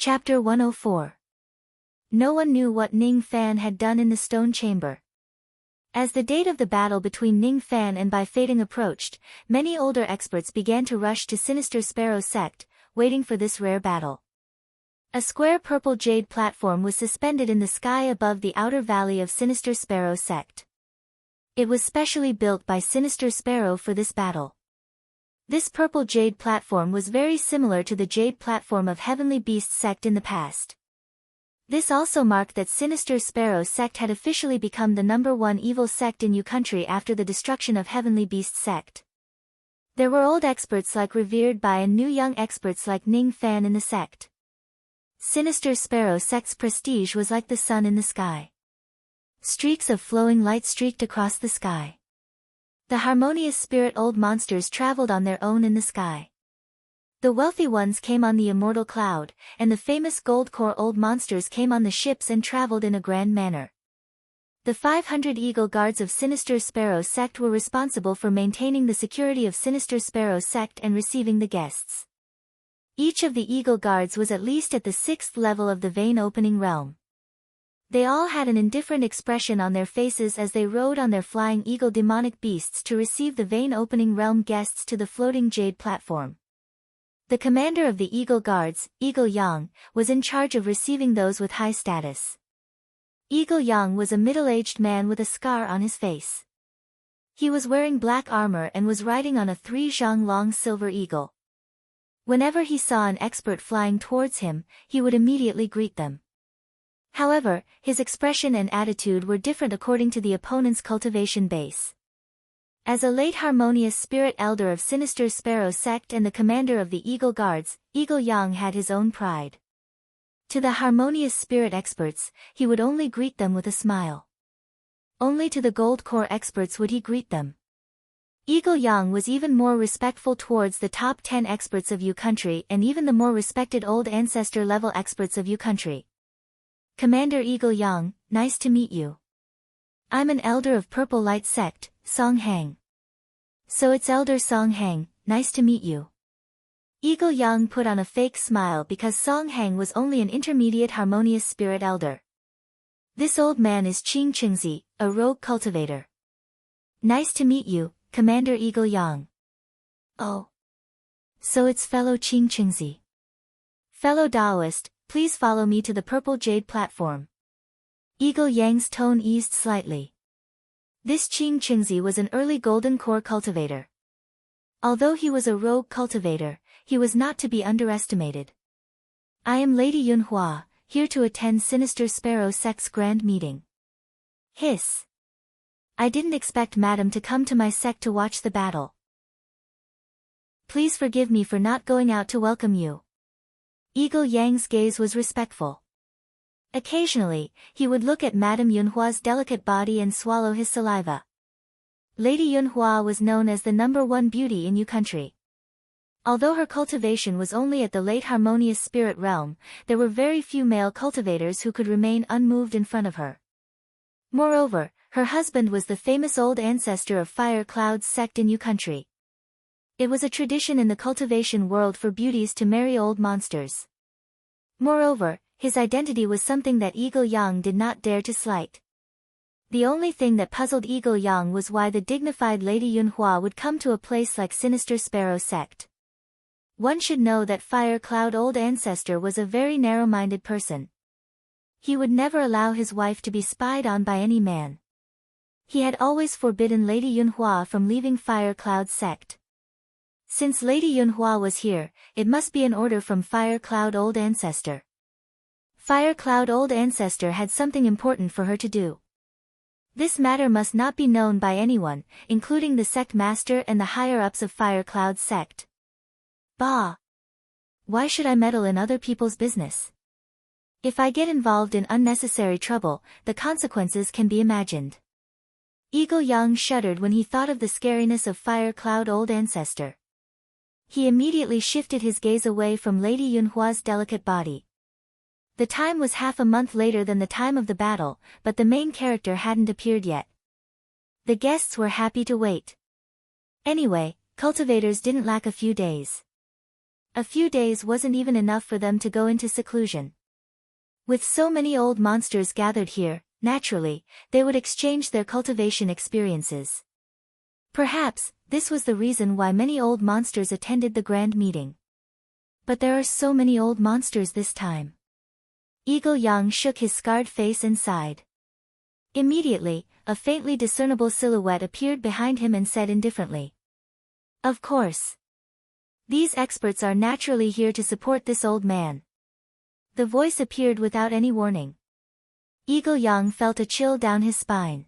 Chapter 104. No one knew what Ning Fan had done in the stone chamber. As the date of the battle between Ning Fan and Bai Fading approached, many older experts began to rush to Sinister Sparrow sect, waiting for this rare battle. A square purple jade platform was suspended in the sky above the outer valley of Sinister Sparrow sect. It was specially built by Sinister Sparrow for this battle. This purple jade platform was very similar to the jade platform of Heavenly Beast sect in the past. This also marked that Sinister Sparrow sect had officially become the #1 evil sect in U country after the destruction of Heavenly Beast sect. There were old experts like Revered Bai and new young experts like Ning Fan in the sect. Sinister Sparrow sect's prestige was like the sun in the sky. Streaks of flowing light streaked across the sky. The harmonious spirit old monsters traveled on their own in the sky. The wealthy ones came on the immortal cloud, and the famous gold core old monsters came on the ships and traveled in a grand manner. The 500 eagle guards of Sinister Sparrow sect were responsible for maintaining the security of Sinister Sparrow sect and receiving the guests. Each of the eagle guards was at least at the 6th level of the vein opening realm. They all had an indifferent expression on their faces as they rode on their flying eagle demonic beasts to receive the vein-opening realm guests to the floating jade platform. The commander of the eagle guards, Eagle Yang, was in charge of receiving those with high status. Eagle Yang was a middle-aged man with a scar on his face. He was wearing black armor and was riding on a 3-zhang-long silver eagle. Whenever he saw an expert flying towards him, he would immediately greet them. However, his expression and attitude were different according to the opponent's cultivation base. As a late harmonious spirit elder of Sinister Sparrow sect and the commander of the Eagle Guards, Eagle Yang had his own pride. To the harmonious spirit experts, he would only greet them with a smile. Only to the gold core experts would he greet them. Eagle Yang was even more respectful towards the top 10 experts of U country and even the more respected old ancestor level experts of U country. Commander Eagle Yang, nice to meet you. I'm an elder of Purple Light sect, Song Hang. So it's Elder Song Hang, nice to meet you. Eagle Yang put on a fake smile because Song Hang was only an intermediate harmonious spirit elder. This old man is Qing Qingzi, a rogue cultivator. Nice to meet you, Commander Eagle Yang. Oh. So it's fellow Qing Qingzi. Fellow Taoist, please follow me to the purple jade platform. Eagle Yang's tone eased slightly. This Qing Qingzi was an early golden core cultivator. Although he was a rogue cultivator, he was not to be underestimated. I am Lady Yunhua, here to attend Sinister Sparrow sect's grand meeting. Hiss. I didn't expect Madam to come to my sect to watch the battle. Please forgive me for not going out to welcome you. Eagle Yang's gaze was respectful. Occasionally, he would look at Madame Yunhua's delicate body and swallow his saliva. Lady Yunhua was known as the #1 beauty in U country. Although her cultivation was only at the late harmonious spirit realm, there were very few male cultivators who could remain unmoved in front of her. Moreover, her husband was the famous old ancestor of Fire Cloud's sect in U country. It was a tradition in the cultivation world for beauties to marry old monsters. Moreover, his identity was something that Eagle Yang did not dare to slight. The only thing that puzzled Eagle Yang was why the dignified Lady Yunhua would come to a place like Sinister Sparrow sect. One should know that Fire Cloud old ancestor was a very narrow-minded person. He would never allow his wife to be spied on by any man. He had always forbidden Lady Yunhua from leaving Fire Cloud sect. Since Lady Yunhua was here, it must be an order from Fire Cloud Old Ancestor. Fire Cloud Old Ancestor had something important for her to do. This matter must not be known by anyone, including the sect master and the higher-ups of Fire Cloud sect. Bah! Why should I meddle in other people's business? If I get involved in unnecessary trouble, the consequences can be imagined. Eagle Yang shuddered when he thought of the scariness of Fire Cloud Old Ancestor. He immediately shifted his gaze away from Lady Yunhua's delicate body. The time was half a month later than the time of the battle, but the main character hadn't appeared yet. The guests were happy to wait. Anyway, cultivators didn't lack a few days. A few days wasn't even enough for them to go into seclusion. With so many old monsters gathered here, naturally, they would exchange their cultivation experiences. Perhaps, this was the reason why many old monsters attended the grand meeting. But there are so many old monsters this time. Eagle Young shook his scarred face and sighed. Immediately, a faintly discernible silhouette appeared behind him and said indifferently, "Of course. These experts are naturally here to support this old man." The voice appeared without any warning. Eagle Young felt a chill down his spine.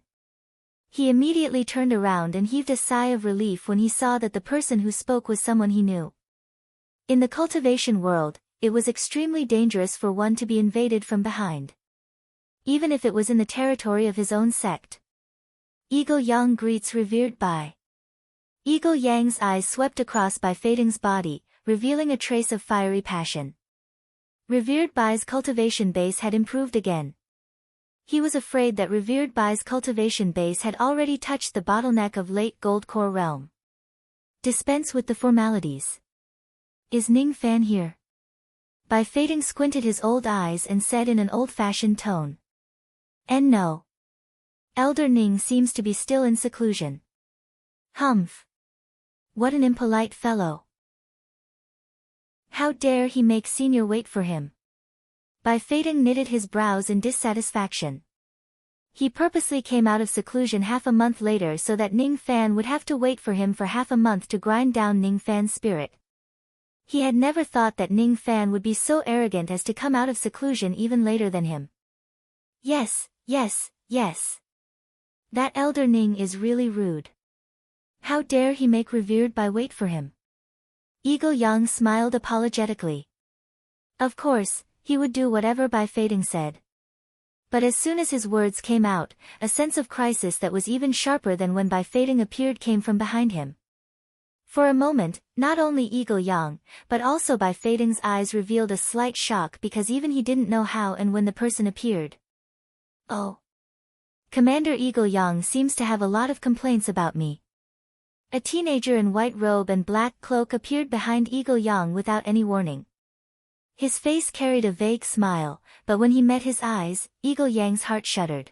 He immediately turned around and heaved a sigh of relief when he saw that the person who spoke was someone he knew. In the cultivation world, it was extremely dangerous for one to be invaded from behind. Even if it was in the territory of his own sect. Eagle Young greets revered Bai. Eagle Yang's eyes swept across Bai Fading's body, revealing a trace of fiery passion. Revered Bai's cultivation base had improved again. He was afraid that Revered Bai's cultivation base had already touched the bottleneck of late Gold Core realm. Dispense with the formalities. Is Ning Fan here? Bai Fading squinted his old eyes and said in an old-fashioned tone. And no. Elder Ning seems to be still in seclusion. Humph. What an impolite fellow. How dare he make Senior wait for him? Bai Fading knitted his brows in dissatisfaction. He purposely came out of seclusion half a month later so that Ning Fan would have to wait for him for half a month to grind down Ning Fan's spirit. He had never thought that Ning Fan would be so arrogant as to come out of seclusion even later than him. Yes. That Elder Ning is really rude. How dare he make Revered Bai wait for him? Eagle Young smiled apologetically. Of course, he would do whatever Bai Fading said. But as soon as his words came out, a sense of crisis that was even sharper than when Bai Fading appeared came from behind him. For a moment, not only Eagle Young, but also Bai Fading's eyes revealed a slight shock because even he didn't know how and when the person appeared. Oh. Commander Eagle Young seems to have a lot of complaints about me. A teenager in white robe and black cloak appeared behind Eagle Young without any warning. His face carried a vague smile, but when he met his eyes, Eagle Yang's heart shuddered.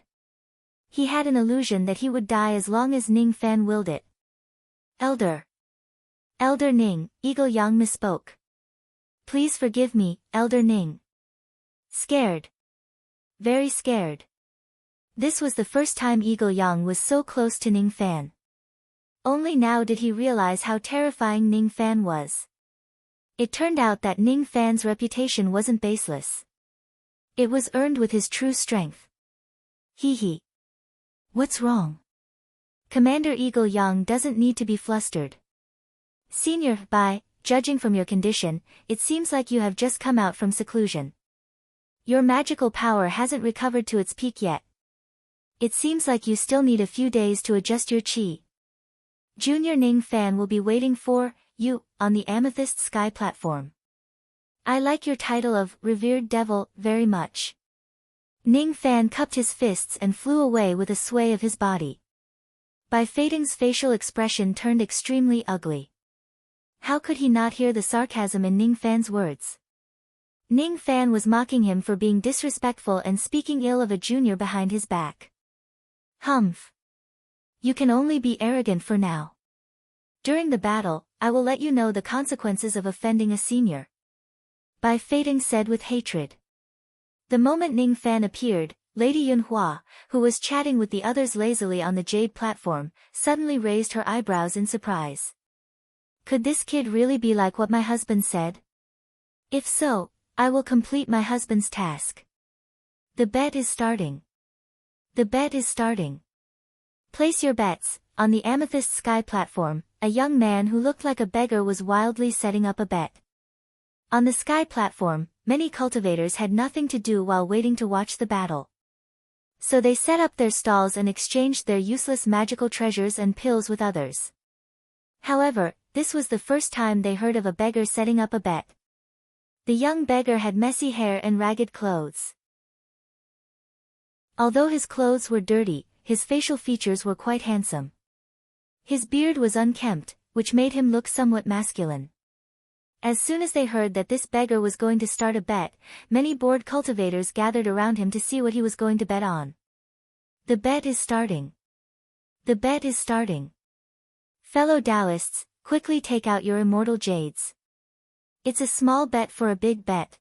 He had an illusion that he would die as long as Ning Fan willed it. Elder Ning, Eagle Young misspoke. Please forgive me, Elder Ning. Scared. Very scared. This was the first time Eagle Young was so close to Ning Fan. Only now did he realize how terrifying Ning Fan was. It turned out that Ning Fan's reputation wasn't baseless. It was earned with his true strength. Hee. What's wrong? Commander Eagle Young doesn't need to be flustered. Senior Bai, judging from your condition, it seems like you have just come out from seclusion. Your magical power hasn't recovered to its peak yet. It seems like you still need a few days to adjust your chi. Junior Ning Fan will be waiting for you on the Amethyst Sky platform. I like your title of Revered Devil very much. Ning Fan cupped his fists and flew away with a sway of his body. Bai Fading's facial expression turned extremely ugly. How could he not hear the sarcasm in Ning Fan's words? Ning Fan was mocking him for being disrespectful and speaking ill of a junior behind his back. Humph. You can only be arrogant for now. During the battle, I will let you know the consequences of offending a senior. Bai Fading said with hatred. The moment Ning Fan appeared, Lady Yunhua, who was chatting with the others lazily on the jade platform, suddenly raised her eyebrows in surprise. Could this kid really be like what my husband said? If so, I will complete my husband's task. The bet is starting. Place your bets. On the Amethyst Sky platform, a young man who looked like a beggar was wildly setting up a bet. On the Sky platform, many cultivators had nothing to do while waiting to watch the battle. So they set up their stalls and exchanged their useless magical treasures and pills with others. However, this was the first time they heard of a beggar setting up a bet. The young beggar had messy hair and ragged clothes. Although his clothes were dirty, his facial features were quite handsome. His beard was unkempt, which made him look somewhat masculine. As soon as they heard that this beggar was going to start a bet, many bored cultivators gathered around him to see what he was going to bet on. The bet is starting. The bet is starting. Fellow Taoists, quickly take out your immortal jades. It's a small bet for a big bet.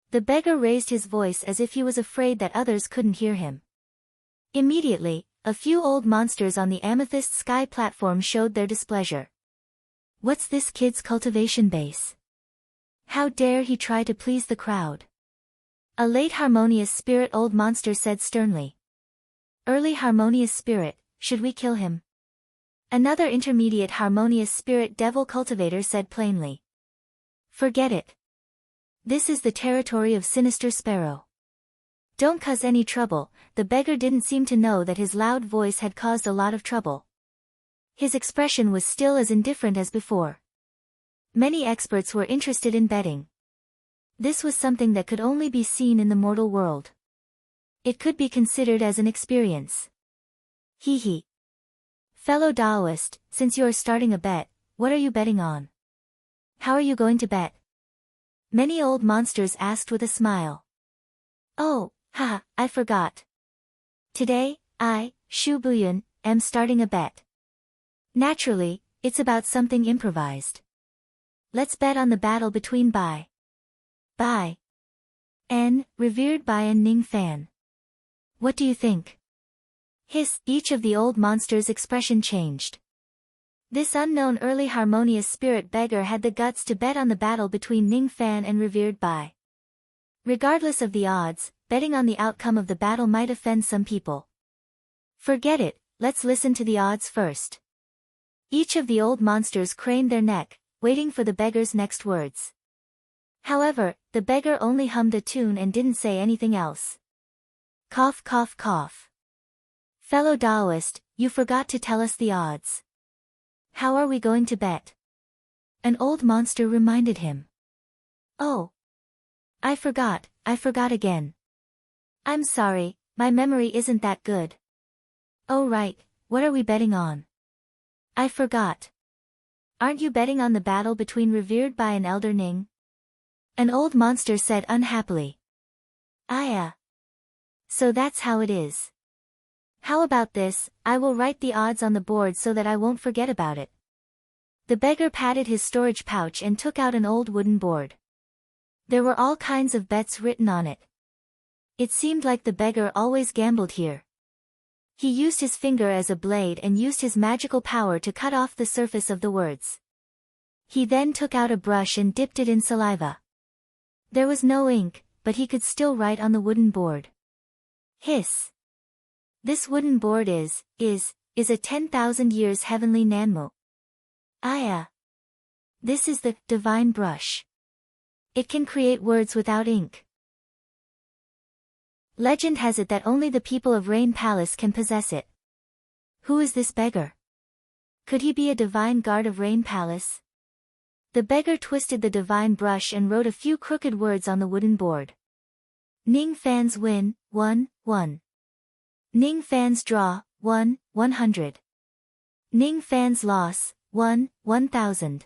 The beggar raised his voice as if he was afraid that others couldn't hear him. Immediately, a few old monsters on the amethyst sky platform showed their displeasure. What's this kid's cultivation base? How dare he try to please the crowd? A late harmonious spirit old monster said sternly. Early harmonious spirit, should we kill him? Another intermediate harmonious spirit devil cultivator said plainly. Forget it. This is the territory of Sinister Sparrow. Don't cause any trouble. The beggar didn't seem to know that his loud voice had caused a lot of trouble. His expression was still as indifferent as before. Many experts were interested in betting. This was something that could only be seen in the mortal world. It could be considered as an experience. Hee hee. Fellow Taoist, since you are starting a bet, what are you betting on? How are you going to bet? Many old monsters asked with a smile. Oh, haha, I forgot. Today, I, Shu Buyun, am starting a bet. Naturally, it's about something improvised. Let's bet on the battle between Bai N, revered Bai and Ning Fan. What do you think? Hiss, each of the old monsters' expression changed. This unknown early harmonious spirit beggar had the guts to bet on the battle between Ning Fan and revered Bai. Regardless of the odds, betting on the outcome of the battle might offend some people. Forget it, let's listen to the odds first. Each of the old monsters craned their neck, waiting for the beggar's next words. However, the beggar only hummed a tune and didn't say anything else. Cough cough cough. Fellow Taoist, you forgot to tell us the odds. How are we going to bet? An old monster reminded him. Oh. I forgot again. I'm sorry, my memory isn't that good. Oh right, what are we betting on? I forgot. Aren't you betting on the battle between revered Bai and Elder Ning? An old monster said unhappily. So that's how it is. How about this, I will write the odds on the board so that I won't forget about it. The beggar patted his storage pouch and took out an old wooden board. There were all kinds of bets written on it. It seemed like the beggar always gambled here. He used his finger as a blade and used his magical power to cut off the surface of the words. He then took out a brush and dipped it in saliva. There was no ink, but he could still write on the wooden board. Hiss. This wooden board is a 10,000 years heavenly Nanmu. This is the divine brush. It can create words without ink. Legend has it that only the people of Rain Palace can possess it. Who is this beggar? Could he be a divine guard of Rain Palace? The beggar twisted the divine brush and wrote a few crooked words on the wooden board. Ning Fan's win, 1, 1. Ning Fan's draw, 1, 100. Ning Fan's loss, 1, 1000.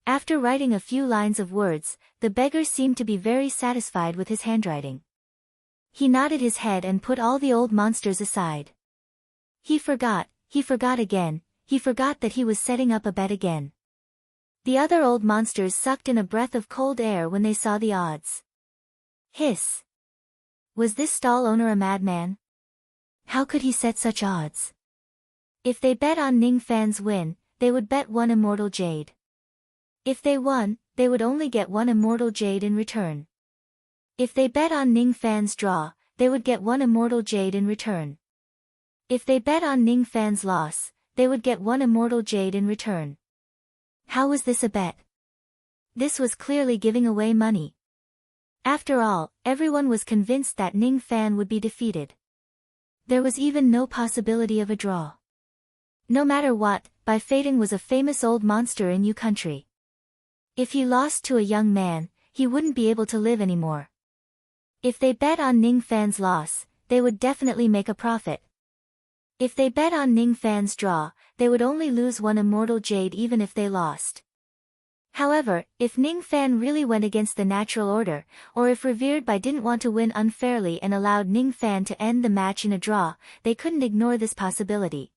After writing a few lines of words, the beggar seemed to be very satisfied with his handwriting. He nodded his head and put all the old monsters aside. He forgot again, he forgot that he was setting up a bet again. The other old monsters sucked in a breath of cold air when they saw the odds. Hiss. Was this stall owner a madman? How could he set such odds? If they bet on Ning Fan's win, they would bet 1 immortal jade. If they won, they would only get 1 immortal jade in return. If they bet on Ning Fan's draw, they would get 1 immortal jade in return. If they bet on Ning Fan's loss, they would get 1 immortal jade in return. How was this a bet? This was clearly giving away money. After all, everyone was convinced that Ning Fan would be defeated. There was even no possibility of a draw. No matter what, Bai Fading was a famous old monster in Yu country. If he lost to a young man, he wouldn't be able to live anymore. If they bet on Ning Fan's loss, they would definitely make a profit. If they bet on Ning Fan's draw, they would only lose 1 immortal jade even if they lost. However, if Ning Fan really went against the natural order, or if Revered by didn't want to win unfairly and allowed Ning Fan to end the match in a draw, they couldn't ignore this possibility.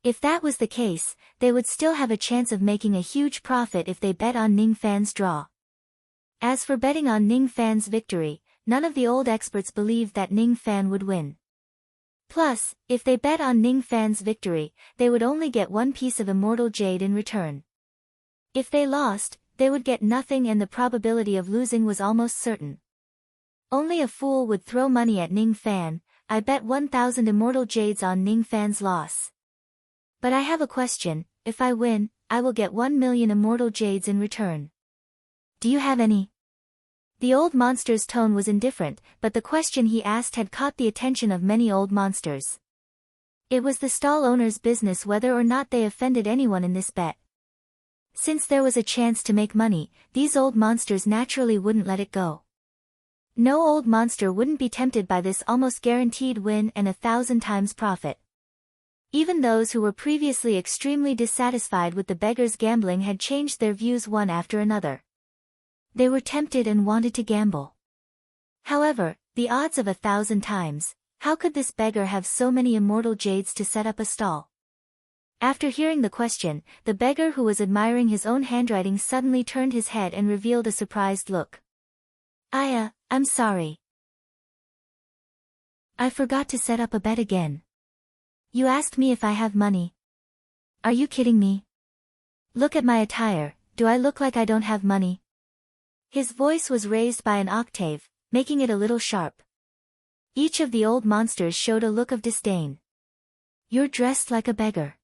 If that was the case, they would still have a chance of making a huge profit if they bet on Ning Fan's draw. As for betting on Ning Fan's victory, none of the old experts believed that Ning Fan would win. Plus, if they bet on Ning Fan's victory, they would only get one piece of immortal jade in return. If they lost, they would get nothing and the probability of losing was almost certain. Only a fool would throw money at Ning Fan. I bet 1,000 immortal jades on Ning Fan's loss. But I have a question, if I win, I will get 1,000,000 immortal jades in return. Do you have any? The old monster's tone was indifferent, but the question he asked had caught the attention of many old monsters. It was the stall owner's business whether or not they offended anyone in this bet. Since there was a chance to make money, these old monsters naturally wouldn't let it go. No old monster wouldn't be tempted by this almost guaranteed win and 1,000 times profit. Even those who were previously extremely dissatisfied with the beggar's gambling had changed their views one after another. They were tempted and wanted to gamble. However, the odds of 1,000 times, how could this beggar have so many immortal jades to set up a stall? After hearing the question, the beggar who was admiring his own handwriting suddenly turned his head and revealed a surprised look. I'm sorry. I forgot to set up a bet again. You asked me if I have money. Are you kidding me? Look at my attire, do I look like I don't have money? His voice was raised by an octave, making it a little sharp. Each of the old monsters showed a look of disdain. You're dressed like a beggar.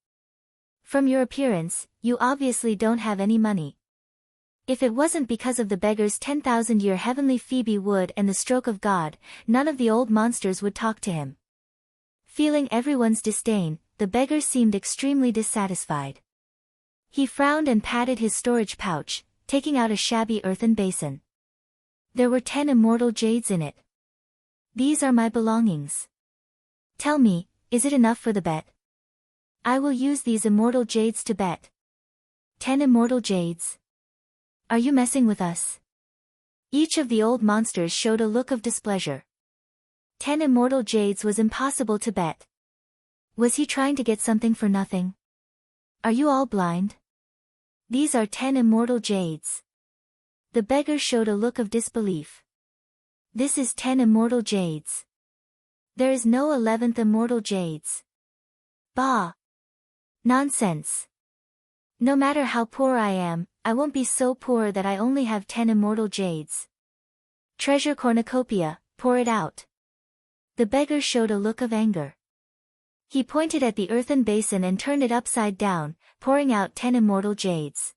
From your appearance, you obviously don't have any money. If it wasn't because of the beggar's 10,000-year heavenly Phoebe wood and the stroke of God, none of the old monsters would talk to him. Feeling everyone's disdain, the beggar seemed extremely dissatisfied. He frowned and patted his storage pouch, taking out a shabby earthen basin. There were 10 immortal jades in it. These are my belongings. Tell me, is it enough for the bet? I will use these immortal jades to bet. 10 immortal jades. Are you messing with us? Each of the old monsters showed a look of displeasure. 10 immortal jades was impossible to bet. Was he trying to get something for nothing? Are you all blind? These are 10 immortal jades. The beggar showed a look of disbelief. This is 10 immortal jades. There is no 11th immortal jades. Bah! Nonsense. No matter how poor I am, I won't be so poor that I only have 10 immortal jades. Treasure cornucopia, pour it out. The beggar showed a look of anger. He pointed at the earthen basin and turned it upside down, pouring out 10 immortal jades.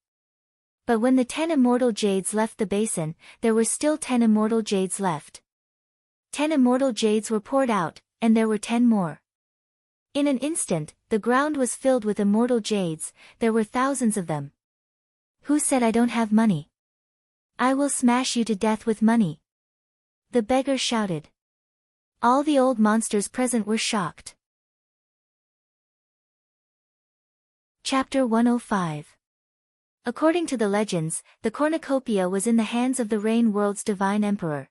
But when the 10 immortal jades left the basin, there were still 10 immortal jades left. 10 immortal jades were poured out, and there were 10 more. In an instant, the ground was filled with immortal jades, there were thousands of them. Who said I don't have money? I will smash you to death with money. The beggar shouted. All the old monsters present were shocked. Chapter 105. According to the legends, the cornucopia was in the hands of the Rain World's divine emperor.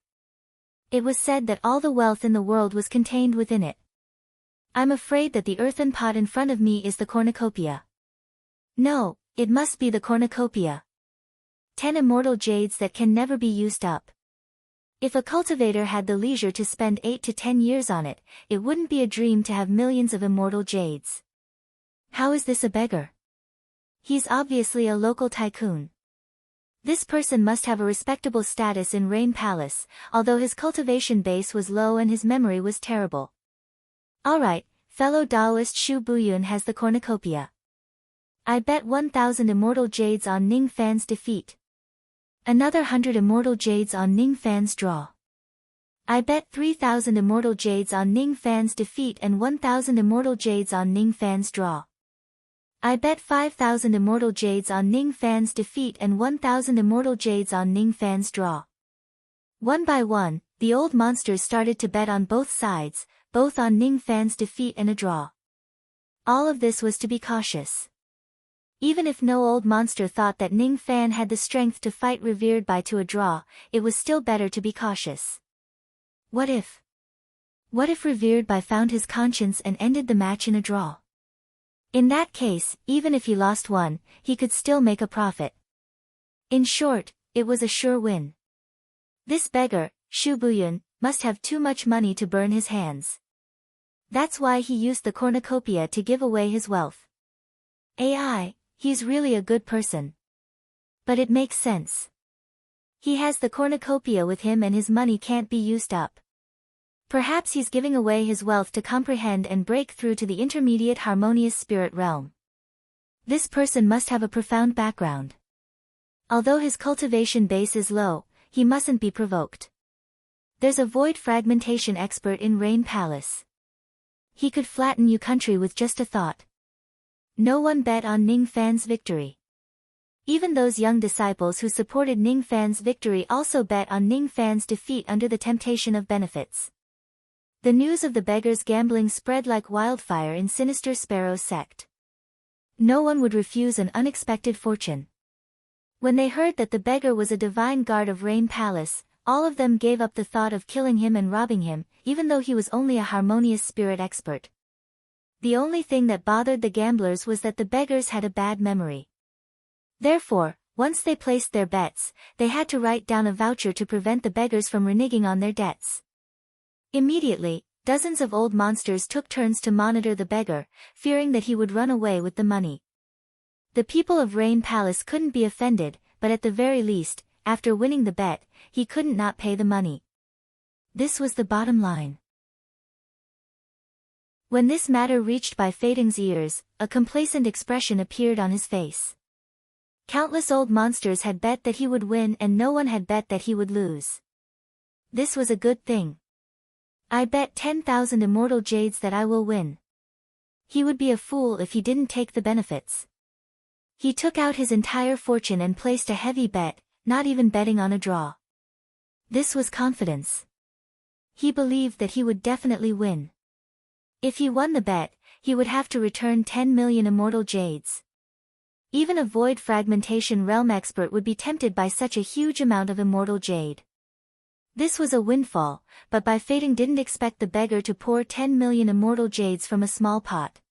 It was said that all the wealth in the world was contained within it. I'm afraid that the earthen pot in front of me is the cornucopia. No, it must be the cornucopia. 10 immortal jades that can never be used up. If a cultivator had the leisure to spend 8 to 10 years on it, it wouldn't be a dream to have millions of immortal jades. How is this a beggar? He's obviously a local tycoon. This person must have a respectable status in Rain Palace, although his cultivation base was low and his memory was terrible. Alright, fellow Taoist Shu Buyun has the cornucopia. I bet 1,000 immortal jades on Ning Fan's defeat. Another 100 immortal jades on Ning Fan's draw. I bet 3,000 immortal jades on Ning Fan's defeat and 1,000 immortal jades on Ning Fan's draw. I bet 5,000 immortal jades on Ning Fan's defeat and 1,000 immortal jades on Ning Fan's draw. One by one, the old monsters started to bet on both sides, both on Ning Fan's defeat and a draw. All of this was to be cautious. Even if no old monster thought that Ning Fan had the strength to fight Revered By to a draw, it was still better to be cautious. What if Revered By found his conscience and ended the match in a draw? In that case, even if he lost one, he could still make a profit. In short, it was a sure win. This beggar, Shu Buyun, must have too much money to burn his hands. That's why he used the cornucopia to give away his wealth. He's really a good person. But it makes sense. He has the cornucopia with him and his money can't be used up. Perhaps he's giving away his wealth to comprehend and break through to the intermediate harmonious spirit realm. This person must have a profound background. Although his cultivation base is low, he mustn't be provoked. There's a void fragmentation expert in Rain Palace. He could flatten your country with just a thought. No one bet on Ning Fan's victory. Even those young disciples who supported Ning Fan's victory also bet on Ning Fan's defeat under the temptation of benefits. The news of the beggar's gambling spread like wildfire in Sinister Sparrow's sect. No one would refuse an unexpected fortune. When they heard that the beggar was a divine guard of Rain Palace, all of them gave up the thought of killing him and robbing him, even though he was only a harmonious spirit expert. The only thing that bothered the gamblers was that the beggars had a bad memory. Therefore, once they placed their bets, they had to write down a voucher to prevent the beggars from reneging on their debts. Immediately, dozens of old monsters took turns to monitor the beggar, fearing that he would run away with the money. The people of Rain Palace couldn't be offended, but at the very least, after winning the bet, he couldn't not pay the money. This was the bottom line. When this matter reached Bai Feidong's ears, a complacent expression appeared on his face. Countless old monsters had bet that he would win and no one had bet that he would lose. This was a good thing. I bet 10,000 immortal jades that I will win. He would be a fool if he didn't take the benefits. He took out his entire fortune and placed a heavy bet, not even betting on a draw. This was confidence. He believed that he would definitely win. If he won the bet, he would have to return 10 million immortal jades. Even a void fragmentation realm expert would be tempted by such a huge amount of immortal jade. This was a windfall, but Bai Feidong didn't expect the beggar to pour 10 million immortal jades from a small pot.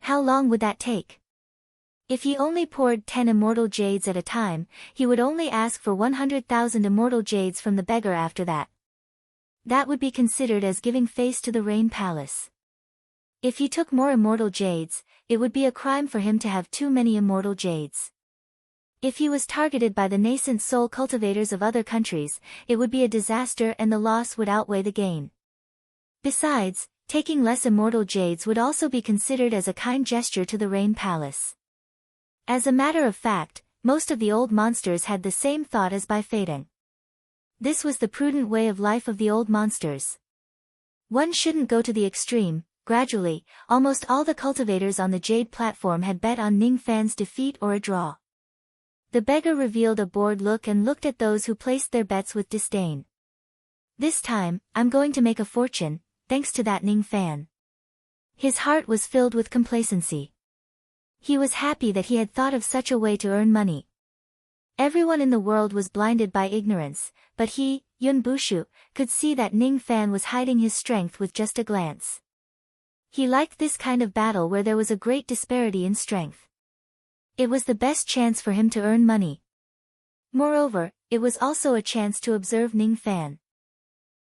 How long would that take? If he only poured 10 immortal jades at a time, he would only ask for 100,000 immortal jades from the beggar after that. That would be considered as giving face to the Rain Palace. If he took more immortal jades, it would be a crime for him to have too many immortal jades. If he was targeted by the nascent soul cultivators of other countries, it would be a disaster and the loss would outweigh the gain. Besides, taking less immortal jades would also be considered as a kind gesture to the Rain Palace. As a matter of fact, most of the old monsters had the same thought as Bai Feidong. This was the prudent way of life of the old monsters. One shouldn't go to the extreme. Gradually, almost all the cultivators on the Jade platform had bet on Ning Fan's defeat or a draw. The beggar revealed a bored look and looked at those who placed their bets with disdain. This time, I'm going to make a fortune, thanks to that Ning Fan. His heart was filled with complacency. He was happy that he had thought of such a way to earn money. Everyone in the world was blinded by ignorance, but he, Yun Bushu, could see that Ning Fan was hiding his strength with just a glance. He liked this kind of battle where there was a great disparity in strength. It was the best chance for him to earn money. Moreover, it was also a chance to observe Ning Fan.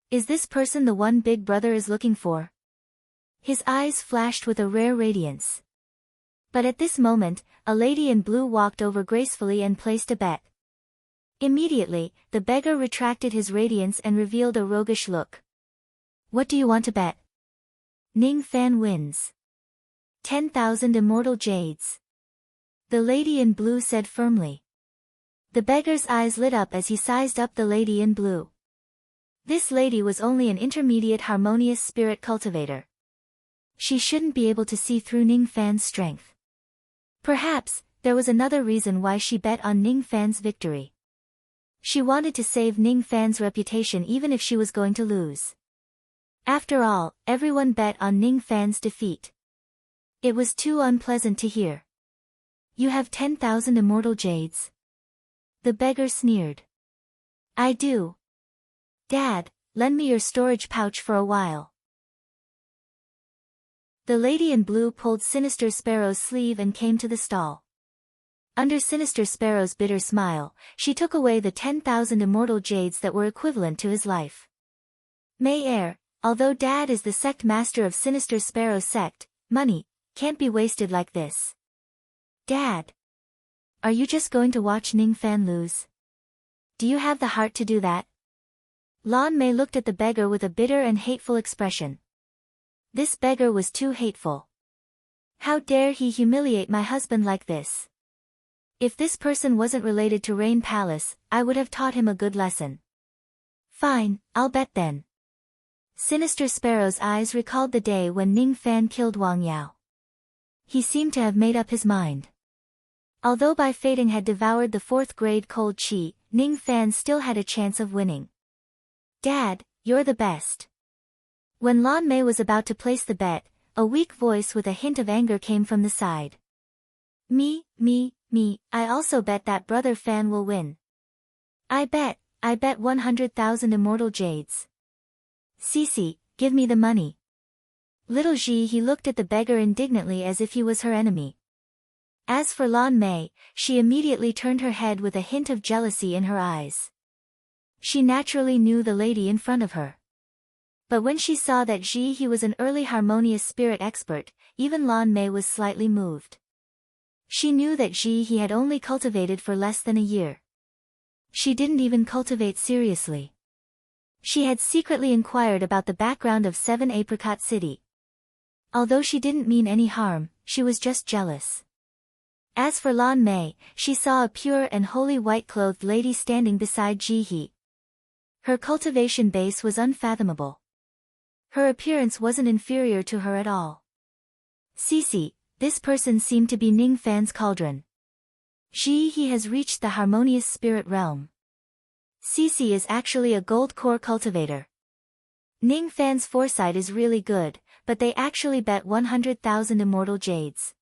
Is this person the one Big Brother is looking for? His eyes flashed with a rare radiance. But at this moment, a lady in blue walked over gracefully and placed a bet. Immediately, the beggar retracted his radiance and revealed a roguish look. What do you want to bet? Ning Fan wins. 10,000 immortal jades. The lady in blue said firmly. The beggar's eyes lit up as he sized up the lady in blue. This lady was only an intermediate harmonious spirit cultivator. She shouldn't be able to see through Ning Fan's strength. Perhaps, there was another reason why she bet on Ning Fan's victory. She wanted to save Ning Fan's reputation even if she was going to lose. After all, everyone bet on Ning Fan's defeat. It was too unpleasant to hear. You have 10,000 immortal jades? The beggar sneered. I do. Dad, lend me your storage pouch for a while. The lady in blue pulled Sinister Sparrow's sleeve and came to the stall. Under Sinister Sparrow's bitter smile, she took away the 10,000 immortal jades that were equivalent to his life. May Air, although Dad is the sect master of Sinister Sparrow's sect, money can't be wasted like this. Dad! Are you just going to watch Ning Fan lose? Do you have the heart to do that? Lan Mei looked at the beggar with a bitter and hateful expression. This beggar was too hateful. How dare he humiliate my husband like this? If this person wasn't related to Rain Palace, I would have taught him a good lesson. Fine, I'll bet then. Sinister Sparrow's eyes recalled the day when Ning Fan killed Wang Yao. He seemed to have made up his mind. Although Bai Feiting had devoured the 4th grade cold chi, Ning Fan still had a chance of winning. Dad, you're the best. When Lan Mei was about to place the bet, a weak voice with a hint of anger came from the side. Me, I also bet that Brother Fan will win. I bet 100,000 immortal jades. Cece, give me the money. Little Ji he looked at the beggar indignantly as if he was her enemy. As for Lan Mei, she immediately turned her head with a hint of jealousy in her eyes. She naturally knew the lady in front of her. But when she saw that Ji he was an early harmonious spirit expert, even Lan Mei was slightly moved. She knew that Ji he had only cultivated for less than a year. She didn't even cultivate seriously. She had secretly inquired about the background of 7 Apricot City. Although she didn't mean any harm, she was just jealous. As for Lan Mei, she saw a pure and holy white-clothed lady standing beside Ji he. Her cultivation base was unfathomable. Her appearance wasn't inferior to her at all. Cece, this person seemed to be Ning Fan's cauldron. Ji he has reached the harmonious spirit realm. Cece is actually a gold core cultivator. Ning Fan's foresight is really good, but they actually bet 100,000 immortal jades.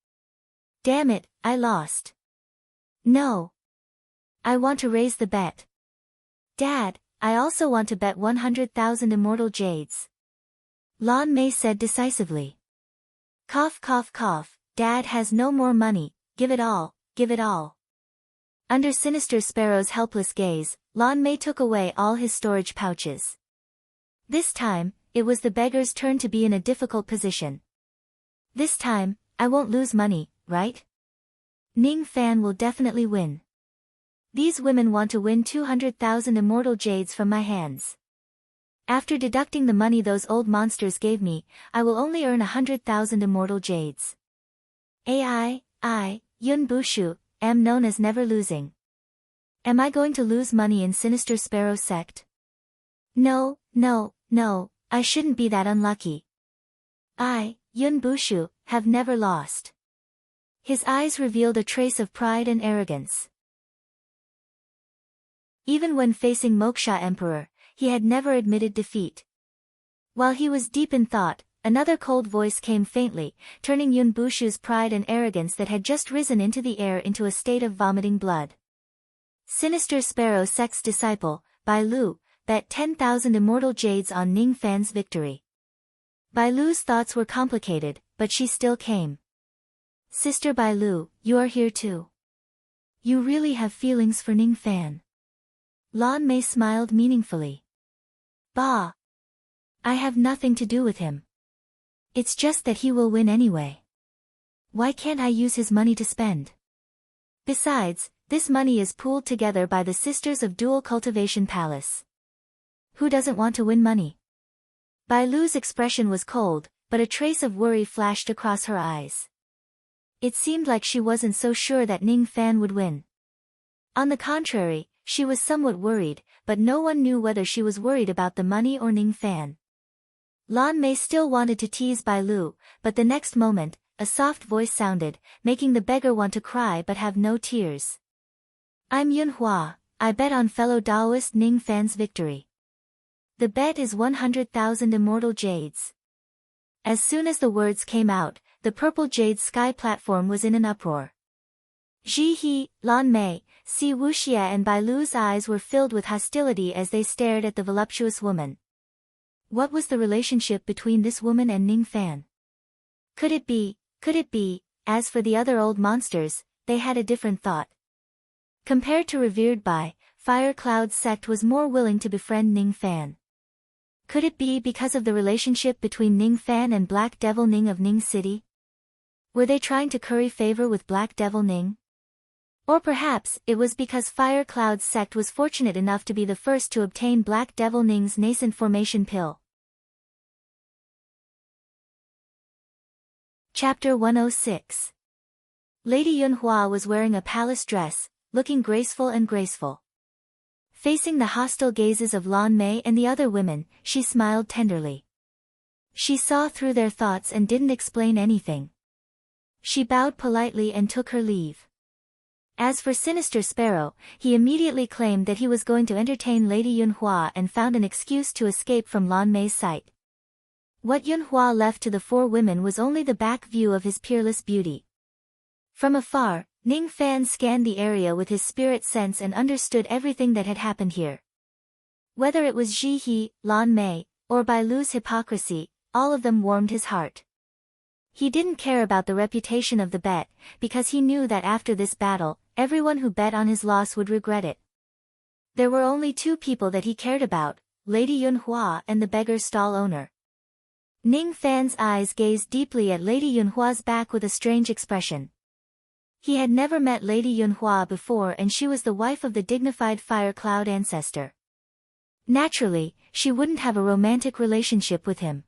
Damn it, I lost. No. I want to raise the bet. Dad, I also want to bet 100,000 immortal jades. Lan Mei said decisively. Cough cough cough, Dad has no more money, give it all, give it all. Under Sinister Sparrow's helpless gaze, Lan Mei took away all his storage pouches. This time, it was the beggar's turn to be in a difficult position. This time, I won't lose money, right? Ning Fan will definitely win. These women want to win 200,000 immortal jades from my hands. After deducting the money those old monsters gave me, I will only earn 100,000 immortal jades. I, Yun Bushu, am known as never losing. Am I going to lose money in Sinister Sparrow sect? No, I shouldn't be that unlucky. I, Yun Bushu, have never lost. His eyes revealed a trace of pride and arrogance. Even when facing Moksha Emperor, he had never admitted defeat. While he was deep in thought, another cold voice came faintly, turning Yun Bushu's pride and arrogance that had just risen into the air into a state of vomiting blood. Sinister Sparrow sect's disciple, Bai Lu, bet 10,000 immortal jades on Ning Fan's victory. Bai Lu's thoughts were complicated, but she still came. Sister Bai Lu, you are here too. You really have feelings for Ning Fan. Lan Mei smiled meaningfully. Bah! I have nothing to do with him. It's just that he will win anyway. Why can't I use his money to spend? Besides, this money is pooled together by the Sisters of Dual Cultivation Palace. Who doesn't want to win money? Bai Lu's expression was cold, but a trace of worry flashed across her eyes. It seemed like she wasn't so sure that Ning Fan would win. On the contrary, she was somewhat worried, but no one knew whether she was worried about the money or Ning Fan. Lan Mei still wanted to tease Bai Lu, but the next moment, a soft voice sounded, making the beggar want to cry but have no tears. I'm Yun Hua, I bet on fellow Taoist Ning Fan's victory. The bet is 100,000 immortal jades. As soon as the words came out, the purple jade sky platform was in an uproar. Ji He, Lan Mei, Si Wuxia and Bai Lu's eyes were filled with hostility as they stared at the voluptuous woman. What was the relationship between this woman and Ning Fan? Could it be? As for the other old monsters, they had a different thought. Compared to revered Bai, Fire Cloud's sect was more willing to befriend Ning Fan. Could it be because of the relationship between Ning Fan and Black Devil Ning of Ning City? Were they trying to curry favor with Black Devil Ning? Or perhaps it was because Fire Cloud's sect was fortunate enough to be the first to obtain Black Devil Ning's nascent formation pill. Chapter 106. Lady Yunhua was wearing a palace dress, looking graceful and graceful. Facing the hostile gazes of Lan Mei and the other women, she smiled tenderly. She saw through their thoughts and didn't explain anything. She bowed politely and took her leave. As for Sinister Sparrow, he immediately claimed that he was going to entertain Lady Yunhua and found an excuse to escape from Lan Mei's sight. What Yunhua left to the four women was only the back view of his peerless beauty. From afar, Ning Fan scanned the area with his spirit sense and understood everything that had happened here. Whether it was Ji He, Lan Mei, or Bai Lu's hypocrisy, all of them warmed his heart. He didn't care about the reputation of the bet, because he knew that after this battle, everyone who bet on his loss would regret it. There were only two people that he cared about, Lady Yunhua and the beggar stall owner. Ning Fan's eyes gazed deeply at Lady Yunhua's back with a strange expression. He had never met Lady Yunhua before and she was the wife of the dignified Fire Cloud ancestor. Naturally, she wouldn't have a romantic relationship with him.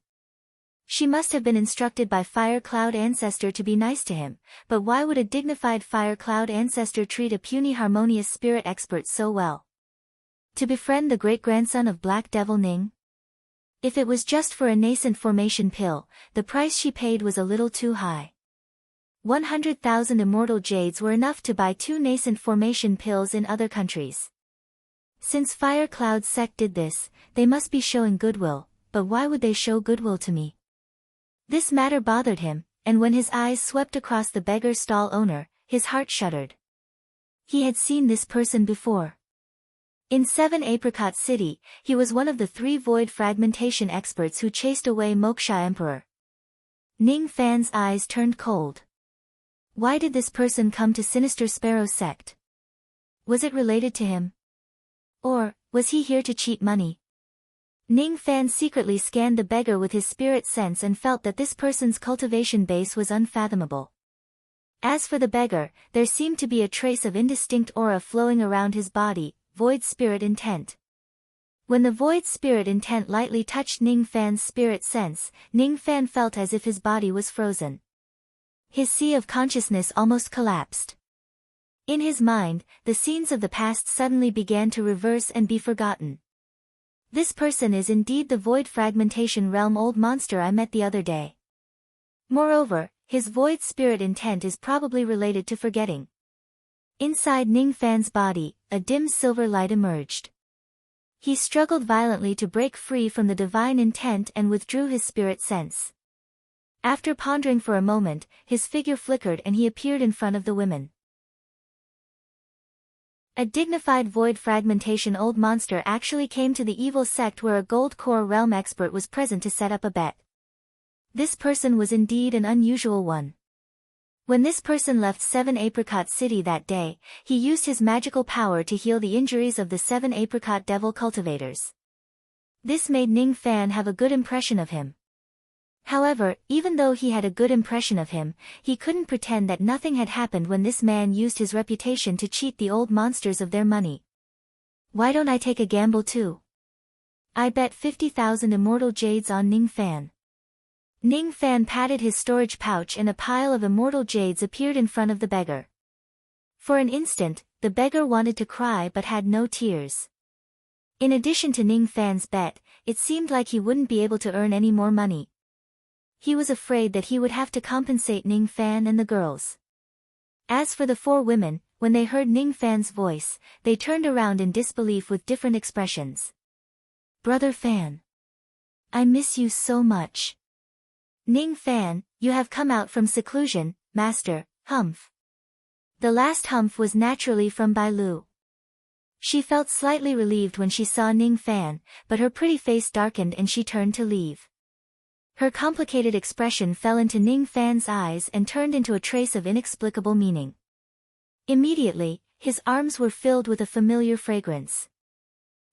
She must have been instructed by Fire Cloud ancestor to be nice to him, but why would a dignified Fire Cloud ancestor treat a puny harmonious spirit expert so well? To befriend the great-grandson of Black Devil Ning? If it was just for a nascent formation pill, the price she paid was a little too high. 100,000 immortal jades were enough to buy 2 nascent formation pills in other countries. Since Fire Cloud's sect did this, they must be showing goodwill, but why would they show goodwill to me? This matter bothered him, and when his eyes swept across the beggar stall owner, his heart shuddered. He had seen this person before. In 7 Apricot City, he was one of the 3 void fragmentation experts who chased away Moksha Emperor. Ning Fan's eyes turned cold. Why did this person come to Sinister Sparrow's sect? Was it related to him? Or, was he here to cheat money? Ning Fan secretly scanned the beggar with his spirit sense and felt that this person's cultivation base was unfathomable. As for the beggar, there seemed to be a trace of indistinct aura flowing around his body, void spirit intent. When the void spirit intent lightly touched Ning Fan's spirit sense, Ning Fan felt as if his body was frozen. His sea of consciousness almost collapsed. In his mind, the scenes of the past suddenly began to reverse and be forgotten. This person is indeed the void fragmentation realm old monster I met the other day. Moreover, his void spirit intent is probably related to forgetting. Inside Ning Fan's body, a dim silver light emerged. He struggled violently to break free from the divine intent and withdrew his spirit sense. After pondering for a moment, his figure flickered and he appeared in front of the women. A dignified void fragmentation old monster actually came to the evil sect where a gold core realm expert was present to set up a bet. This person was indeed an unusual one. When this person left 7 Apricot City that day, he used his magical power to heal the injuries of the 7 Apricot Devil cultivators. This made Ning Fan have a good impression of him. However, even though he had a good impression of him, he couldn't pretend that nothing had happened when this man used his reputation to cheat the old monsters of their money. Why don't I take a gamble too? I bet 50,000 immortal jades on Ning Fan. Ning Fan patted his storage pouch and a pile of immortal jades appeared in front of the beggar. For an instant, the beggar wanted to cry but had no tears. In addition to Ning Fan's bet, it seemed like he wouldn't be able to earn any more money. He was afraid that he would have to compensate Ning Fan and the girls. As for the 4 women, when they heard Ning Fan's voice, they turned around in disbelief with different expressions. Brother Fan. I miss you so much. Ning Fan, you have come out from seclusion, master, humph. The last humph was naturally from Bai Lu. She felt slightly relieved when she saw Ning Fan, but her pretty face darkened and she turned to leave. Her complicated expression fell into Ning Fan's eyes and turned into a trace of inexplicable meaning. Immediately, his arms were filled with a familiar fragrance.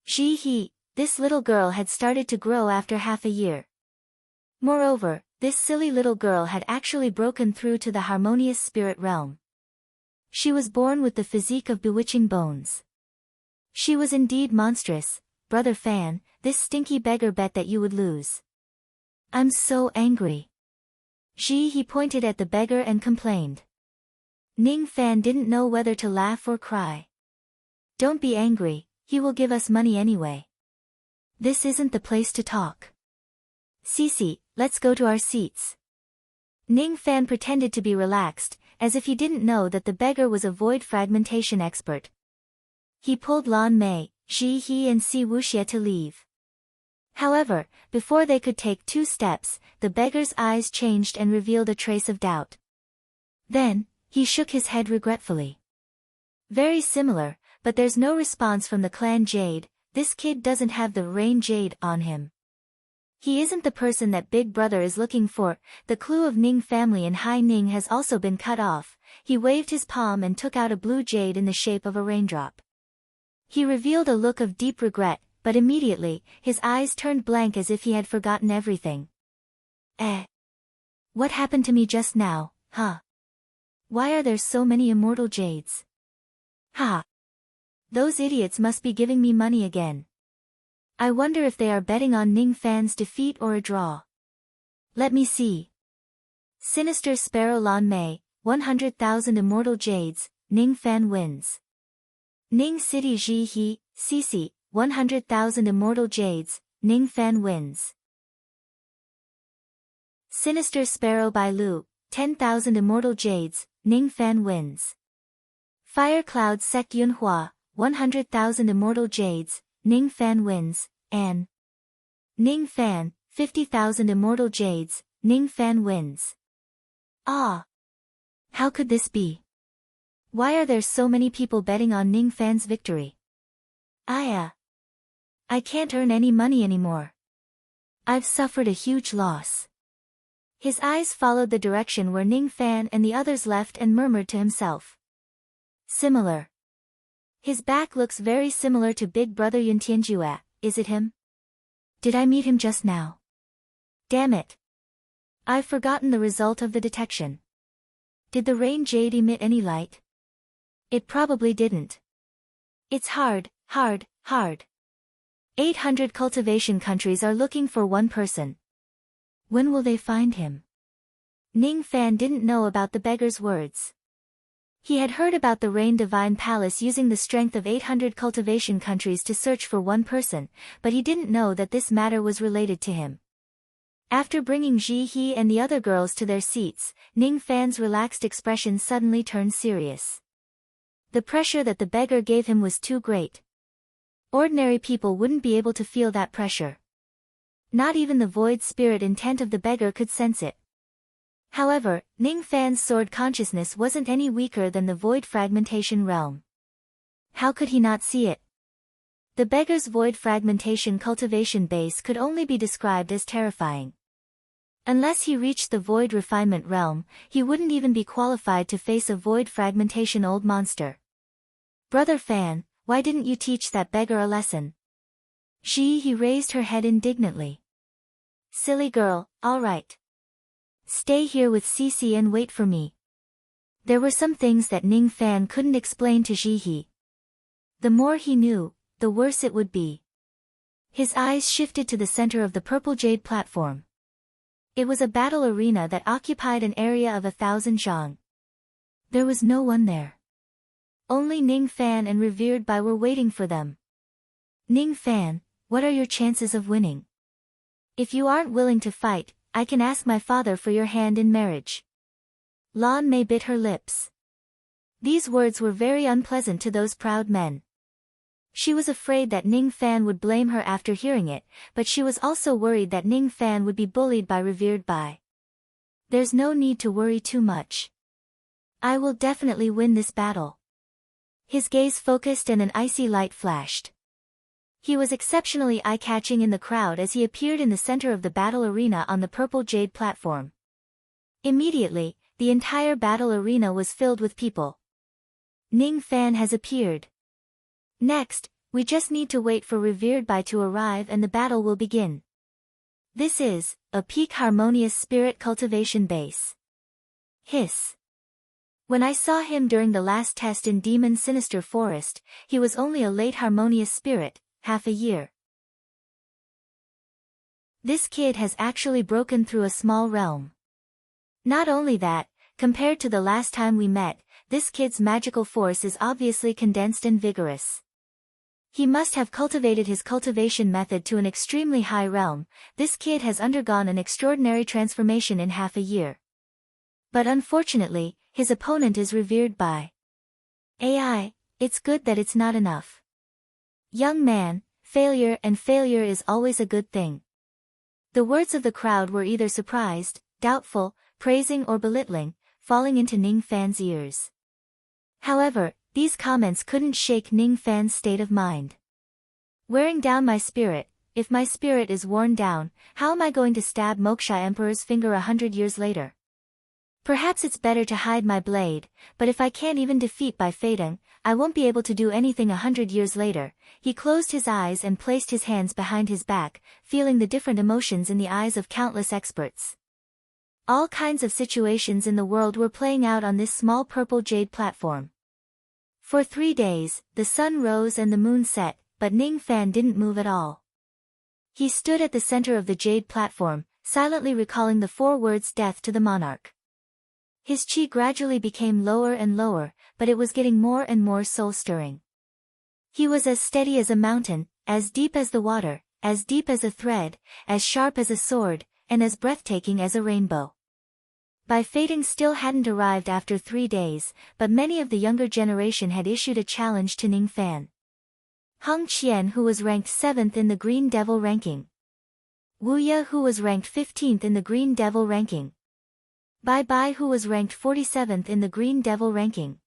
He, this little girl had started to grow after half a year. Moreover, this silly little girl had actually broken through to the harmonious spirit realm. She was born with the physique of bewitching bones. She was indeed monstrous. Brother Fan, this stinky beggar bet that you would lose. I'm so angry. He pointed at the beggar and complained. Ning Fan didn't know whether to laugh or cry. Don't be angry, he will give us money anyway. This isn't the place to talk. Cici, let's go to our seats. Ning Fan pretended to be relaxed, as if he didn't know that the beggar was a void fragmentation expert. He pulled Lan Mei, He and Si Wuxia to leave. However, before they could take 2 steps, the beggar's eyes changed and revealed a trace of doubt. Then, he shook his head regretfully. Very similar, but there's no response from the clan Jade. This kid doesn't have the rain jade on him. He isn't the person that Big Brother is looking for. The clue of Ning family in Hai Ning has also been cut off. He waved his palm and took out a blue jade in the shape of a raindrop. He revealed a look of deep regret, but immediately, his eyes turned blank as if he had forgotten everything. What happened to me just now, huh? Why are there so many immortal jades? Ha! Those idiots must be giving me money again. I wonder if they are betting on Ning Fan's defeat or a draw. Let me see. Sinister Sparrow Lan Mei, 100,000 immortal jades, Ning Fan wins. Ning City He, Cici, 100,000 immortal jades, Ning Fan wins. Sinister Sparrow Bai Lu, 10,000 immortal jades, Ning Fan wins. Fire Cloud Sek Yunhua, 100,000 immortal jades, Ning Fan wins, and Ning Fan, 50,000 immortal jades, Ning Fan wins. Ah! How could this be? Why are there so many people betting on Ning Fan's victory? I can't earn any money anymore. I've suffered a huge loss. His eyes followed the direction where Ning Fan and the others left and murmured to himself. Similar. His back looks very similar to Big Brother Yun Tianjue, is it him? Did I meet him just now? Damn it. I've forgotten the result of the detection. Did the rain jade emit any light? It probably didn't. It's hard. 800 cultivation countries are looking for one person. When will they find him? Ning Fan didn't know about the beggar's words. He had heard about the Rain Divine Palace using the strength of 800 cultivation countries to search for one person, but he didn't know that this matter was related to him. After bringing He and the other girls to their seats, Ning Fan's relaxed expression suddenly turned serious. The pressure that the beggar gave him was too great. Ordinary people wouldn't be able to feel that pressure. Not even the void spirit intent of the beggar could sense it. However, Ning Fan's sword consciousness wasn't any weaker than the void fragmentation realm. How could he not see it? The beggar's void fragmentation cultivation base could only be described as terrifying. Unless he reached the void refinement realm, he wouldn't even be qualified to face a void fragmentation old monster. Brother Fan, why didn't you teach that beggar a lesson? He raised her head indignantly. Silly girl, all right. Stay here with Cici and wait for me. There were some things that Ning Fan couldn't explain to He. The more he knew, the worse it would be. His eyes shifted to the center of the purple jade platform. It was a battle arena that occupied an area of 1,000 zhang. There was no one there. Only Ning Fan and Revered Bai were waiting for them. Ning Fan, what are your chances of winning? If you aren't willing to fight, I can ask my father for your hand in marriage. Lan Mei bit her lips. These words were very unpleasant to those proud men. She was afraid that Ning Fan would blame her after hearing it, but she was also worried that Ning Fan would be bullied by Revered Bai. There's no need to worry too much. I will definitely win this battle. His gaze focused and an icy light flashed. He was exceptionally eye-catching in the crowd as he appeared in the center of the battle arena on the purple jade platform. Immediately, the entire battle arena was filled with people. Ning Fan has appeared. Next, we just need to wait for revered Bai to arrive and the battle will begin. This is a peak harmonious spirit cultivation base. Hiss. When I saw him during the last test in Demon Sinister Forest, he was only a late harmonious spirit, half a year. This kid has actually broken through a small realm. Not only that, compared to the last time we met, this kid's magical force is obviously condensed and vigorous. He must have cultivated his cultivation method to an extremely high realm. This kid has undergone an extraordinary transformation in half a year. But unfortunately, his opponent is revered Bai. AI, it's good that it's not enough. Young man, failure is always a good thing. The words of the crowd were either surprised, doubtful, praising or belittling, falling into Ning Fan's ears. However, these comments couldn't shake Ning Fan's state of mind. Wearing down my spirit, if my spirit is worn down, how am I going to stab Moksha Emperor's finger 100 years later? Perhaps it's better to hide my blade, but if I can't even defeat by fading, I won't be able to do anything 100 years later. He closed his eyes and placed his hands behind his back, feeling the different emotions in the eyes of countless experts. All kinds of situations in the world were playing out on this small purple jade platform. For 3 days, the sun rose and the moon set, but Ning Fan didn't move at all. He stood at the center of the jade platform, silently recalling the 4 words death to the monarch. His chi gradually became lower and lower, but it was getting more and more soul-stirring. He was as steady as a mountain, as deep as the water, as deep as a thread, as sharp as a sword, and as breathtaking as a rainbow. Bai Fading still hadn't arrived after 3 days, but many of the younger generation had issued a challenge to Ning Fan. Hung Qian, who was ranked 7th in the Green Devil ranking. Wu Ye, who was ranked 15th in the Green Devil ranking. Bai Bai, who was ranked 47th in the Green Devil ranking.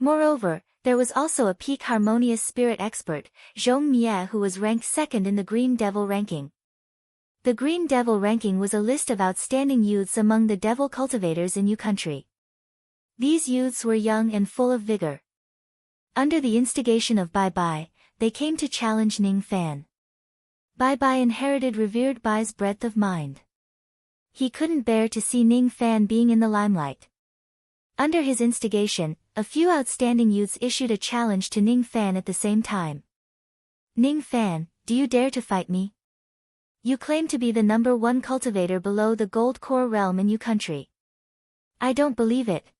Moreover, there was also a peak harmonious spirit expert, Zhong Mie, who was ranked 2nd in the Green Devil ranking. The Green Devil ranking was a list of outstanding youths among the devil cultivators in Yu country. These youths were young and full of vigor. Under the instigation of Bai Bai, they came to challenge Ning Fan. Bai Bai inherited revered Bai's breadth of mind. He couldn't bear to see Ning Fan being in the limelight. Under his instigation, a few outstanding youths issued a challenge to Ning Fan at the same time. Ning Fan, do you dare to fight me? You claim to be the number 1 cultivator below the Gold Core realm in Yu country. I don't believe it.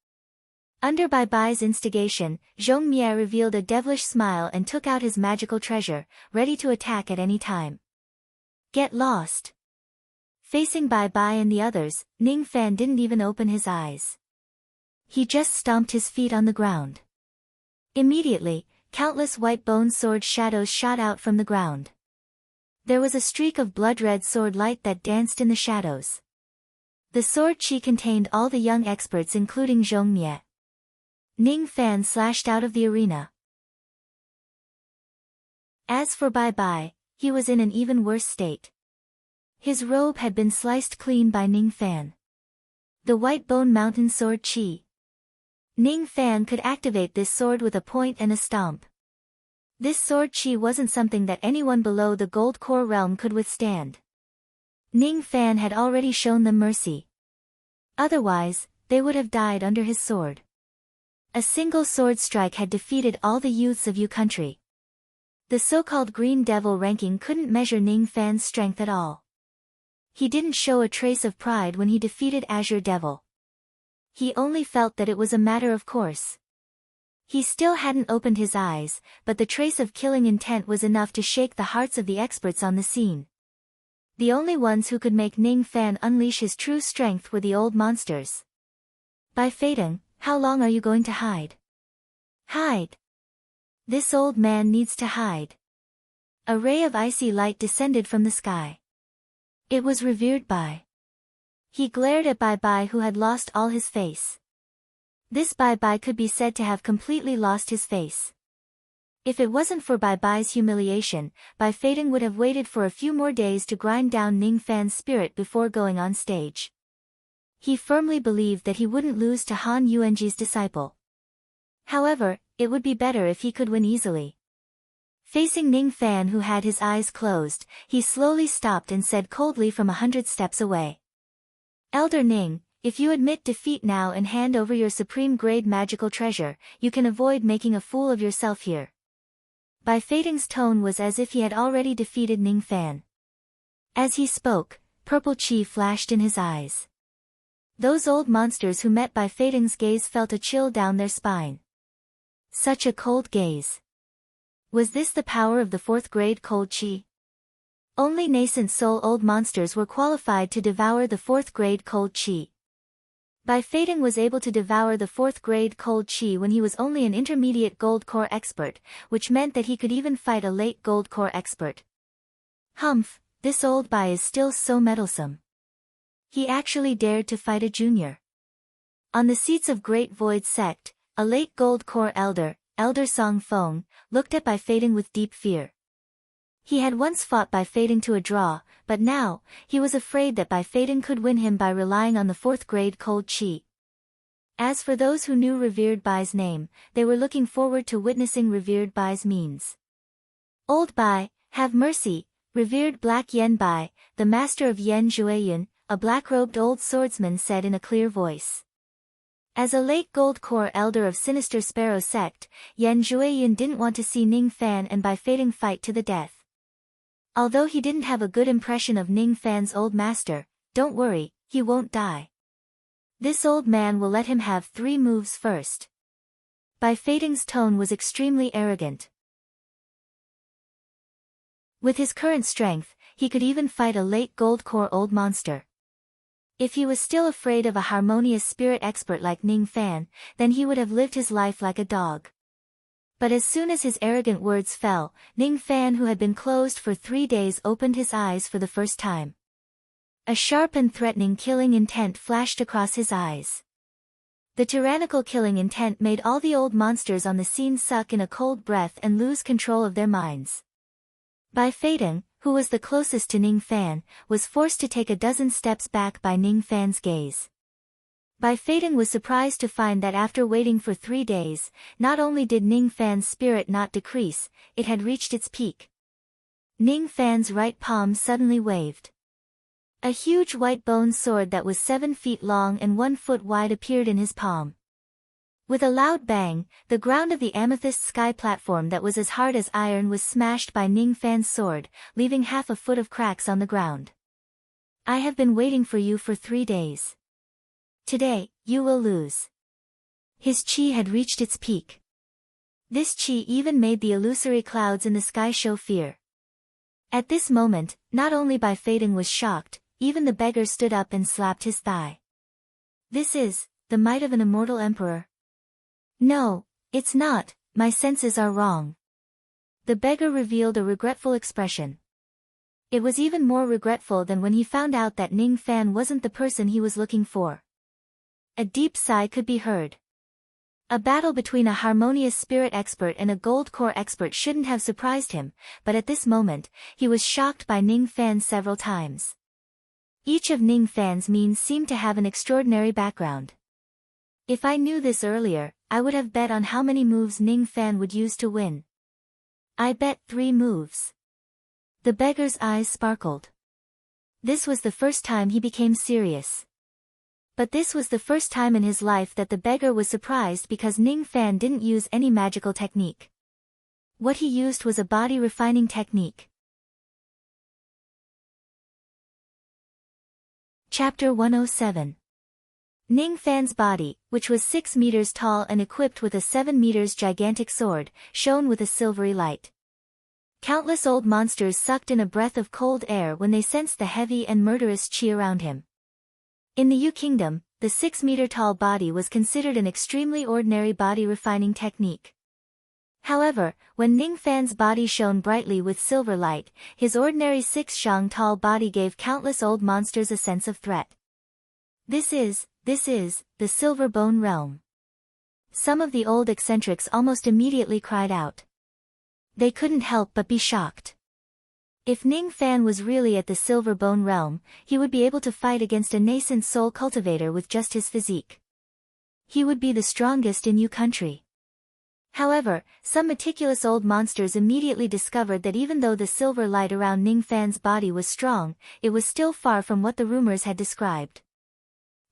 Under Bai Bai's instigation, Zhong Mie revealed a devilish smile and took out his magical treasure, ready to attack at any time. Get lost. Facing Bai Bai and the others, Ning Fan didn't even open his eyes. He just stomped his feet on the ground. Immediately, countless white bone sword shadows shot out from the ground. There was a streak of blood-red sword light that danced in the shadows. The sword chi contained all the young experts including Zhong Mie. Ning Fan slashed out of the arena. As for Bai Bai, he was in an even worse state. His robe had been sliced clean by Ning Fan. The White Bone Mountain Sword Chi. Ning Fan could activate this sword with a point and a stomp. This sword chi wasn't something that anyone below the Gold Core realm could withstand. Ning Fan had already shown them mercy. Otherwise, they would have died under his sword. A single sword strike had defeated all the youths of Yu country. The so-called Green Devil ranking couldn't measure Ning Fan's strength at all. He didn't show a trace of pride when he defeated Azure Devil. He only felt that it was a matter of course. He still hadn't opened his eyes, but the trace of killing intent was enough to shake the hearts of the experts on the scene. The only ones who could make Ning Fan unleash his true strength were the old monsters. Bai Fading, how long are you going to hide? Hide! This old man needs to hide. A ray of icy light descended from the sky. It was revered Bai. He glared at Bai Bai, who had lost all his face. This Bai Bai could be said to have completely lost his face. If it wasn't for Bai Bai's humiliation, Bai Feiting would have waited for a few more days to grind down Ning Fan's spirit before going on stage. He firmly believed that he wouldn't lose to Han Yuanji's disciple. However, it would be better if he could win easily. Facing Ning Fan, who had his eyes closed, he slowly stopped and said coldly from 100 steps away. Elder Ning, if you admit defeat now and hand over your supreme-grade magical treasure, you can avoid making a fool of yourself here. Bai Feiting's tone was as if he had already defeated Ning Fan. As he spoke, purple chi flashed in his eyes. Those old monsters who met Bai Feiting's gaze felt a chill down their spine. Such a cold gaze. Was this the power of the fourth-grade cold chi? Only nascent soul old monsters were qualified to devour the fourth-grade cold chi. Bai Feiting was able to devour the fourth-grade cold chi when he was only an intermediate gold core expert, which meant that he could even fight a late gold core expert. Humph, this old Bai is still so meddlesome. He actually dared to fight a junior. On the seats of Great Void Sect, a late gold core elder, Elder Song Feng, looked at Bai Feiting with deep fear. He had once fought Bai Feiting to a draw, but now, he was afraid that Bai Feiting could win him by relying on the fourth-grade cold chi. As for those who knew Revered Bai's name, they were looking forward to witnessing Revered Bai's means. Old Bai, have mercy, Revered Black Yen Bai, the master of Yen Zhuoyun, a black-robed old swordsman said in a clear voice. As a late gold core elder of Sinister Sparrow Sect, Yen Zhuoyun didn't want to see Ning Fan and Bai Feiting fight to the death. Although he didn't have a good impression of Ning Fan's old master, don't worry, he won't die. This old man will let him have 3 moves first. Bai Feiting's tone was extremely arrogant. With his current strength, he could even fight a late gold core old monster. If he was still afraid of a harmonious spirit expert like Ning Fan, then he would have lived his life like a dog. But as soon as his arrogant words fell, Ning Fan, who had been closed for 3 days, opened his eyes for the first time. A sharp and threatening killing intent flashed across his eyes. The tyrannical killing intent made all the old monsters on the scene suck in a cold breath and lose control of their minds. Bai Feiting, who was the closest to Ning Fan, was forced to take a dozen steps back by Ning Fan's gaze. Bai Feiting was surprised to find that after waiting for 3 days, not only did Ning Fan's spirit not decrease, it had reached its peak. Ning Fan's right palm suddenly waved. A huge white bone sword that was 7 feet long and 1 foot wide appeared in his palm. With a loud bang, the ground of the amethyst sky platform that was as hard as iron was smashed by Ning Fan's sword, leaving half a foot of cracks on the ground. I have been waiting for you for 3 days. Today, you will lose. His chi had reached its peak. This chi even made the illusory clouds in the sky show fear. At this moment, not only Bai Feiting was shocked, even the beggar stood up and slapped his thigh. This is the might of an immortal emperor. No, it's not, my senses are wrong. The beggar revealed a regretful expression. It was even more regretful than when he found out that Ning Fan wasn't the person he was looking for. A deep sigh could be heard. A battle between a harmonious spirit expert and a gold core expert shouldn't have surprised him, but at this moment, he was shocked by Ning Fan several times. Each of Ning Fan's means seemed to have an extraordinary background. If I knew this earlier, I would have bet on how many moves Ning Fan would use to win. I bet 3 moves. The beggar's eyes sparkled. This was the first time he became serious. But this was the first time in his life that the beggar was surprised because Ning Fan didn't use any magical technique. What he used was a body refining technique. Chapter 107. Ning Fan's body, which was 6 meters tall and equipped with a 7 meters gigantic sword, shone with a silvery light. Countless old monsters sucked in a breath of cold air when they sensed the heavy and murderous chi around him. In the Yu Kingdom, the 6-meter-tall body was considered an extremely ordinary body refining technique. However, when Ning Fan's body shone brightly with silver light, his ordinary 6-shang-tall body gave countless old monsters a sense of threat. This is the Silver Bone Realm. Some of the old eccentrics almost immediately cried out. They couldn't help but be shocked. If Ning Fan was really at the Silver Bone realm, he would be able to fight against a nascent soul cultivator with just his physique. He would be the strongest in Yu country. However, some meticulous old monsters immediately discovered that even though the silver light around Ning Fan's body was strong, it was still far from what the rumors had described.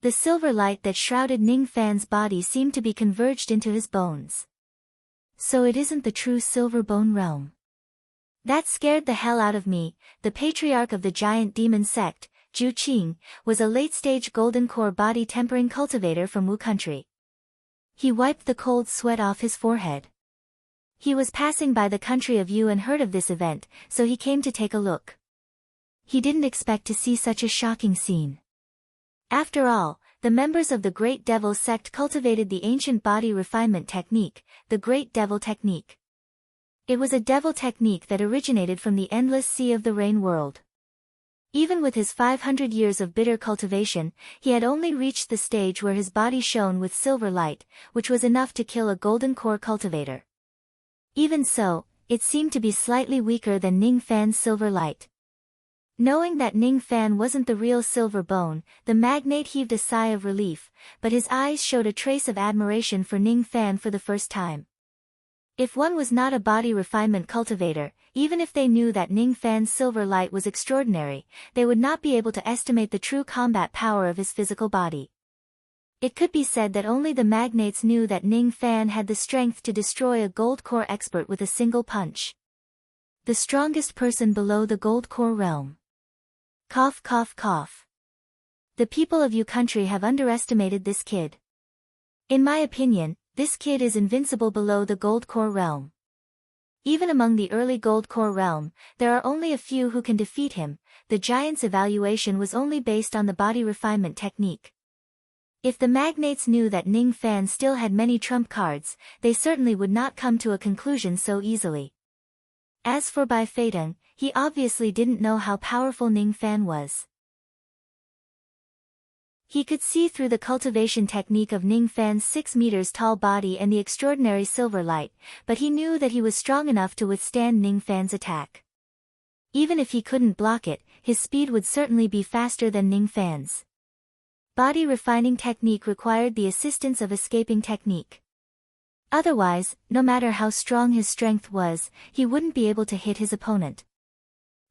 The silver light that shrouded Ning Fan's body seemed to be converged into his bones. So it isn't the true Silver Bone realm. That scared the hell out of me. The patriarch of the giant demon sect, Zhu Qing, was a late-stage golden core body tempering cultivator from Wu country. He wiped the cold sweat off his forehead. He was passing by the country of Yu and heard of this event, so he came to take a look. He didn't expect to see such a shocking scene. After all, the members of the Great Devil sect cultivated the ancient body refinement technique, the Great Devil Technique. It was a devil technique that originated from the endless sea of the Rain world. Even with his 500 years of bitter cultivation, he had only reached the stage where his body shone with silver light, which was enough to kill a golden core cultivator. Even so, it seemed to be slightly weaker than Ning Fan's silver light. Knowing that Ning Fan wasn't the real Silver Bone, the magnate heaved a sigh of relief, but his eyes showed a trace of admiration for Ning Fan for the first time. If one was not a body refinement cultivator, even if they knew that Ning Fan's silver light was extraordinary, they would not be able to estimate the true combat power of his physical body. It could be said that only the magnates knew that Ning Fan had the strength to destroy a gold core expert with a single punch. The strongest person below the gold core realm. Cough cough cough. The people of Yu country have underestimated this kid. In my opinion, this kid is invincible below the gold core realm. Even among the early gold core realm, there are only a few who can defeat him. The giant's evaluation was only based on the body refinement technique. If the magnates knew that Ning Fan still had many trump cards, they certainly would not come to a conclusion so easily. As for Bai Feidong, he obviously didn't know how powerful Ning Fan was. He could see through the cultivation technique of Ning Fan's 6 meters tall body and the extraordinary silver light, but he knew that he was strong enough to withstand Ning Fan's attack. Even if he couldn't block it, his speed would certainly be faster than Ning Fan's. Body refining technique required the assistance of escaping technique. Otherwise, no matter how strong his strength was, he wouldn't be able to hit his opponent.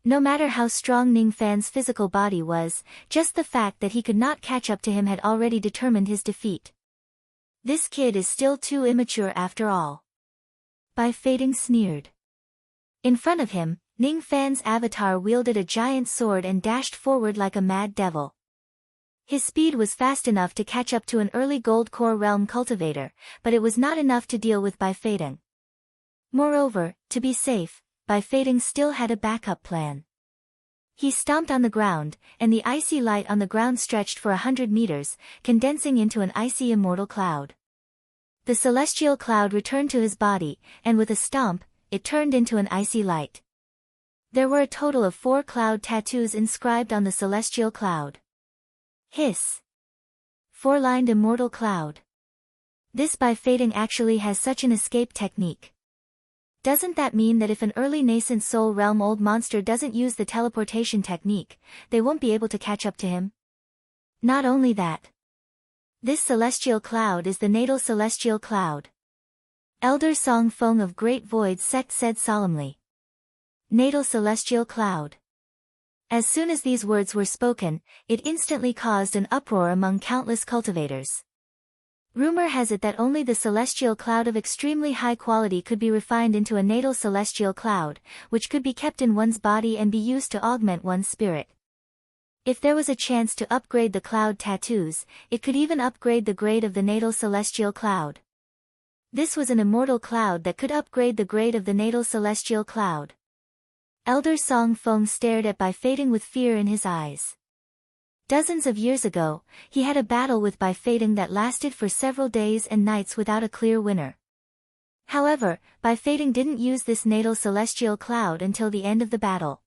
No matter how strong Ning Fan's physical body was, just the fact that he could not catch up to him had already determined his defeat. This kid is still too immature after all. Bai Feidong sneered. In front of him, Ning Fan's avatar wielded a giant sword and dashed forward like a mad devil. His speed was fast enough to catch up to an early gold core realm cultivator, but it was not enough to deal with Bai Feidong. Moreover, to be safe, Bai Feidong still had a backup plan. He stomped on the ground, and the icy light on the ground stretched for 100 meters, condensing into an icy immortal cloud. The celestial cloud returned to his body, and with a stomp, it turned into an icy light. There were a total of 4 cloud tattoos inscribed on the celestial cloud. Hiss. 4-lined immortal cloud. This Bai Feidong actually has such an escape technique. Doesn't that mean that if an early nascent soul realm old monster doesn't use the teleportation technique, they won't be able to catch up to him? Not only that. This celestial cloud is the natal celestial cloud. Elder Song Feng of Great Void Sect said solemnly. Natal celestial cloud. As soon as these words were spoken, it instantly caused an uproar among countless cultivators. Rumor has it that only the celestial cloud of extremely high quality could be refined into a natal celestial cloud, which could be kept in one's body and be used to augment one's spirit. If there was a chance to upgrade the cloud tattoos, it could even upgrade the grade of the natal celestial cloud. This was an immortal cloud that could upgrade the grade of the natal celestial cloud. Elder Song Feng stared at Bai Feidong with fear in his eyes. Dozens of years ago, he had a battle with Bai Feidong that lasted for several days and nights without a clear winner. However, Bai Feidong didn't use this natal celestial cloud until the end of the battle.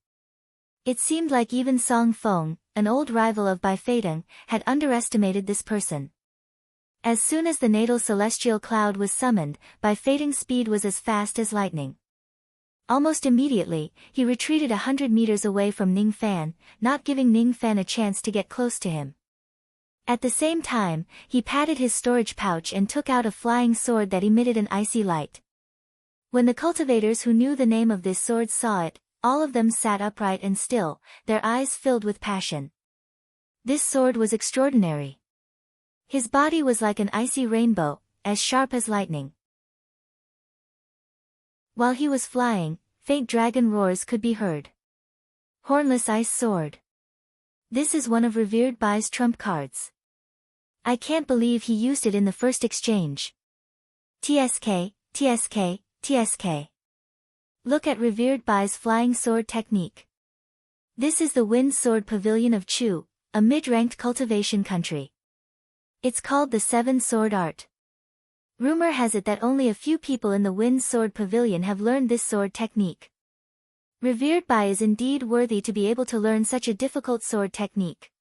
It seemed like even Song Feng, an old rival of Bai Feidong, had underestimated this person. As soon as the natal celestial cloud was summoned, Bai Feiting's speed was as fast as lightning. Almost immediately, he retreated 100 meters away from Ning Fan, not giving Ning Fan a chance to get close to him. At the same time, he patted his storage pouch and took out a flying sword that emitted an icy light. When the cultivators who knew the name of this sword saw it, all of them sat upright and still, their eyes filled with passion. This sword was extraordinary. His body was like an icy rainbow, as sharp as lightning. While he was flying, faint dragon roars could be heard. Hornless ice sword. This is one of revered Bai's trump cards. I can't believe he used it in the first exchange. TSK, TSK, TSK. Look at revered Bai's flying sword technique. This is the Wind Sword Pavilion of Chu, a mid-ranked cultivation country. It's called the Seven Sword Art. Rumor has it that only a few people in the Wind Sword Pavilion have learned this sword technique. Revered Bai is indeed worthy to be able to learn such a difficult sword technique.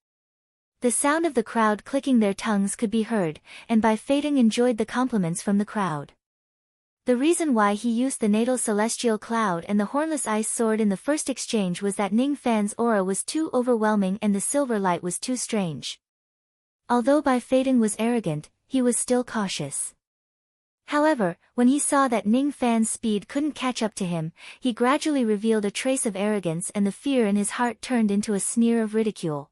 The sound of the crowd clicking their tongues could be heard, and Bai Feiting enjoyed the compliments from the crowd. The reason why he used the natal celestial cloud and the hornless ice sword in the first exchange was that Ning Fan's aura was too overwhelming and the silver light was too strange. Although Bai Feiting was arrogant, he was still cautious. However, when he saw that Ning Fan's speed couldn't catch up to him, he gradually revealed a trace of arrogance, and the fear in his heart turned into a sneer of ridicule.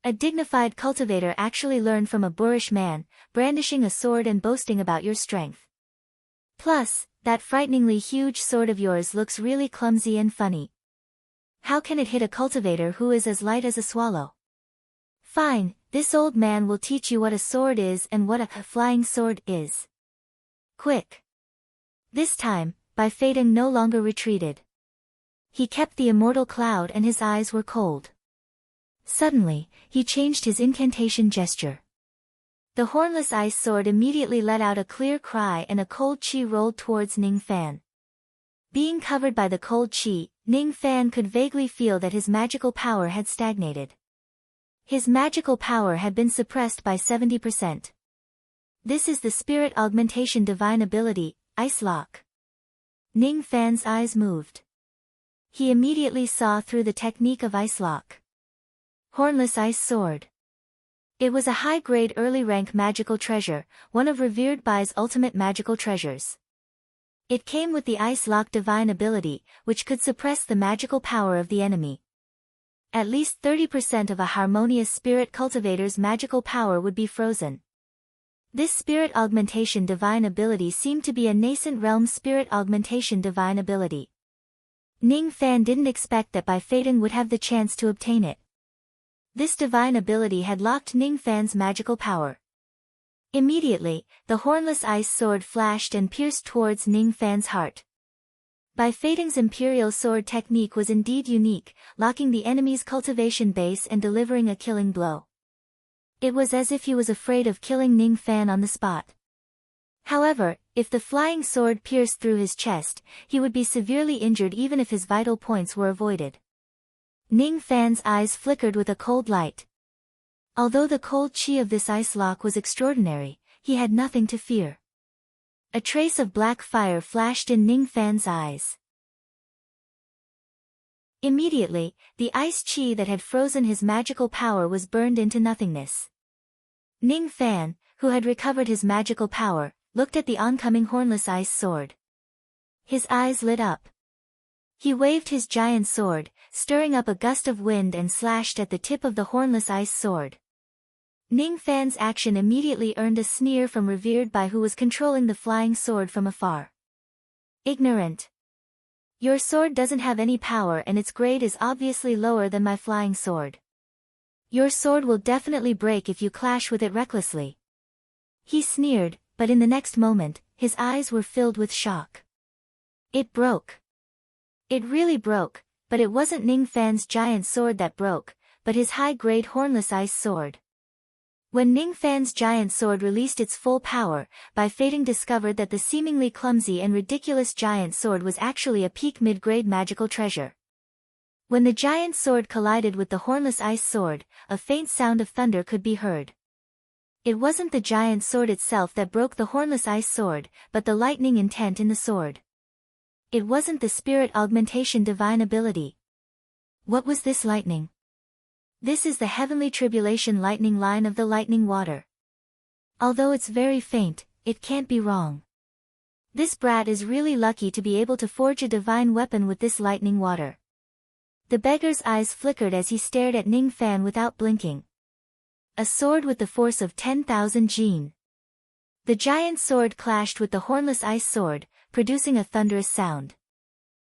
A dignified cultivator actually learned from a boorish man, brandishing a sword and boasting about your strength. Plus, that frighteningly huge sword of yours looks really clumsy and funny. How can it hit a cultivator who is as light as a swallow? Fine, this old man will teach you what a sword is and what a flying sword is. Quick! This time, Bai Feiting no longer retreated. He kept the immortal cloud and his eyes were cold. Suddenly, he changed his incantation gesture. The hornless ice sword immediately let out a clear cry and a cold chi rolled towards Ning Fan. Being covered by the cold chi, Ning Fan could vaguely feel that his magical power had stagnated. His magical power had been suppressed by 70%. This is the spirit augmentation divine ability, Ice Lock. Ning Fan's eyes moved. He immediately saw through the technique of Ice Lock. Hornless ice sword. It was a high-grade early-rank magical treasure, one of revered Bai's ultimate magical treasures. It came with the Ice Lock divine ability, which could suppress the magical power of the enemy. At least 30% of a harmonious spirit cultivator's magical power would be frozen. This spirit augmentation divine ability seemed to be a nascent realm spirit augmentation divine ability. Ning Fan didn't expect that Bai Feiting would have the chance to obtain it. This divine ability had locked Ning Fan's magical power. Immediately, the hornless ice sword flashed and pierced towards Ning Fan's heart. Bai Feiting's imperial sword technique was indeed unique, locking the enemy's cultivation base and delivering a killing blow. It was as if he was afraid of killing Ning Fan on the spot. However, if the flying sword pierced through his chest, he would be severely injured even if his vital points were avoided. Ning Fan's eyes flickered with a cold light. Although the cold chi of this ice lock was extraordinary, he had nothing to fear. A trace of black fire flashed in Ning Fan's eyes. Immediately, the ice chi that had frozen his magical power was burned into nothingness. Ning Fan, who had recovered his magical power, looked at the oncoming hornless ice sword. His eyes lit up. He waved his giant sword, stirring up a gust of wind, and slashed at the tip of the hornless ice sword. Ning Fan's action immediately earned a sneer from revered Bai, who was controlling the flying sword from afar. Ignorant. Your sword doesn't have any power and its grade is obviously lower than my flying sword. Your sword will definitely break if you clash with it recklessly. He sneered, but in the next moment, his eyes were filled with shock. It broke. It really broke, but it wasn't Ning Fan's giant sword that broke, but his high-grade hornless ice sword. When Ning Fan's giant sword released its full power, Bai Feiting discovered that the seemingly clumsy and ridiculous giant sword was actually a peak mid-grade magical treasure. When the giant sword collided with the hornless ice sword, a faint sound of thunder could be heard. It wasn't the giant sword itself that broke the hornless ice sword, but the lightning intent in the sword. It wasn't the spirit augmentation divine ability. What was this lightning? This is the heavenly tribulation lightning line of the lightning water. Although it's very faint, it can't be wrong. This brat is really lucky to be able to forge a divine weapon with this lightning water. The beggar's eyes flickered as he stared at Ning Fan without blinking. A sword with the force of 10,000 jin. The giant sword clashed with the hornless ice sword, producing a thunderous sound.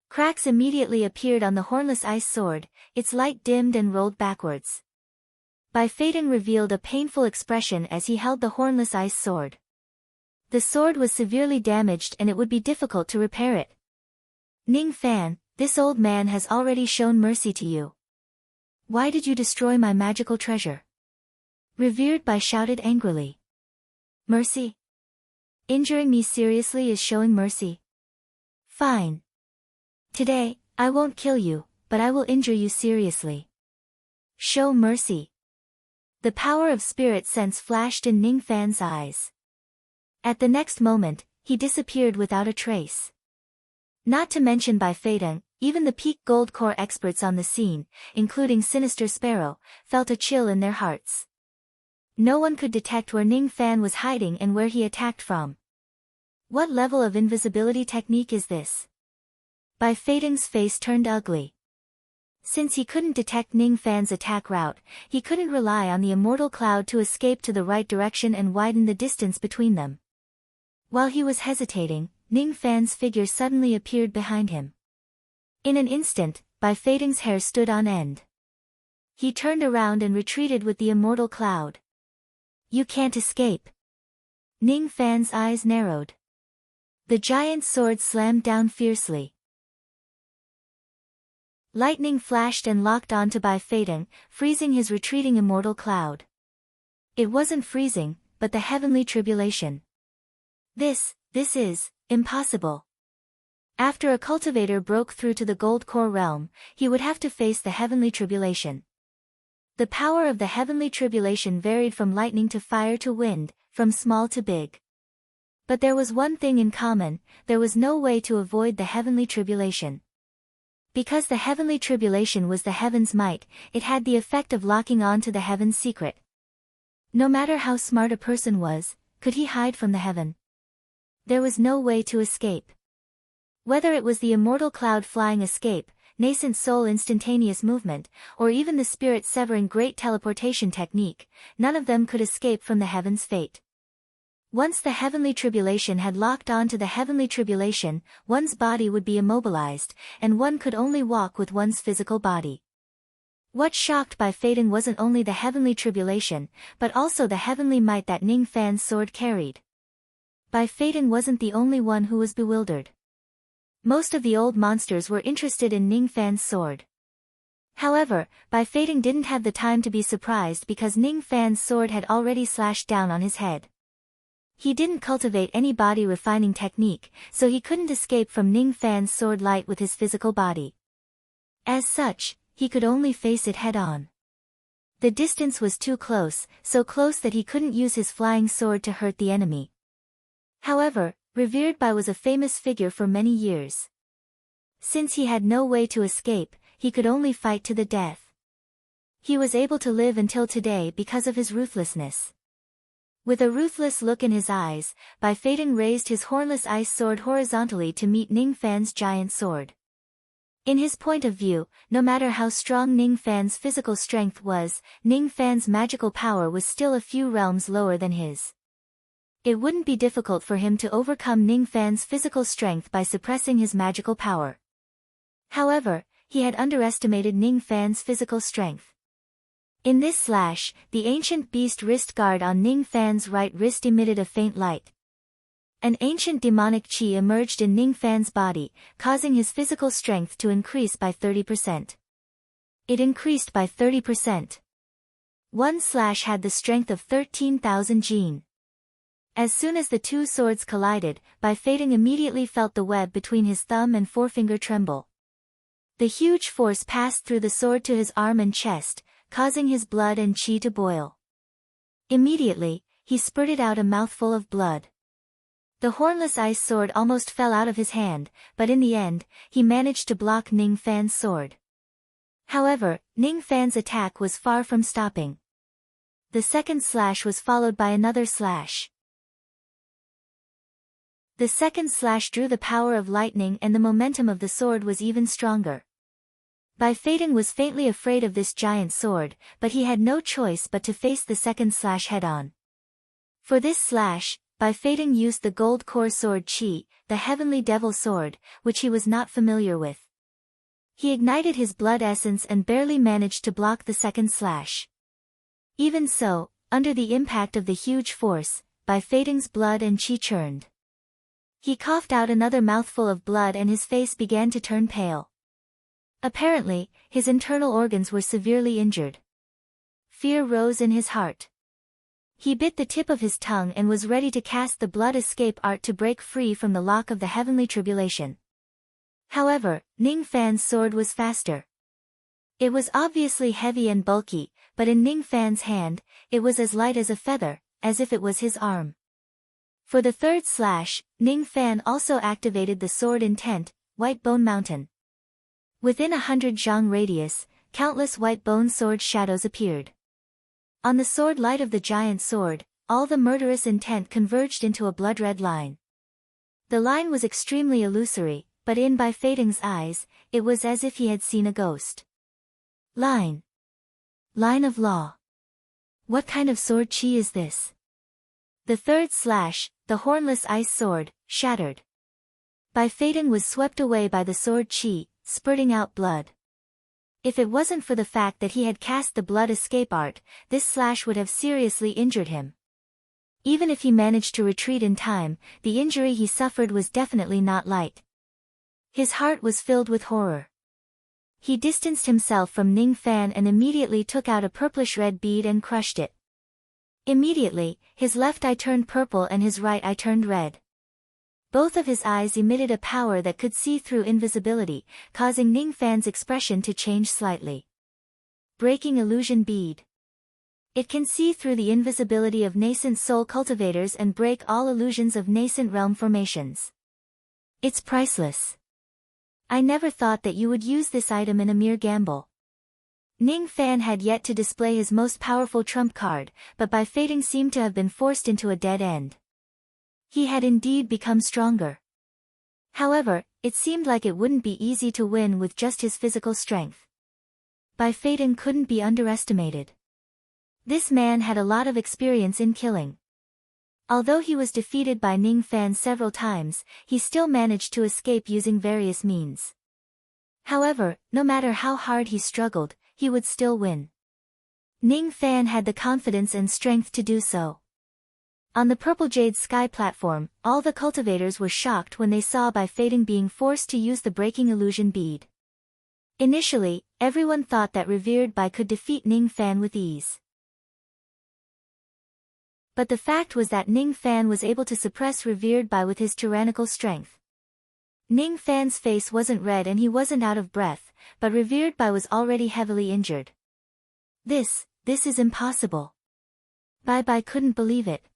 Cracks immediately appeared on the hornless ice sword, its light dimmed and rolled backwards. Bai Feiting revealed a painful expression as he held the hornless ice sword. The sword was severely damaged and it would be difficult to repair it. Ning Fan, this old man has already shown mercy to you. Why did you destroy my magical treasure? Revered Bai shouted angrily. Mercy? Injuring me seriously is showing mercy. Fine. Today, I won't kill you, but I will injure you seriously. Show mercy. The power of spirit sense flashed in Ning Fan's eyes. At the next moment, he disappeared without a trace. Not to mention Bai Feiting, even the peak gold core experts on the scene, including Sinister Sparrow, felt a chill in their hearts. No one could detect where Ning Fan was hiding and where he attacked from. What level of invisibility technique is this? Bai Feiting's face turned ugly. Since he couldn't detect Ning Fan's attack route, he couldn't rely on the immortal cloud to escape to the right direction and widen the distance between them. While he was hesitating, Ning Fan's figure suddenly appeared behind him. In an instant, Bai Feiting's hair stood on end. He turned around and retreated with the immortal cloud. You can't escape. Ning Fan's eyes narrowed. The giant sword slammed down fiercely. Lightning flashed and locked onto Bai Feiting, freezing his retreating immortal cloud. It wasn't freezing, but the heavenly tribulation. This is impossible. After a cultivator broke through to the gold core realm, he would have to face the heavenly tribulation. The power of the heavenly tribulation varied from lightning to fire to wind, from small to big. But there was one thing in common, there was no way to avoid the heavenly tribulation. Because the heavenly tribulation was the heaven's might, it had the effect of locking on to the heaven's secret. No matter how smart a person was, could he hide from the heaven? There was no way to escape. Whether it was the immortal cloud flying escape, nascent soul instantaneous movement, or even the spirit severing great teleportation technique, none of them could escape from the heaven's fate. Once the heavenly tribulation had locked on to the heavenly tribulation, one's body would be immobilized, and one could only walk with one's physical body. What shocked Bai Feiting wasn't only the heavenly tribulation, but also the heavenly might that Ning Fan's sword carried. Bai Feiting wasn't the only one who was bewildered. Most of the old monsters were interested in Ning Fan's sword. However, Bai Feiting didn't have the time to be surprised because Ning Fan's sword had already slashed down on his head. He didn't cultivate any body refining technique, so he couldn't escape from Ning Fan's sword light with his physical body. As such, he could only face it head-on. The distance was too close, so close that he couldn't use his flying sword to hurt the enemy. However, Revered Bai was a famous figure for many years. Since he had no way to escape, he could only fight to the death. He was able to live until today because of his ruthlessness. With a ruthless look in his eyes, Bai Feiting raised his hornless ice sword horizontally to meet Ning Fan's giant sword. In his point of view, no matter how strong Ning Fan's physical strength was, Ning Fan's magical power was still a few realms lower than his. It wouldn't be difficult for him to overcome Ning Fan's physical strength by suppressing his magical power. However, he had underestimated Ning Fan's physical strength. In this slash, the ancient beast wrist guard on Ning Fan's right wrist emitted a faint light. An ancient demonic chi emerged in Ning Fan's body, causing his physical strength to increase by 30%. It increased by 30%. One slash had the strength of 13,000 jin. As soon as the two swords collided, Bai Feiting immediately felt the web between his thumb and forefinger tremble. The huge force passed through the sword to his arm and chest, causing his blood and chi to boil. Immediately, he spurted out a mouthful of blood. The hornless ice sword almost fell out of his hand, but in the end, he managed to block Ning Fan's sword. However, Ning Fan's attack was far from stopping. The second slash was followed by another slash. The second slash drew the power of lightning, and the momentum of the sword was even stronger. Bai Feiting was faintly afraid of this giant sword, but he had no choice but to face the second slash head-on. For this slash, Bai Feiting used the gold core sword Qi, the heavenly devil sword, which he was not familiar with. He ignited his blood essence and barely managed to block the second slash. Even so, under the impact of the huge force, Bai Feiting's blood and Qi churned. He coughed out another mouthful of blood and his face began to turn pale. Apparently, his internal organs were severely injured. Fear rose in his heart. He bit the tip of his tongue and was ready to cast the blood escape art to break free from the lock of the heavenly tribulation. However, Ning Fan's sword was faster. It was obviously heavy and bulky, but in Ning Fan's hand, it was as light as a feather, as if it was his arm. For the third slash, Ning Fan also activated the sword intent, White Bone Mountain. Within 100 zhang radius, countless white bone sword shadows appeared. On the sword light of the giant sword, all the murderous intent converged into a blood-red line. The line was extremely illusory, but in Bai Feiting's eyes, it was as if he had seen a ghost. Line. Line of law. What kind of sword Qi is this? The third slash, the hornless ice sword, shattered. Bai Feiting was swept away by the sword Qi, spurting out blood. If it wasn't for the fact that he had cast the blood escape art, this slash would have seriously injured him. Even if he managed to retreat in time, the injury he suffered was definitely not light. His heart was filled with horror. He distanced himself from Ning Fan and immediately took out a purplish-red bead and crushed it. Immediately, his left eye turned purple and his right eye turned red. Both of his eyes emitted a power that could see through invisibility, causing Ning Fan's expression to change slightly. Breaking illusion bead. It can see through the invisibility of nascent soul cultivators and break all illusions of nascent realm formations. It's priceless. I never thought that you would use this item in a mere gamble. Ning Fan had yet to display his most powerful trump card, but Bai Feiting seemed to have been forced into a dead end. He had indeed become stronger. However, it seemed like it wouldn't be easy to win with just his physical strength. Bai Feiting couldn't be underestimated. This man had a lot of experience in killing. Although he was defeated by Ning Fan several times, he still managed to escape using various means. However, no matter how hard he struggled, he would still win. Ning Fan had the confidence and strength to do so. On the Purple Jade Sky platform, all the cultivators were shocked when they saw Bai Feiting being forced to use the breaking illusion bead. Initially, everyone thought that revered Bai could defeat Ning Fan with ease. But the fact was that Ning Fan was able to suppress revered Bai with his tyrannical strength. Ning Fan's face wasn't red and he wasn't out of breath, but revered Bai was already heavily injured. This is impossible. Bai couldn't believe it.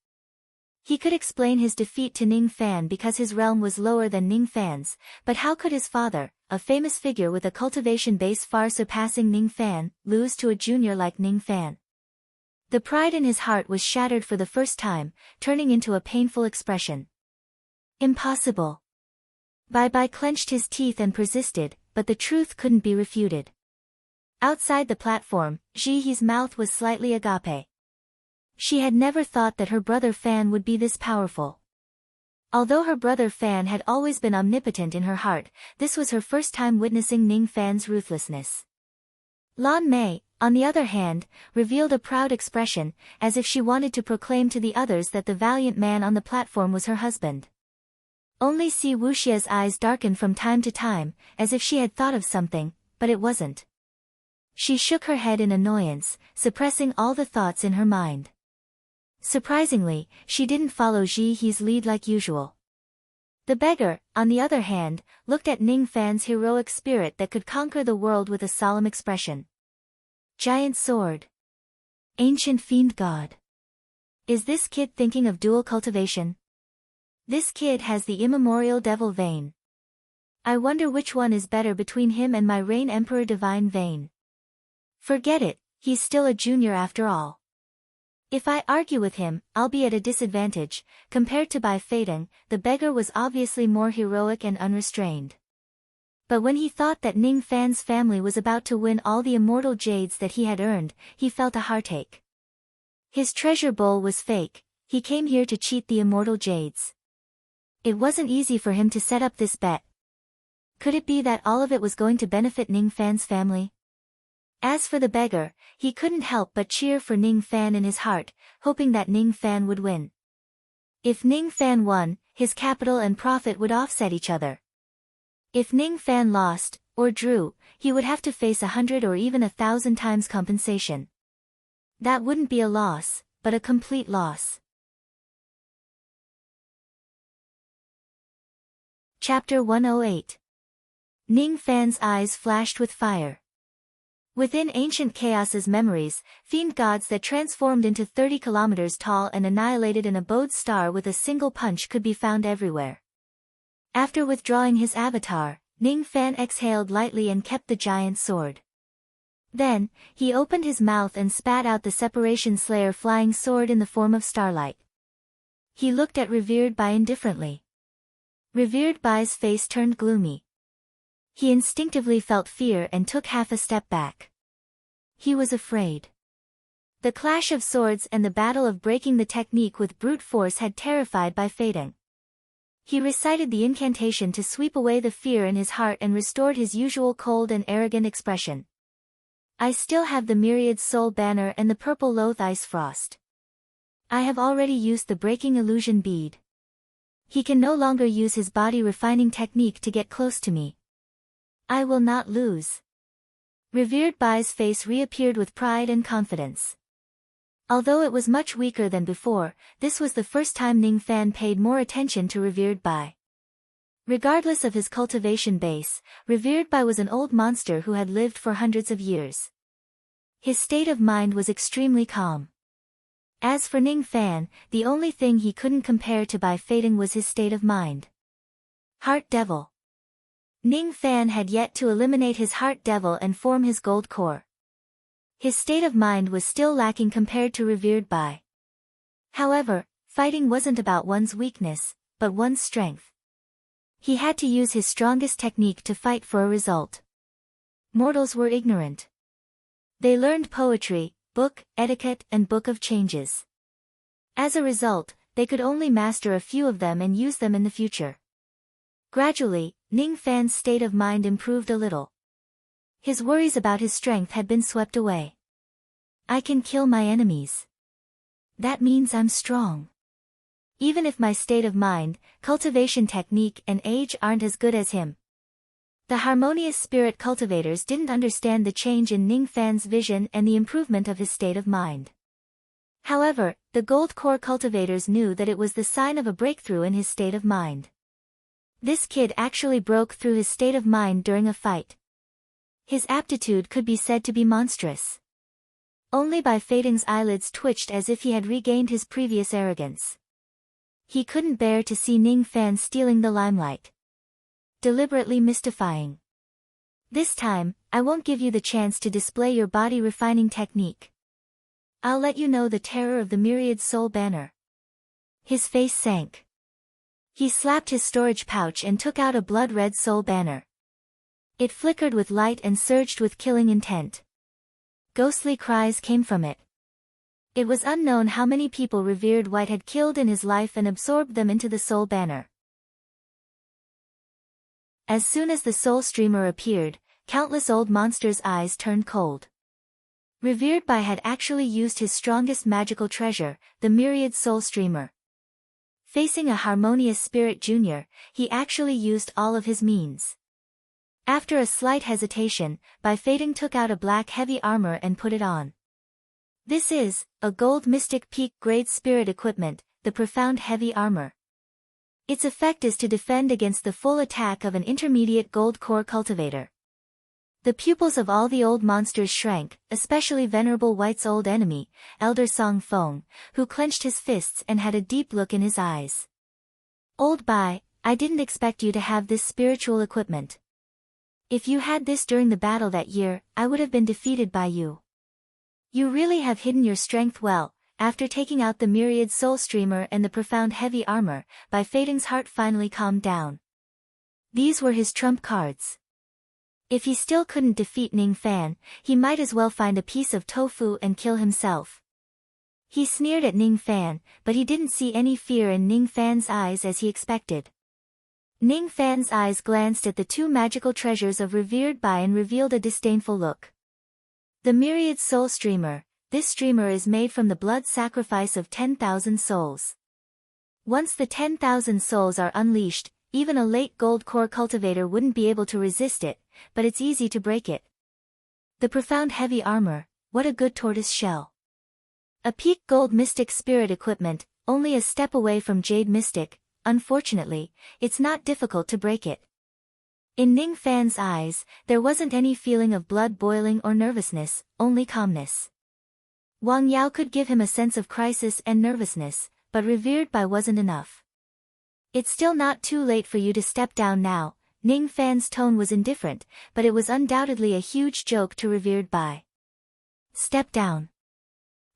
He could explain his defeat to Ning Fan because his realm was lower than Ning Fan's, but how could his father, a famous figure with a cultivation base far surpassing Ning Fan, lose to a junior like Ning Fan? The pride in his heart was shattered for the first time, turning into a painful expression. Impossible. Bai clenched his teeth and persisted, but the truth couldn't be refuted. Outside the platform, Ji He's mouth was slightly agape. She had never thought that her brother Fan would be this powerful. Although her brother Fan had always been omnipotent in her heart, this was her first time witnessing Ning Fan's ruthlessness. Lan Mei, on the other hand, revealed a proud expression, as if she wanted to proclaim to the others that the valiant man on the platform was her husband. Only Si Wuxia's eyes darkened from time to time, as if she had thought of something, but it wasn't. She shook her head in annoyance, suppressing all the thoughts in her mind. Surprisingly, she didn't follow Ji He's lead like usual. The beggar, on the other hand, looked at Ning Fan's heroic spirit that could conquer the world with a solemn expression. Giant sword. Ancient fiend god. Is this kid thinking of dual cultivation? This kid has the immemorial devil vein. I wonder which one is better between him and my Rain Emperor divine vein. Forget it, he's still a junior after all. If I argue with him, I'll be at a disadvantage. Compared to Bai Fading, the beggar was obviously more heroic and unrestrained. But when he thought that Ning Fan's family was about to win all the immortal jades that he had earned, he felt a heartache. His treasure bowl was fake, he came here to cheat the immortal jades. It wasn't easy for him to set up this bet. Could it be that all of it was going to benefit Ning Fan's family? As for the beggar, he couldn't help but cheer for Ning Fan in his heart, hoping that Ning Fan would win. If Ning Fan won, his capital and profit would offset each other. If Ning Fan lost, or drew, he would have to face 100 or even 1,000 times compensation. That wouldn't be a loss, but a complete loss. Chapter 108. Ning Fan's eyes flashed with fire. Within ancient chaos's memories, fiend gods that transformed into 30 kilometers tall and annihilated an abode star with a single punch could be found everywhere. After withdrawing his avatar, Ning Fan exhaled lightly and kept the giant sword. Then, he opened his mouth and spat out the Separation Slayer flying sword in the form of starlight. He looked at Revered Bai indifferently. Revered Bai's face turned gloomy. He instinctively felt fear and took half a step back. He was afraid. The clash of swords and the battle of breaking the technique with brute force had terrified Bai Fading. He recited the incantation to sweep away the fear in his heart and restored his usual cold and arrogant expression. I still have the Myriad Soul Banner and the purple Loath Ice Frost. I have already used the Breaking Illusion Bead. He can no longer use his body refining technique to get close to me. I will not lose. Revered Bai's face reappeared with pride and confidence. Although it was much weaker than before, this was the first time Ning Fan paid more attention to Revered Bai. Regardless of his cultivation base, Revered Bai was an old monster who had lived for hundreds of years. His state of mind was extremely calm. As for Ning Fan, the only thing he couldn't compare to Bai Fading was his state of mind. Heart Devil. Ning Fan had yet to eliminate his Heart Devil and form his gold core. His state of mind was still lacking compared to Revered Bai. However, fighting wasn't about one's weakness, but one's strength. He had to use his strongest technique to fight for a result. Mortals were ignorant. They learned poetry, book, etiquette, and book of changes. As a result, they could only master a few of them and use them in the future. Gradually, Ning Fan's state of mind improved a little. His worries about his strength had been swept away. I can kill my enemies. That means I'm strong. Even if my state of mind, cultivation technique and age aren't as good as him. The harmonious spirit cultivators didn't understand the change in Ning Fan's vision and the improvement of his state of mind. However, the gold core cultivators knew that it was the sign of a breakthrough in his state of mind. This kid actually broke through his state of mind during a fight. His aptitude could be said to be monstrous. Only Bai Fading's eyelids twitched as if he had regained his previous arrogance. He couldn't bear to see Ning Fan stealing the limelight. Deliberately mystifying. This time, I won't give you the chance to display your body refining technique. I'll let you know the terror of the Myriad Soul Banner. His face sank. He slapped his storage pouch and took out a blood-red soul banner. It flickered with light and surged with killing intent. Ghostly cries came from it. It was unknown how many people Revered White had killed in his life and absorbed them into the soul banner. As soon as the soul streamer appeared, countless old monsters' eyes turned cold. Revered Bai had actually used his strongest magical treasure, the Myriad Soul Streamer. Facing a harmonious spirit junior, he actually used all of his means. After a slight hesitation, Bai Fading took out a black heavy armor and put it on. This is a gold Mystic Peak grade spirit equipment, the profound heavy armor. Its effect is to defend against the full attack of an intermediate gold core cultivator. The pupils of all the old monsters shrank, especially Venerable White's old enemy, Elder Song Fong, who clenched his fists and had a deep look in his eyes. Old Bai, I didn't expect you to have this spiritual equipment. If you had this during the battle that year, I would have been defeated by you. You really have hidden your strength well. After taking out the myriad soul streamer and the profound heavy armor, Bai Feiting's heart finally calmed down. These were his trump cards. If he still couldn't defeat Ning Fan, he might as well find a piece of tofu and kill himself. He sneered at Ning Fan, but he didn't see any fear in Ning Fan's eyes as he expected. Ning Fan's eyes glanced at the two magical treasures of revered Bai and revealed a disdainful look. The myriad soul streamer. This streamer is made from the blood sacrifice of 10,000 souls. Once the 10,000 souls are unleashed, even a late gold core cultivator wouldn't be able to resist it, but it's easy to break it. The profound heavy armor, what a good tortoise shell. A peak gold mystic spirit equipment, only a step away from jade mystic. Unfortunately, it's not difficult to break it. In Ning Fan's eyes, there wasn't any feeling of blood boiling or nervousness, only calmness. Wang Yao could give him a sense of crisis and nervousness, but revered Bai wasn't enough. It's still not too late for you to step down now. Ning Fan's tone was indifferent, but it was undoubtedly a huge joke to revered Bai. Step down.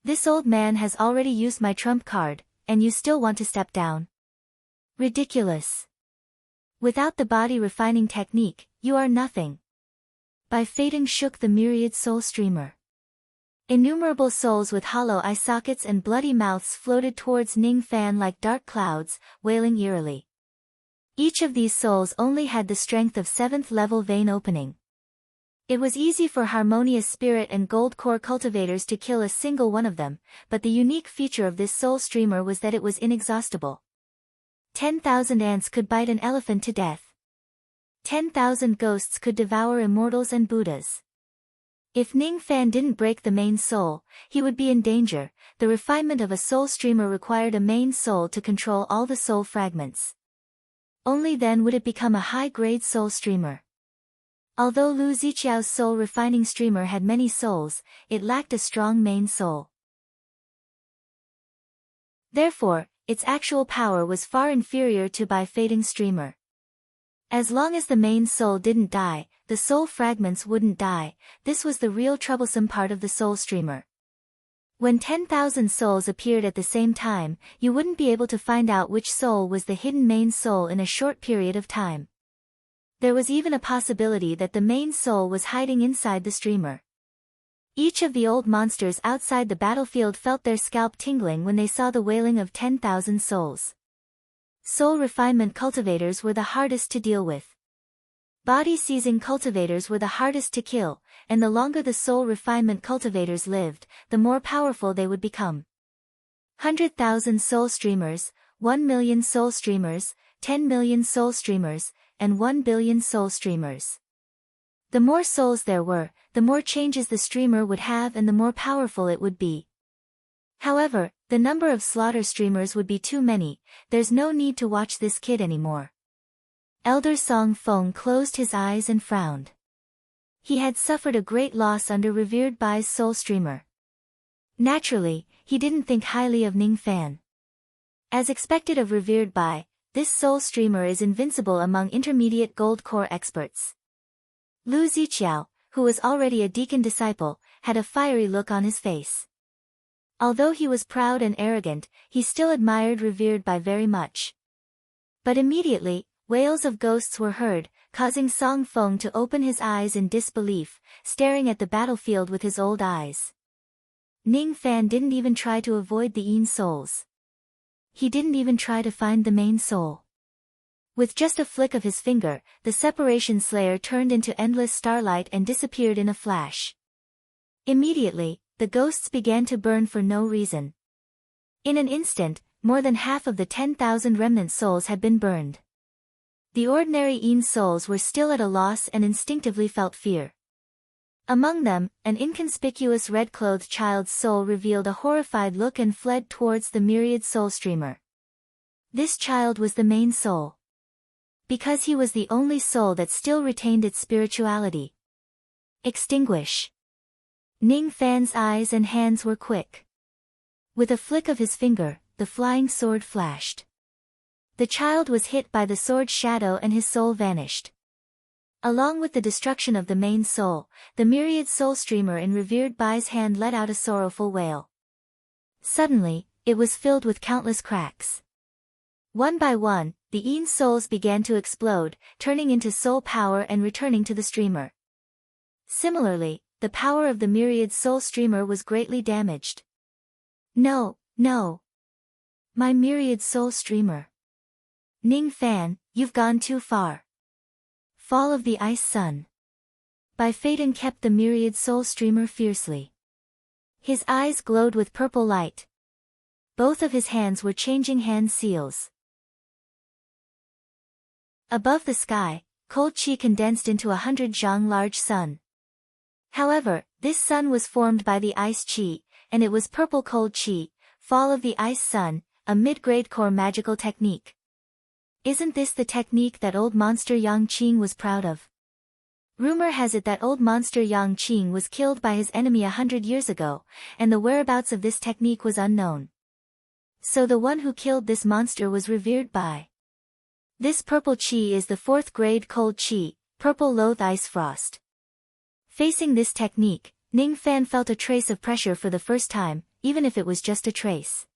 This old man has already used my trump card, and you still want to step down? Ridiculous. Without the body refining technique, you are nothing. Bai Feiting shook the myriad soul streamer. Innumerable souls with hollow eye sockets and bloody mouths floated towards Ning Fan like dark clouds, wailing eerily. Each of these souls only had the strength of 7th level vein opening. It was easy for harmonious spirit and gold core cultivators to kill a single one of them, but the unique feature of this soul streamer was that it was inexhaustible. 10,000 ants could bite an elephant to death. 10,000 ghosts could devour immortals and Buddhas. If Ning Fan didn't break the main soul, he would be in danger. The refinement of a soul streamer required a main soul to control all the soul fragments. Only then would it become a high-grade soul streamer. Although Lu Ziqiao's soul refining streamer had many souls, it lacked a strong main soul. Therefore, its actual power was far inferior to Bai Feiting's streamer. As long as the main soul didn't die, the soul fragments wouldn't die. This was the real troublesome part of the soul streamer. When 10,000 souls appeared at the same time, you wouldn't be able to find out which soul was the hidden main soul in a short period of time. There was even a possibility that the main soul was hiding inside the streamer. Each of the old monsters outside the battlefield felt their scalp tingling when they saw the wailing of 10,000 souls. Soul refinement cultivators were the hardest to deal with. Body-seizing cultivators were the hardest to kill, and the longer the soul refinement cultivators lived, the more powerful they would become. 100,000 soul streamers, 1 million soul streamers, 10 million soul streamers, and 1 billion soul streamers. The more souls there were, the more changes the streamer would have and the more powerful it would be. However, the number of slaughter streamers would be too many. There's no need to watch this kid anymore. Elder Song Fong closed his eyes and frowned. He had suffered a great loss under revered Bai's soul streamer. Naturally, he didn't think highly of Ning Fan. As expected of revered Bai, this soul streamer is invincible among intermediate gold core experts. Lu Ziqiao, who was already a deacon disciple, had a fiery look on his face. Although he was proud and arrogant, he still admired revered Bai very much. But immediately, wails of ghosts were heard, causing Song Fong to open his eyes in disbelief, staring at the battlefield with his old eyes. Ning Fan didn't even try to avoid the Yin souls. He didn't even try to find the main soul. With just a flick of his finger, the separation slayer turned into endless starlight and disappeared in a flash. Immediately, the ghosts began to burn for no reason. In an instant, more than half of the 10,000 remnant souls had been burned. The ordinary Yin souls were still at a loss and instinctively felt fear. Among them, an inconspicuous red-clothed child's soul revealed a horrified look and fled towards the myriad soul streamer. This child was the main soul. Because he was the only soul that still retained its spirituality. Extinguish. Ning Fan's eyes and hands were quick. With a flick of his finger, the flying sword flashed. The child was hit by the sword's shadow and his soul vanished. Along with the destruction of the main soul, the myriad soul streamer in revered Bai's hand let out a sorrowful wail. Suddenly, it was filled with countless cracks. One by one, the Yin souls began to explode, turning into soul power and returning to the streamer. Similarly, the power of the myriad soul streamer was greatly damaged. No, no. My myriad soul streamer. Ning Fan, you've gone too far. Fall of the Ice Sun. Bai Feidan kept the myriad soul streamer fiercely. His eyes glowed with purple light. Both of his hands were changing hand seals. Above the sky, cold qi condensed into 100 zhang large sun. However, this sun was formed by the ice qi, and it was purple cold qi, fall of the ice sun, a mid-grade core magical technique. Isn't this the technique that old monster Yang Qing was proud of? Rumor has it that old monster Yang Qing was killed by his enemy 100 years ago, and the whereabouts of this technique was unknown. So the one who killed this monster was revered by. This purple qi is the 4th grade cold qi, purple loath ice frost. Facing this technique, Ning Fan felt a trace of pressure for the first time, even if it was just a trace.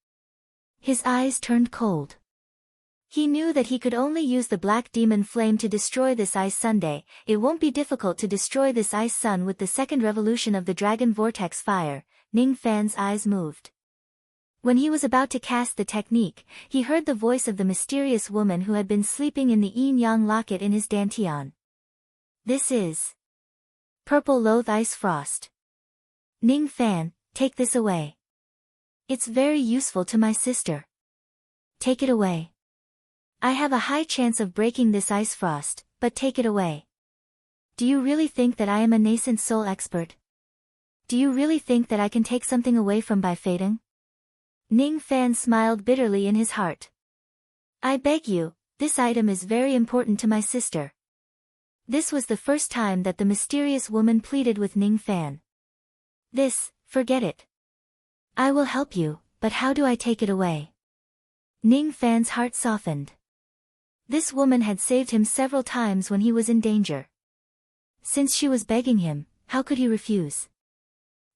His eyes turned cold. He knew that he could only use the black demon flame to destroy this ice sundae. It won't be difficult to destroy this ice sun with the second revolution of the dragon vortex fire. Ning Fan's eyes moved. When he was about to cast the technique, he heard the voice of the mysterious woman who had been sleeping in the yin-yang locket in his dantian. This is purple loath ice frost. Ning Fan, take this away. It's very useful to my sister. Take it away. I have a high chance of breaking this ice frost, but take it away. Do you really think that I am a nascent soul expert? Do you really think that I can take something away from Bai Feidan? Ning Fan smiled bitterly in his heart. I beg you, this item is very important to my sister. This was the first time that the mysterious woman pleaded with Ning Fan. Forget it. I will help you, but how do I take it away? Ning Fan's heart softened. This woman had saved him several times when he was in danger. Since she was begging him, how could he refuse?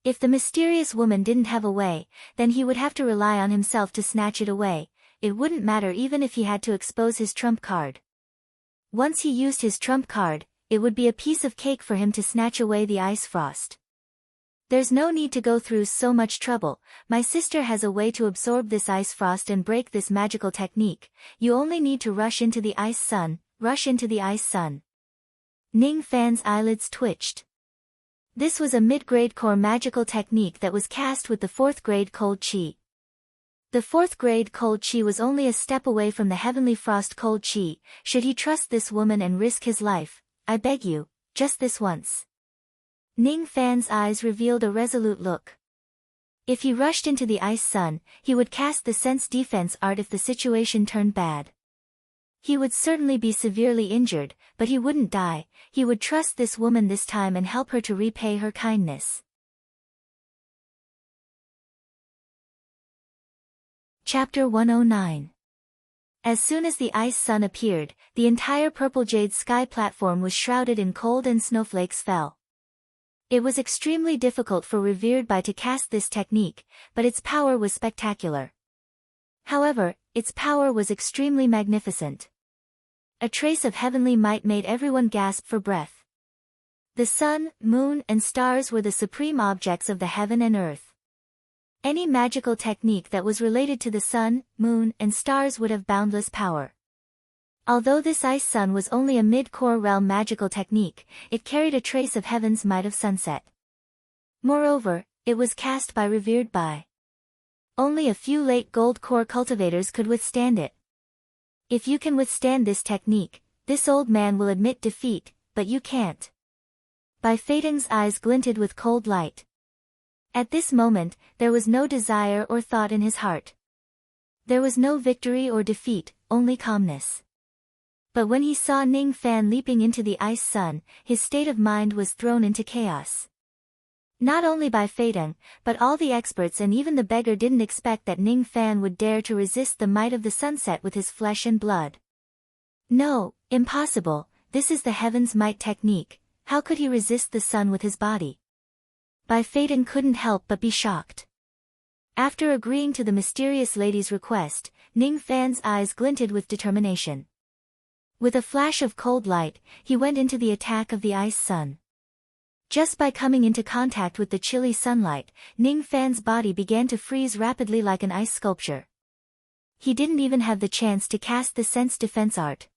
If the mysterious woman didn't have a way, then he would have to rely on himself to snatch it away. It wouldn't matter even if he had to expose his trump card. Once he used his trump card, it would be a piece of cake for him to snatch away the ice frost. There's no need to go through so much trouble. My sister has a way to absorb this ice frost and break this magical technique. You only need to rush into the ice sun, rush into the ice sun. Ning Fan's eyelids twitched. This was a mid-grade core magical technique that was cast with the 4th grade cold qi. The 4th grade cold qi was only a step away from the heavenly frost cold qi. Should he trust this woman and risk his life? I beg you, just this once. Ning Fan's eyes revealed a resolute look. If he rushed into the ice sun, he would cast the sense defense art if the situation turned bad. He would certainly be severely injured, but he wouldn't die. He would trust this woman this time and help her to repay her kindness. Chapter 109. As soon as the ice sun appeared, the entire purple jade sky platform was shrouded in cold and snowflakes fell. It was extremely difficult for revered Bai to cast this technique, but its power was spectacular. However, its power was extremely magnificent. A trace of heavenly might made everyone gasp for breath. The sun, moon, and stars were the supreme objects of the heaven and earth. Any magical technique that was related to the sun, moon, and stars would have boundless power. Although this ice sun was only a mid-core realm magical technique, it carried a trace of heaven's might of sunset. Moreover, it was cast by revered Bai. Only a few late gold core cultivators could withstand it. If you can withstand this technique, this old man will admit defeat, but you can't. Bai Feidan's eyes glinted with cold light. At this moment, there was no desire or thought in his heart. There was no victory or defeat, only calmness. But when he saw Ning Fan leaping into the ice sun, his state of mind was thrown into chaos. Not only by Fei Deng, but all the experts and even the beggar didn't expect that Ning Fan would dare to resist the might of the sunset with his flesh and blood. No, impossible, this is the heaven's might technique, how could he resist the sun with his body? Bai Fei Deng couldn't help but be shocked. After agreeing to the mysterious lady's request, Ning Fan's eyes glinted with determination. With a flash of cold light, he went into the attack of the ice sun. Just by coming into contact with the chilly sunlight, Ning Fan's body began to freeze rapidly like an ice sculpture. He didn't even have the chance to cast the sense defense art.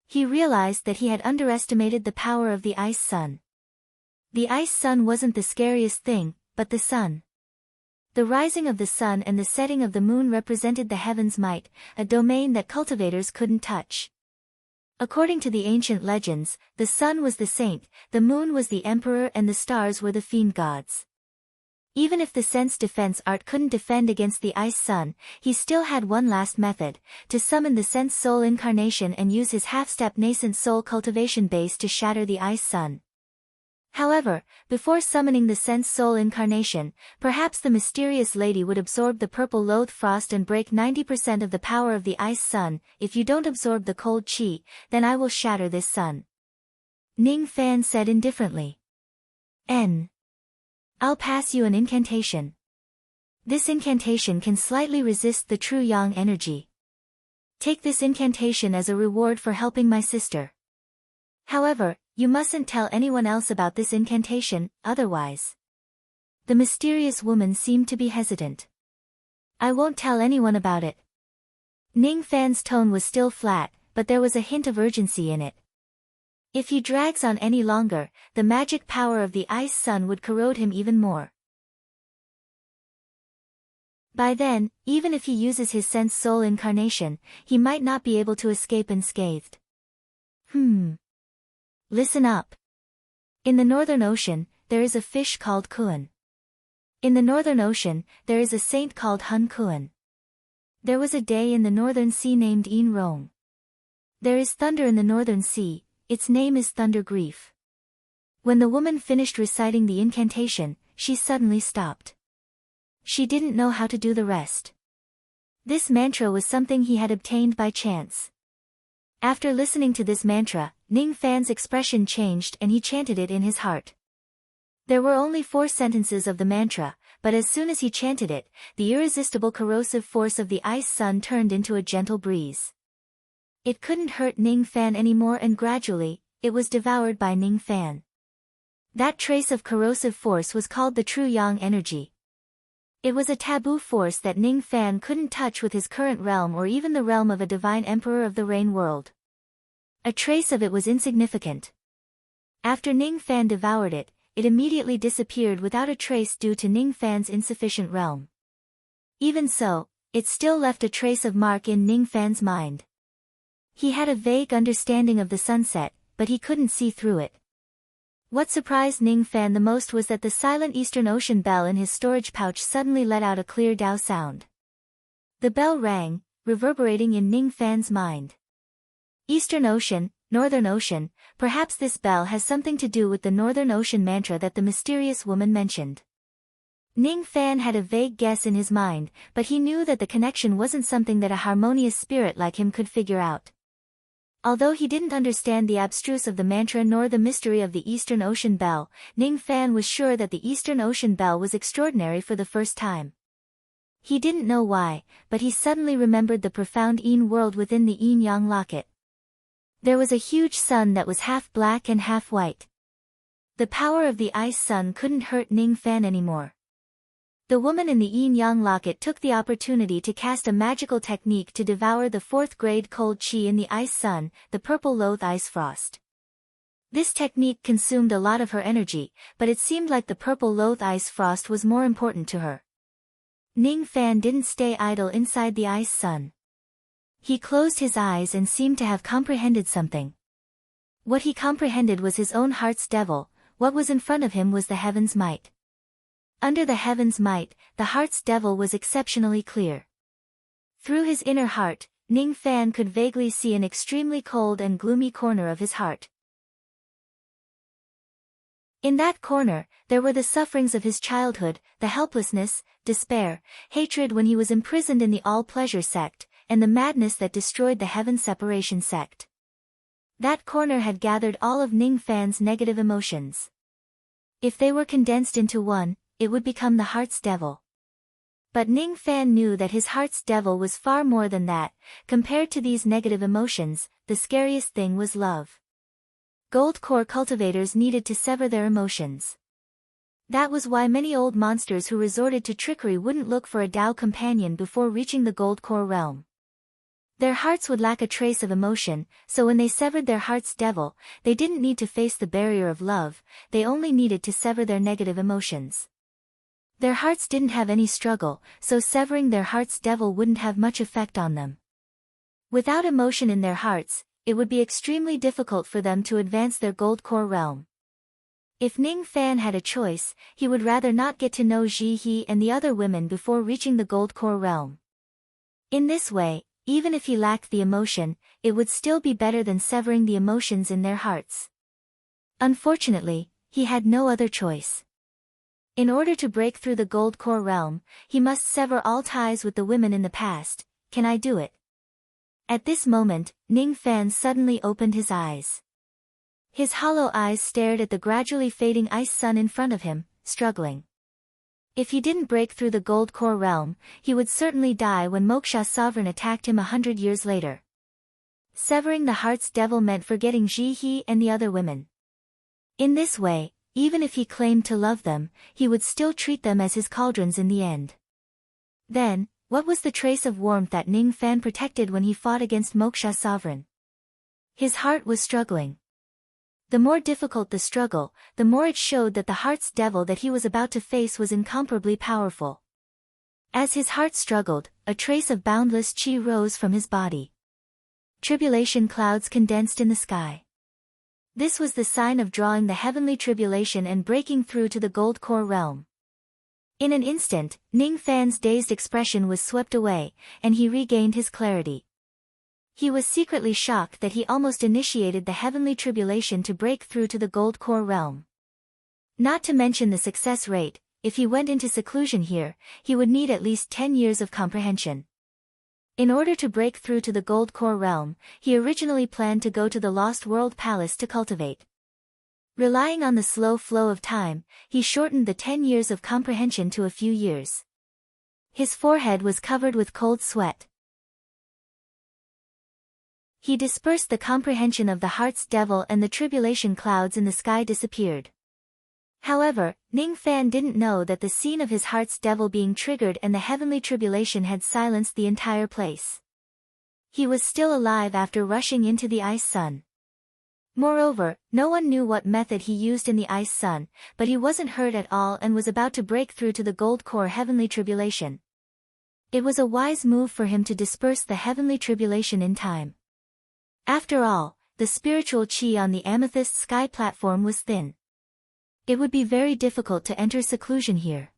He realized that he had underestimated the power of the ice sun. The ice sun wasn't the scariest thing, but the sun. The rising of the sun and the setting of the moon represented the heaven's might, a domain that cultivators couldn't touch. According to the ancient legends, the sun was the saint, the moon was the emperor and the stars were the fiend gods. Even if the sense defense art couldn't defend against the ice sun, he still had one last method, to summon the sense soul incarnation and use his half-step nascent soul cultivation base to shatter the ice sun. However, before summoning the sense soul incarnation, perhaps the mysterious lady would absorb the purple loath frost and break 90% of the power of the ice sun. If you don't absorb the cold chi, then I will shatter this sun. Ning Fan said indifferently. I'll pass you an incantation. This incantation can slightly resist the true yang energy. Take this incantation as a reward for helping my sister. However, you mustn't tell anyone else about this incantation, otherwise. The mysterious woman seemed to be hesitant. I won't tell anyone about it. Ning Fan's tone was still flat, but there was a hint of urgency in it. If he drags on any longer, the magic power of the ice sun would corrode him even more. By then, even if he uses his sense soul incarnation, he might not be able to escape unscathed. Listen up. In the Northern Ocean, there is a fish called Kuan. In the Northern Ocean, there is a saint called Hun Kuan. There was a day in the Northern Sea named Yin Rong. There is thunder in the Northern Sea, its name is Thunder Grief. When the woman finished reciting the incantation, she suddenly stopped. She didn't know how to do the rest. This mantra was something he had obtained by chance. After listening to this mantra, Ning Fan's expression changed and he chanted it in his heart. There were only 4 sentences of the mantra, but as soon as he chanted it, the irresistible corrosive force of the ice sun turned into a gentle breeze. It couldn't hurt Ning Fan anymore and gradually, it was devoured by Ning Fan. That trace of corrosive force was called the true yang energy. It was a taboo force that Ning Fan couldn't touch with his current realm or even the realm of a divine emperor of the rain world. A trace of it was insignificant. After Ning Fan devoured it, it immediately disappeared without a trace due to Ning Fan's insufficient realm. Even so, it still left a trace of mark in Ning Fan's mind. He had a vague understanding of the sunset, but he couldn't see through it. What surprised Ning Fan the most was that the silent Eastern Ocean bell in his storage pouch suddenly let out a clear Dao sound. The bell rang, reverberating in Ning Fan's mind. Eastern Ocean, Northern Ocean, perhaps this bell has something to do with the Northern Ocean mantra that the mysterious woman mentioned. Ning Fan had a vague guess in his mind, but he knew that the connection wasn't something that a harmonious spirit like him could figure out. Although he didn't understand the abstruse of the mantra nor the mystery of the Eastern Ocean bell, Ning Fan was sure that the Eastern Ocean bell was extraordinary for the first time. He didn't know why, but he suddenly remembered the profound Yin world within the yin-yang locket. There was a huge sun that was half black and half white. The power of the ice sun couldn't hurt Ning Fan anymore. The woman in the yin-yang locket took the opportunity to cast a magical technique to devour the 4th grade cold chi in the ice sun, the purple loath ice frost. This technique consumed a lot of her energy, but it seemed like the purple loath ice frost was more important to her. Ning Fan didn't stay idle inside the ice sun. He closed his eyes and seemed to have comprehended something. What he comprehended was his own heart's devil, what was in front of him was the heaven's might. Under the heaven's might, the heart's devil was exceptionally clear. Through his inner heart, Ning Fan could vaguely see an extremely cold and gloomy corner of his heart. In that corner, there were the sufferings of his childhood, the helplessness, despair, hatred when he was imprisoned in the all-pleasure sect, and the madness that destroyed the heaven separation sect. That corner had gathered all of Ning Fan's negative emotions. If they were condensed into one, it would become the heart's devil. But Ning Fan knew that his heart's devil was far more than that. Compared to these negative emotions, the scariest thing was love. Gold core cultivators needed to sever their emotions. That was why many old monsters who resorted to trickery wouldn't look for a Tao companion before reaching the gold core realm. Their hearts would lack a trace of emotion, so when they severed their heart's devil, they didn't need to face the barrier of love, they only needed to sever their negative emotions. Their hearts didn't have any struggle, so severing their heart's devil wouldn't have much effect on them. Without emotion in their hearts, it would be extremely difficult for them to advance their gold core realm. If Ning Fan had a choice, he would rather not get to know Ji He and the other women before reaching the gold core realm. In this way, even if he lacked the emotion, it would still be better than severing the emotions in their hearts. Unfortunately, he had no other choice. In order to break through the gold core realm, he must sever all ties with the women in the past. Can I do it? At this moment, Ning Fan suddenly opened his eyes. His hollow eyes stared at the gradually fading ice sun in front of him, struggling. If he didn't break through the gold core realm, he would certainly die when Moksha's sovereign attacked him 100 years later. Severing the heart's devil meant forgetting Ji He and the other women. In this way, even if he claimed to love them, he would still treat them as his cauldrons in the end. Then, what was the trace of warmth that Ning Fan protected when he fought against Moksha's sovereign? His heart was struggling. The more difficult the struggle, the more it showed that the heart's devil that he was about to face was incomparably powerful. As his heart struggled, a trace of boundless chi rose from his body. Tribulation clouds condensed in the sky. This was the sign of drawing the heavenly tribulation and breaking through to the gold core realm. In an instant, Ning Fan's dazed expression was swept away, and he regained his clarity. He was secretly shocked that he almost initiated the heavenly tribulation to break through to the gold core realm. Not to mention the success rate, if he went into seclusion here, he would need at least 10 years of comprehension. In order to break through to the gold core realm, he originally planned to go to the Lost World Palace to cultivate. Relying on the slow flow of time, he shortened the 10 years of comprehension to a few years. His forehead was covered with cold sweat. He dispersed the comprehension of the heart's devil and the tribulation clouds in the sky disappeared. However, Ning Fan didn't know that the scene of his heart's devil being triggered and the heavenly tribulation had silenced the entire place. He was still alive after rushing into the ice sun. Moreover, no one knew what method he used in the ice sun, but he wasn't hurt at all and was about to break through to the gold core heavenly tribulation. It was a wise move for him to disperse the heavenly tribulation in time. After all, the spiritual chi on the amethyst sky platform was thin. It would be very difficult to enter seclusion here.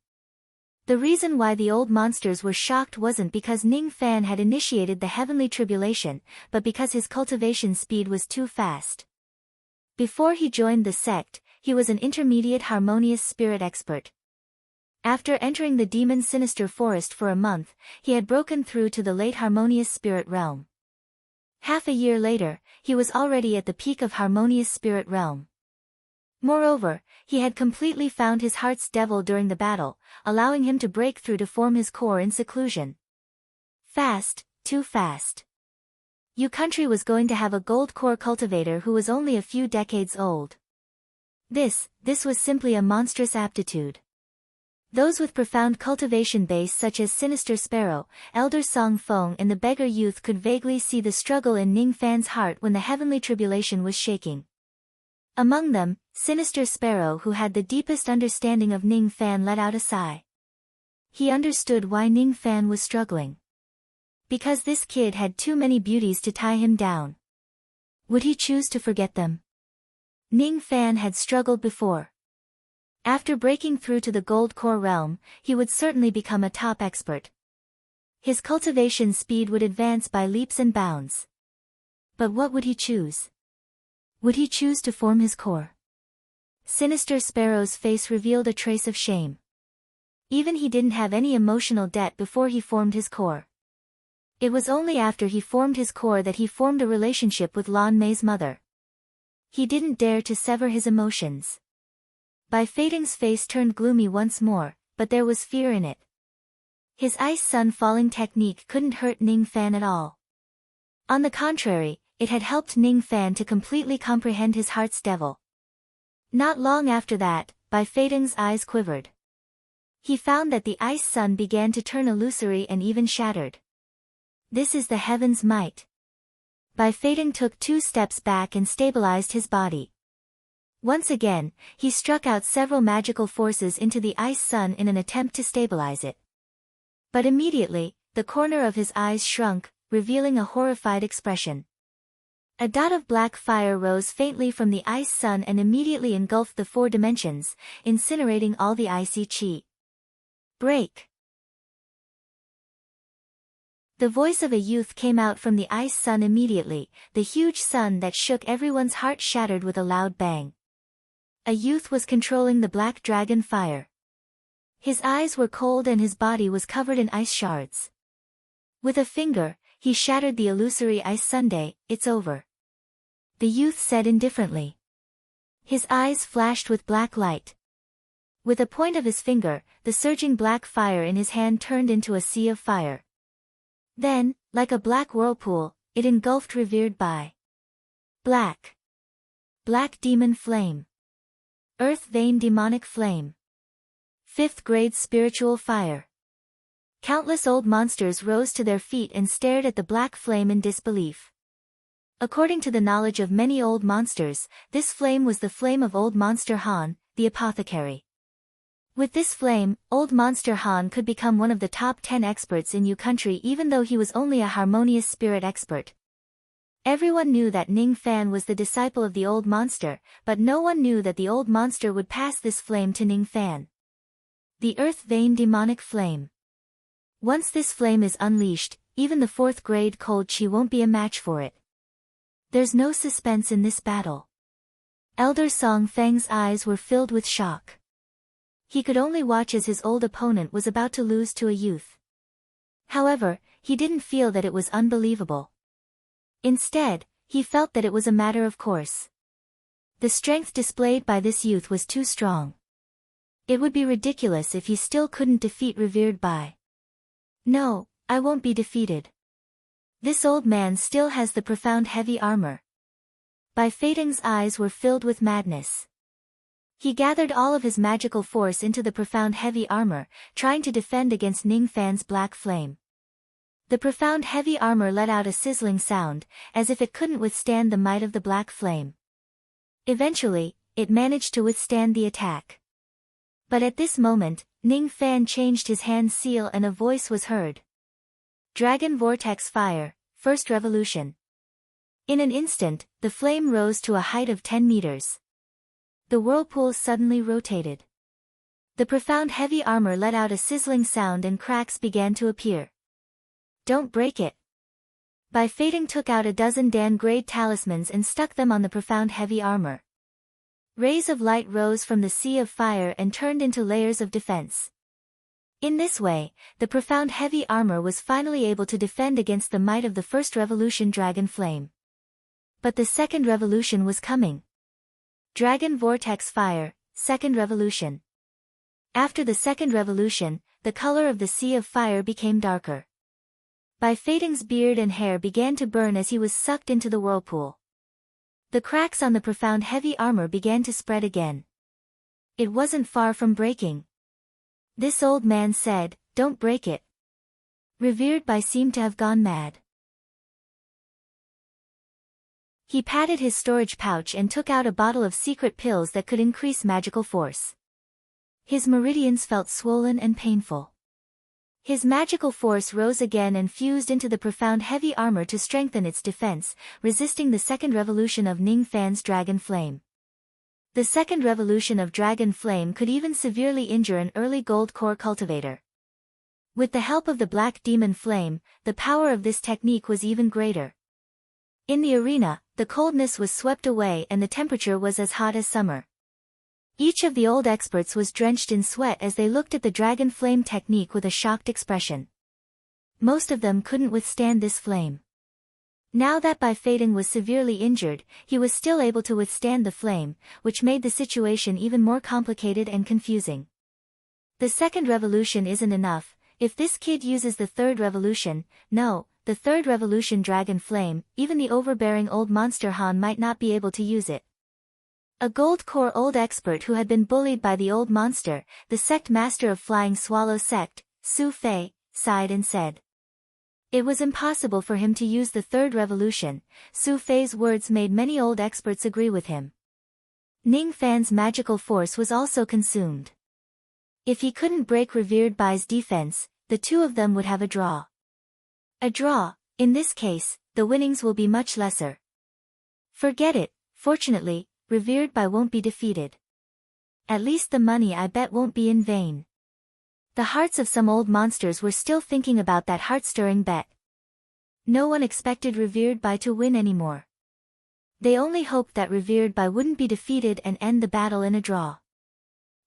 The reason why the old monsters were shocked wasn't because Ning Fan had initiated the heavenly tribulation, but because his cultivation speed was too fast. Before he joined the sect, he was an intermediate harmonious spirit expert. After entering the demon sinister forest for a month, he had broken through to the late harmonious spirit realm. Half a year later, he was already at the peak of harmonious spirit realm. Moreover, he had completely found his heart's devil during the battle, allowing him to break through to form his core in seclusion. Fast, too fast. Yu country was going to have a gold core cultivator who was only a few decades old. This was simply a monstrous aptitude. Those with profound cultivation base such as Sinister Sparrow, Elder Song Feng and the beggar youth could vaguely see the struggle in Ning Fan's heart when the heavenly tribulation was shaking. Among them, Sinister Sparrow, who had the deepest understanding of Ning Fan, let out a sigh. He understood why Ning Fan was struggling. Because this kid had too many beauties to tie him down. Would he choose to forget them? Ning Fan had struggled before. After breaking through to the gold core realm, he would certainly become a top expert. His cultivation speed would advance by leaps and bounds. But what would he choose? Would he choose to form his core? Sinister Sparrow's face revealed a trace of shame. Even he didn't have any emotional debt before he formed his core. It was only after he formed his core that he formed a relationship with Lan Mei's mother. He didn't dare to sever his emotions. Bai Feiting's face turned gloomy once more, but there was fear in it. His ice sun falling technique couldn't hurt Ning Fan at all. On the contrary, it had helped Ning Fan to completely comprehend his heart's devil. Not long after that, Bai Feiting's eyes quivered. He found that the ice sun began to turn illusory and even shattered. This is the heaven's might. Bai Feiting took 2 steps back and stabilized his body. Once again, he struck out several magical forces into the ice sun in an attempt to stabilize it. But immediately, the corner of his eyes shrunk, revealing a horrified expression. A dot of black fire rose faintly from the ice sun and immediately engulfed the 4 dimensions, incinerating all the icy chi. Break! The voice of a youth came out from the ice sun immediately, the huge sun that shook everyone's heart shattered with a loud bang. A youth was controlling the black dragon fire. His eyes were cold and his body was covered in ice shards. With a finger, he shattered the illusory ice sundae. It's over. The youth said indifferently. His eyes flashed with black light. With a point of his finger, the surging black fire in his hand turned into a sea of fire. Then, like a black whirlpool, it engulfed revered Bai. Black demon flame. Earth vein demonic flame. 5th grade spiritual fire. Countless old monsters rose to their feet and stared at the black flame in disbelief. According to the knowledge of many old monsters, this flame was the flame of Old Monster Han, the apothecary. With this flame, Old Monster Han could become one of the top 10 experts in Yu country even though he was only a harmonious spirit expert. Everyone knew that Ning Fan was the disciple of the Old Monster, but no one knew that the Old Monster would pass this flame to Ning Fan. The Earth Vein Demonic Flame. Once this flame is unleashed, even the 4th grade cold chi won't be a match for it. There's no suspense in this battle. Elder Song Feng's eyes were filled with shock. He could only watch as his old opponent was about to lose to a youth. However, he didn't feel that it was unbelievable. Instead, he felt that it was a matter of course. The strength displayed by this youth was too strong. It would be ridiculous if he still couldn't defeat revered Bai. No, I won't be defeated. This old man still has the profound heavy armor. Bai Feiting's eyes were filled with madness. He gathered all of his magical force into the profound heavy armor, trying to defend against Ning Fan's black flame. The profound heavy armor let out a sizzling sound, as if it couldn't withstand the might of the black flame. Eventually, it managed to withstand the attack. But at this moment, Ning Fan changed his hand seal and a voice was heard. Dragon Vortex Fire, First Revolution. In an instant, the flame rose to a height of 10 meters. The whirlpool suddenly rotated. The profound heavy armor let out a sizzling sound and cracks began to appear. Don't break it. Bai Feiting took out a dozen Dan-grade talismans and stuck them on the profound heavy armor. Rays of light rose from the sea of fire and turned into layers of defense. In this way, the profound heavy armor was finally able to defend against the might of the first revolution dragon flame. But the second revolution was coming. Dragon Vortex Fire, Second Revolution. After the second revolution, the color of the sea of fire became darker. Bai Feiting's beard and hair began to burn as he was sucked into the whirlpool. The cracks on the profound heavy armor began to spread again. It wasn't far from breaking. This old man said, "Don't break it." Revered Bai seemed to have gone mad. He patted his storage pouch and took out a bottle of secret pills that could increase magical force. His meridians felt swollen and painful. His magical force rose again and fused into the profound heavy armor to strengthen its defense, resisting the second revolution of Ning Fan's dragon flame. The second revolution of dragon flame could even severely injure an early gold core cultivator. With the help of the Black Demon Flame, the power of this technique was even greater. In the arena, the coldness was swept away and the temperature was as hot as summer. Each of the old experts was drenched in sweat as they looked at the Dragon Flame technique with a shocked expression. Most of them couldn't withstand this flame. Now that Bai Fading was severely injured, he was still able to withstand the flame, which made the situation even more complicated and confusing. The second revolution isn't enough. If this kid uses the third revolution, no, the third revolution Dragon Flame, even the overbearing old monster Han might not be able to use it. A gold core old expert who had been bullied by the old monster, the sect master of Flying Swallow Sect, Su Fei, sighed and said. It was impossible for him to use the third revolution. Su Fei's words made many old experts agree with him. Ning Fan's magical force was also consumed. If he couldn't break Revered Bai's defense, the two of them would have a draw. A draw, in this case, the winnings will be much lesser. Forget it, fortunately, Revered Bai won't be defeated. At least the money I bet won't be in vain. The hearts of some old monsters were still thinking about that heart-stirring bet. No one expected Revered Bai to win anymore. They only hoped that Revered Bai wouldn't be defeated and end the battle in a draw.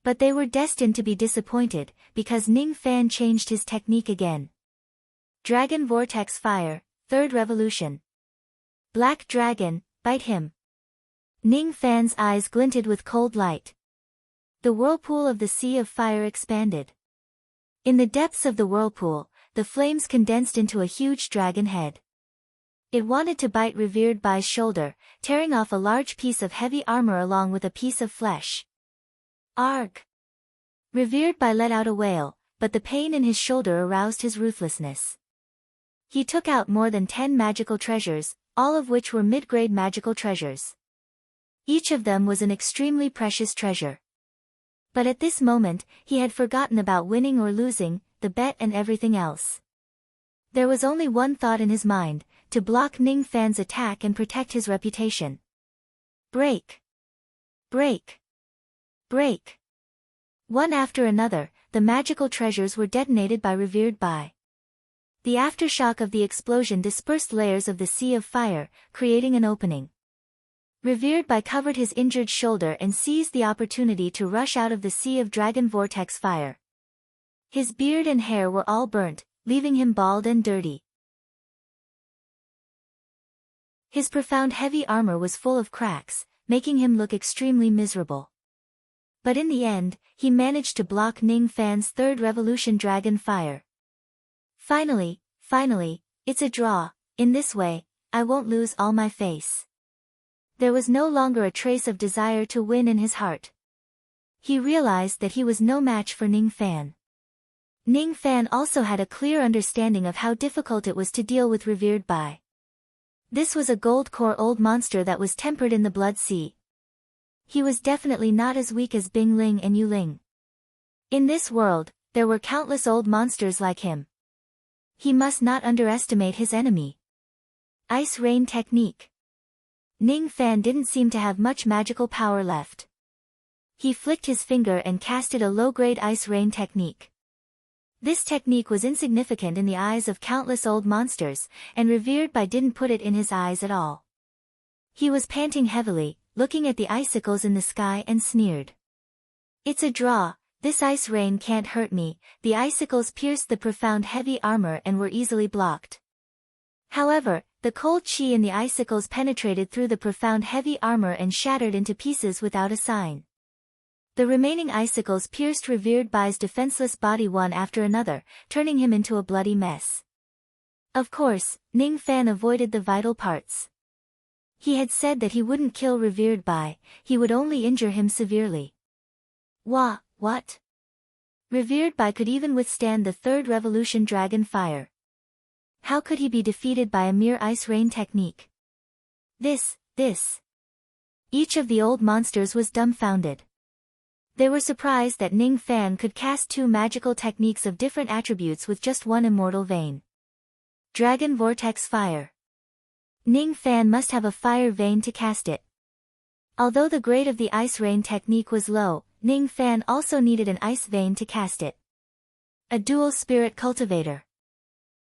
But they were destined to be disappointed, because Ning Fan changed his technique again. Dragon Vortex Fire, Third Revolution. Black Dragon, bite him. Ning Fan's eyes glinted with cold light. The whirlpool of the Sea of Fire expanded. In the depths of the whirlpool, the flames condensed into a huge dragon head. It wanted to bite Revered Bai's shoulder, tearing off a large piece of heavy armor along with a piece of flesh. Arg! Revered Bai let out a wail, but the pain in his shoulder aroused his ruthlessness. He took out more than 10 magical treasures, all of which were mid-grade magical treasures. Each of them was an extremely precious treasure. But at this moment, he had forgotten about winning or losing, the bet and everything else. There was only one thought in his mind, to block Ning Fan's attack and protect his reputation. Break! Break! Break! One after another, the magical treasures were detonated by Revered Bai. The aftershock of the explosion dispersed layers of the Sea of Fire, creating an opening. Revered Bai covered his injured shoulder and seized the opportunity to rush out of the Sea of Dragon Vortex Fire. His beard and hair were all burnt, leaving him bald and dirty. His profound heavy armor was full of cracks, making him look extremely miserable. But in the end, he managed to block Ning Fan's third revolution Dragon Fire. Finally, it's a draw. In this way, I won't lose all my face. There was no longer a trace of desire to win in his heart. He realized that he was no match for Ning Fan. Ning Fan also had a clear understanding of how difficult it was to deal with Revered Bai. This was a gold core old monster that was tempered in the Blood Sea. He was definitely not as weak as Bing Ling and Yu Ling. In this world, there were countless old monsters like him. He must not underestimate his enemy. Ice Rain Technique. Ning Fan didn't seem to have much magical power left. He flicked his finger and casted a low-grade Ice Rain Technique. This technique was insignificant in the eyes of countless old monsters, and Revered Bai didn't put it in his eyes at all. He was panting heavily, looking at the icicles in the sky and sneered. It's a draw, this ice rain can't hurt me. The icicles pierced the profound heavy armor and were easily blocked. However, the cold chi in the icicles penetrated through the profound heavy armor and shattered into pieces without a sign. The remaining icicles pierced Revered Bai's defenseless body one after another, turning him into a bloody mess. Of course, Ning Fan avoided the vital parts. He had said that he wouldn't kill Revered Bai, he would only injure him severely. What? Revered Bai could even withstand the third revolution Dragon Fire. How could he be defeated by a mere ice rain technique? This. Each of the old monsters was dumbfounded. They were surprised that Ning Fan could cast two magical techniques of different attributes with just one immortal vein. Dragon Vortex Fire. Ning Fan must have a fire vein to cast it. Although the grade of the ice rain technique was low, Ning Fan also needed an ice vein to cast it. A dual spirit cultivator.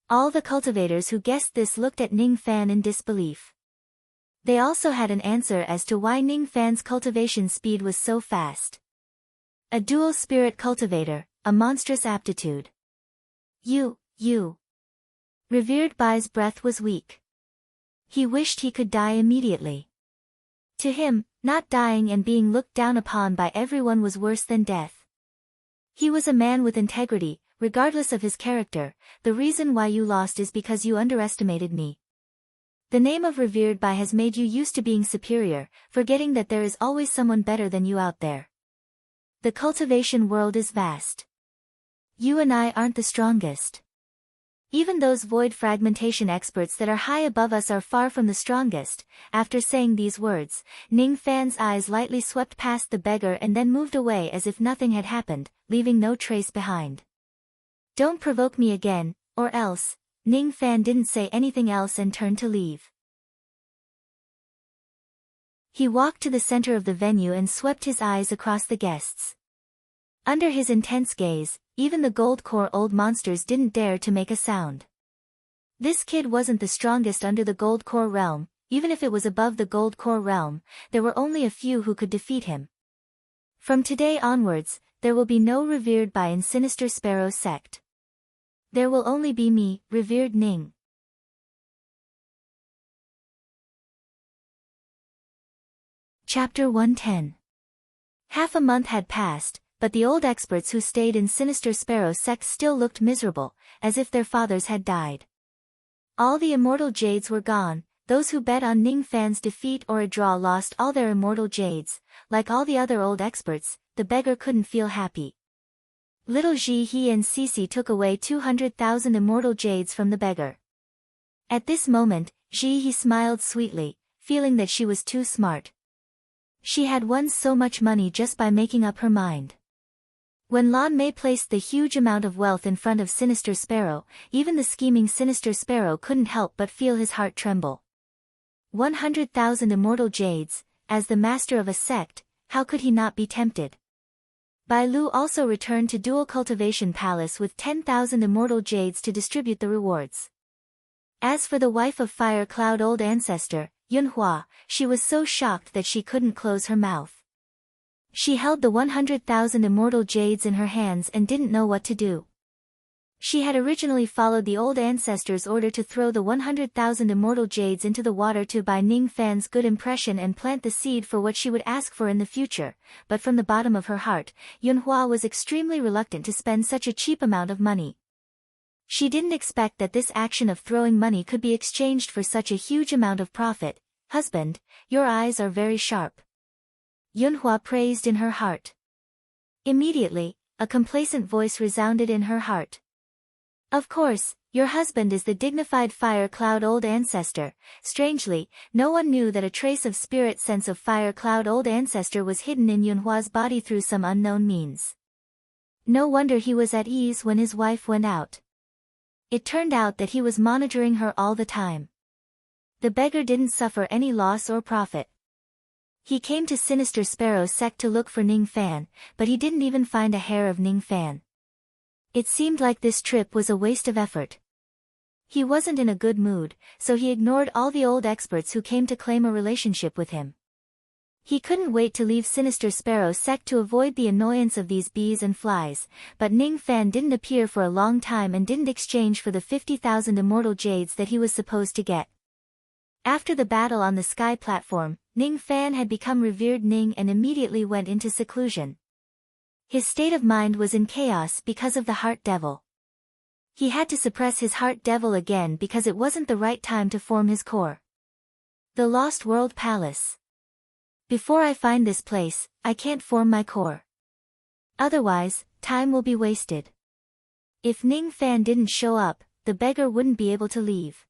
All the cultivators who guessed this looked at Ning Fan in disbelief. They also had an answer as to why Ning Fan's cultivation speed was so fast. A dual spirit cultivator, a monstrous aptitude. You. Revered Bai's breath was weak. He wished he could die immediately. To him, not dying and being looked down upon by everyone was worse than death. He was a man with integrity, regardless of his character. The reason why you lost is because you underestimated me. The name of Revered Bai has made you used to being superior, forgetting that there is always someone better than you out there. The cultivation world is vast. You and I aren't the strongest. Even those void fragmentation experts that are high above us are far from the strongest. After saying these words, Ning Fan's eyes lightly swept past the beggar and then moved away as if nothing had happened, leaving no trace behind. Don't provoke me again, or else. Ning Fan didn't say anything else and turned to leave. He walked to the center of the venue and swept his eyes across the guests. Under his intense gaze, even the gold core old monsters didn't dare to make a sound. This kid wasn't the strongest under the gold core realm. Even if it was above the gold core realm, there were only a few who could defeat him. From today onwards, there will be no Revered Bai in Sinister Sparrow sect. There will only be me, Revered Ning. Chapter 110. Half a month had passed, but the old experts who stayed in Sinister Sparrow sect still looked miserable, as if their fathers had died. All the immortal jades were gone. Those who bet on Ning Fan's defeat or a draw lost all their immortal jades. Like all the other old experts, the beggar couldn't feel happy. Little Ji He and Cece took away 200,000 immortal jades from the beggar. At this moment, Ji He smiled sweetly, feeling that she was too smart. She had won so much money just by making up her mind. When Lan Mei placed the huge amount of wealth in front of Sinister Sparrow, even the scheming Sinister Sparrow couldn't help but feel his heart tremble. 100,000 immortal jades, as the master of a sect, how could he not be tempted? Bai Lu also returned to Dual Cultivation Palace with 10,000 immortal jades to distribute the rewards. As for the wife of Fire Cloud Old Ancestor, Yunhua, she was so shocked that she couldn't close her mouth. She held the 100,000 immortal jades in her hands and didn't know what to do. She had originally followed the old ancestor's order to throw the 100,000 immortal jades into the water to buy Ning Fan's good impression and plant the seed for what she would ask for in the future, but from the bottom of her heart, Yunhua was extremely reluctant to spend such a cheap amount of money. She didn't expect that this action of throwing money could be exchanged for such a huge amount of profit. Husband, your eyes are very sharp. Yunhua praised in her heart. Immediately, a complacent voice resounded in her heart. Of course, your husband is the dignified Fire Cloud Old Ancestor. Strangely, no one knew that a trace of spirit sense of Fire Cloud Old Ancestor was hidden in Yunhua's body through some unknown means. No wonder he was at ease when his wife went out. It turned out that he was monitoring her all the time. The beggar didn't suffer any loss or profit. He came to Sinister Sparrow sect to look for Ning Fan, but he didn't even find a hair of Ning Fan. It seemed like this trip was a waste of effort. He wasn't in a good mood, so he ignored all the old experts who came to claim a relationship with him. He couldn't wait to leave Sinister Sparrow sect to avoid the annoyance of these bees and flies, but Ning Fan didn't appear for a long time and didn't exchange for the 50,000 immortal jades that he was supposed to get. After the battle on the sky platform, Ning Fan had become Revered Ning and immediately went into seclusion. His state of mind was in chaos because of the Heart Devil. He had to suppress his Heart Devil again because it wasn't the right time to form his core. The Lost World Palace. Before I find this place, I can't form my core. Otherwise, time will be wasted. If Ning Fan didn't show up, the beggar wouldn't be able to leave.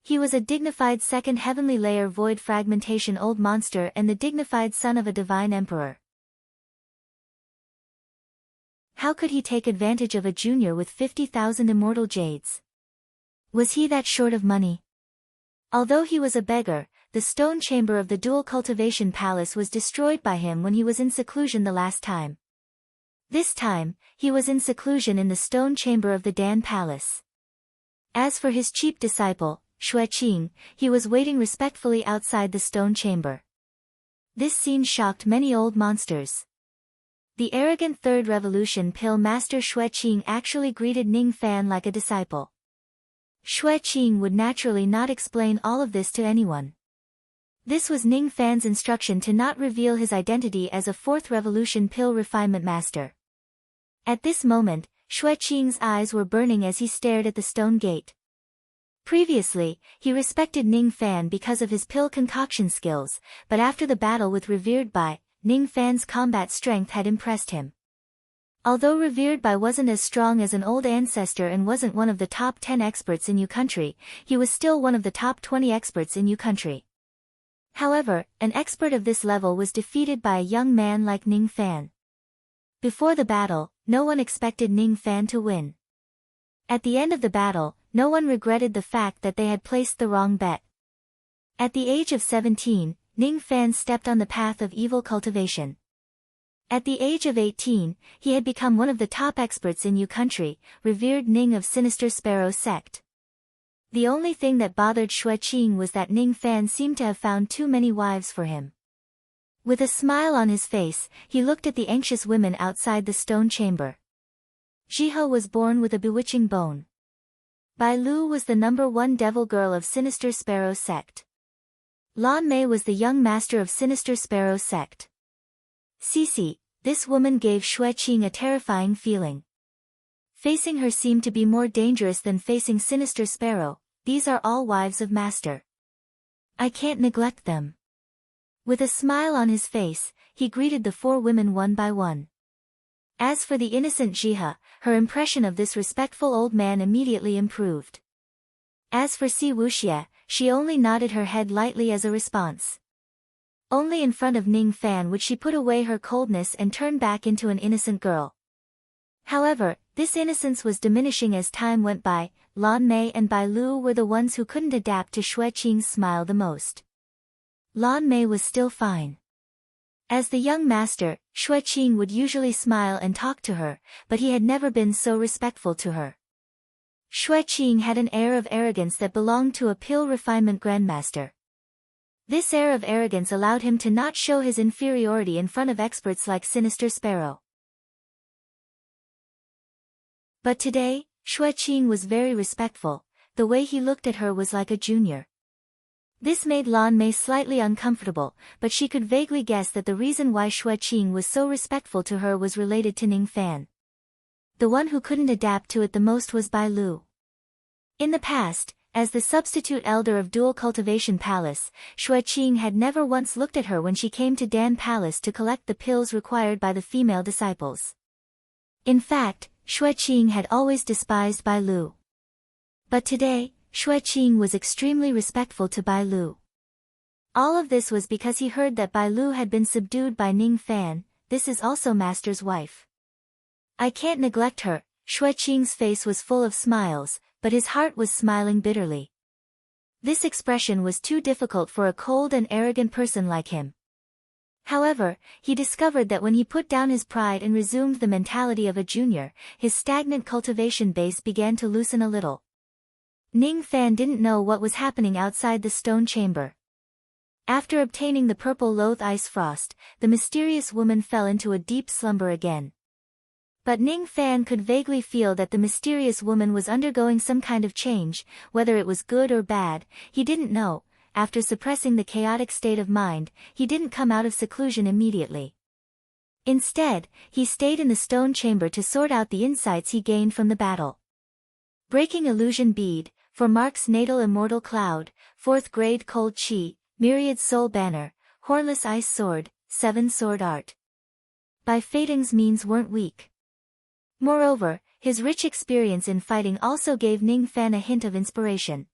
He was a dignified second heavenly layer void fragmentation old monster and the dignified son of a divine emperor. How could he take advantage of a junior with 50,000 immortal jades? Was he that short of money? Although he was a beggar, the stone chamber of the Dual Cultivation Palace was destroyed by him when he was in seclusion the last time. This time, he was in seclusion in the stone chamber of the Dan Palace. As for his cheap disciple, Xueqing, he was waiting respectfully outside the stone chamber. This scene shocked many old monsters. The arrogant Third Revolution Pill Master Xueqing actually greeted Ning Fan like a disciple. Xueqing would naturally not explain all of this to anyone. This was Ning Fan's instruction to not reveal his identity as a Fourth Revolution Pill Refinement Master. At this moment, Xueqing's eyes were burning as he stared at the stone gate. Previously, he respected Ning Fan because of his pill concoction skills, but after the battle with Revered Bai, Ning Fan's combat strength had impressed him. Although Revered Bai wasn't as strong as an old ancestor and wasn't one of the top 10 experts in Yu country, he was still one of the top 20 experts in Yu country. However, an expert of this level was defeated by a young man like Ning Fan. Before the battle, no one expected Ning Fan to win. At the end of the battle, no one regretted the fact that they had placed the wrong bet. At the age of 17, Ning Fan stepped on the path of evil cultivation. At the age of 18, he had become one of the top experts in Yu country, revered Ning of Sinister Sparrow sect. The only thing that bothered Xueqing was that Ning Fan seemed to have found too many wives for him. With a smile on his face, he looked at the anxious women outside the stone chamber. Jihe was born with a bewitching bone. Bai Lu was the #1 devil girl of Sinister Sparrow sect. Lan Mei was the young master of Sinister Sparrow sect. Cici, this woman gave Xueqing a terrifying feeling. Facing her seemed to be more dangerous than facing Sinister Sparrow. These are all wives of Master. I can't neglect them. With a smile on his face, he greeted the 4 women one by one. As for the innocent Jihe, her impression of this respectful old man immediately improved. As for Si Wuxie, she only nodded her head lightly as a response. Only in front of Ning Fan would she put away her coldness and turn back into an innocent girl. However, this innocence was diminishing as time went by. Lan Mei and Bai Lu were the ones who couldn't adapt to Xueqing's smile the most. Lan Mei was still fine. As the young master, Xueqing would usually smile and talk to her, but he had never been so respectful to her. Xueqing had an air of arrogance that belonged to a pill refinement grandmaster. This air of arrogance allowed him to not show his inferiority in front of experts like Sinister Sparrow. But today, Xueqing was very respectful. The way he looked at her was like a junior. This made Lan Mei slightly uncomfortable, but she could vaguely guess that the reason why Xueqing was so respectful to her was related to Ning Fan. The one who couldn't adapt to it the most was Bai Lu. In the past, as the substitute elder of Dual Cultivation Palace, Xueqing had never once looked at her when she came to Dan Palace to collect the pills required by the female disciples. In fact, Xueqing had always despised Bai Lu. But today, Xueqing was extremely respectful to Bai Lu. All of this was because he heard that Bai Lu had been subdued by Ning Fan. This is also Master's wife. I can't neglect her. Xueqing's face was full of smiles, but his heart was smiling bitterly. This expression was too difficult for a cold and arrogant person like him. However, he discovered that when he put down his pride and resumed the mentality of a junior, his stagnant cultivation base began to loosen a little. Ning Fan didn't know what was happening outside the stone chamber. After obtaining the purple loath ice frost, the mysterious woman fell into a deep slumber again. But Ning Fan could vaguely feel that the mysterious woman was undergoing some kind of change, whether it was good or bad, he didn't know. After suppressing the chaotic state of mind, he didn't come out of seclusion immediately. Instead, he stayed in the stone chamber to sort out the insights he gained from the battle. Breaking Illusion Bead, for Mark's Natal Immortal Cloud, 4th Grade Cold Chi, Myriad Soul Banner, Hornless Ice Sword, 7 Sword Art. By Fating's means weren't weak. Moreover, his rich experience in fighting also gave Ning Fan a hint of inspiration.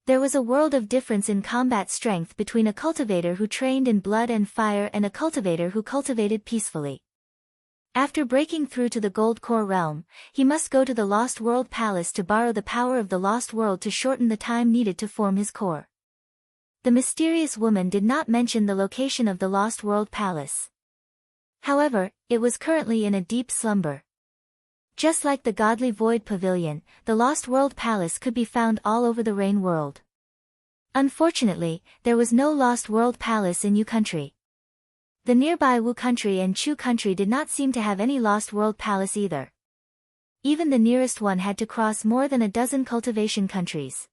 There was a world of difference in combat strength between a cultivator who trained in blood and fire and a cultivator who cultivated peacefully. After breaking through to the Gold Core realm, he must go to the Lost World Palace to borrow the power of the Lost World to shorten the time needed to form his core. The mysterious woman did not mention the location of the Lost World Palace. However, it was currently in a deep slumber. Just like the godly Void Pavilion, the Lost World Palace could be found all over the Rain World. Unfortunately, there was no Lost World Palace in Yu Country. The nearby Wu Country and Chu Country did not seem to have any Lost World Palace either. Even the nearest one had to cross more than a dozen cultivation countries.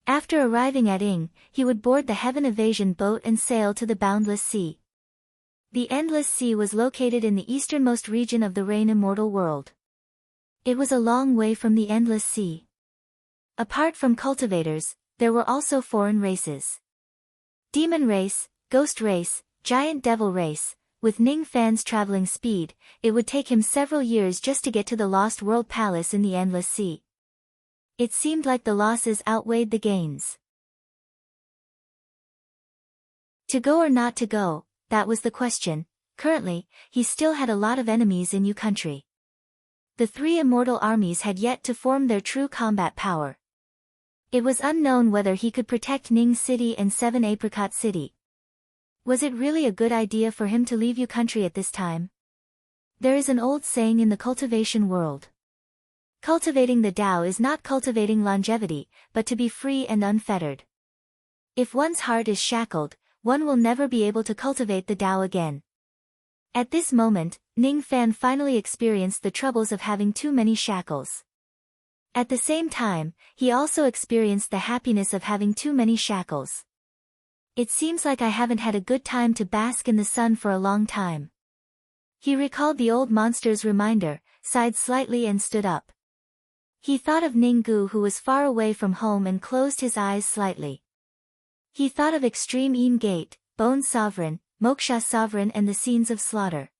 After arriving at Ing, he would board the Heaven Evasion boat and sail to the Boundless Sea. The Endless Sea was located in the easternmost region of the Rain Immortal World. It was a long way from the Endless Sea. Apart from cultivators, there were also foreign races. Demon race, ghost race, giant devil race. With Ning Fan's traveling speed, it would take him several years just to get to the Lost World Palace in the Endless Sea. It seemed like the losses outweighed the gains. To go or not to go, that was the question. Currently, he still had a lot of enemies in Yu Country. The three immortal armies had yet to form their true combat power. It was unknown whether he could protect Ning City and Seven Apricot City. Was it really a good idea for him to leave Yu Country at this time? There is an old saying in the cultivation world. Cultivating the Tao is not cultivating longevity, but to be free and unfettered. If one's heart is shackled, one will never be able to cultivate the Tao again. At this moment, Ning Fan finally experienced the troubles of having too many shackles. At the same time, he also experienced the happiness of having too many shackles. It seems like I haven't had a good time to bask in the sun for a long time. He recalled the old monster's reminder, sighed slightly and stood up. He thought of Ninggu who was far away from home and closed his eyes slightly. He thought of Extreme Een Gate, Bone Sovereign, Moksha Sovereign and the scenes of slaughter.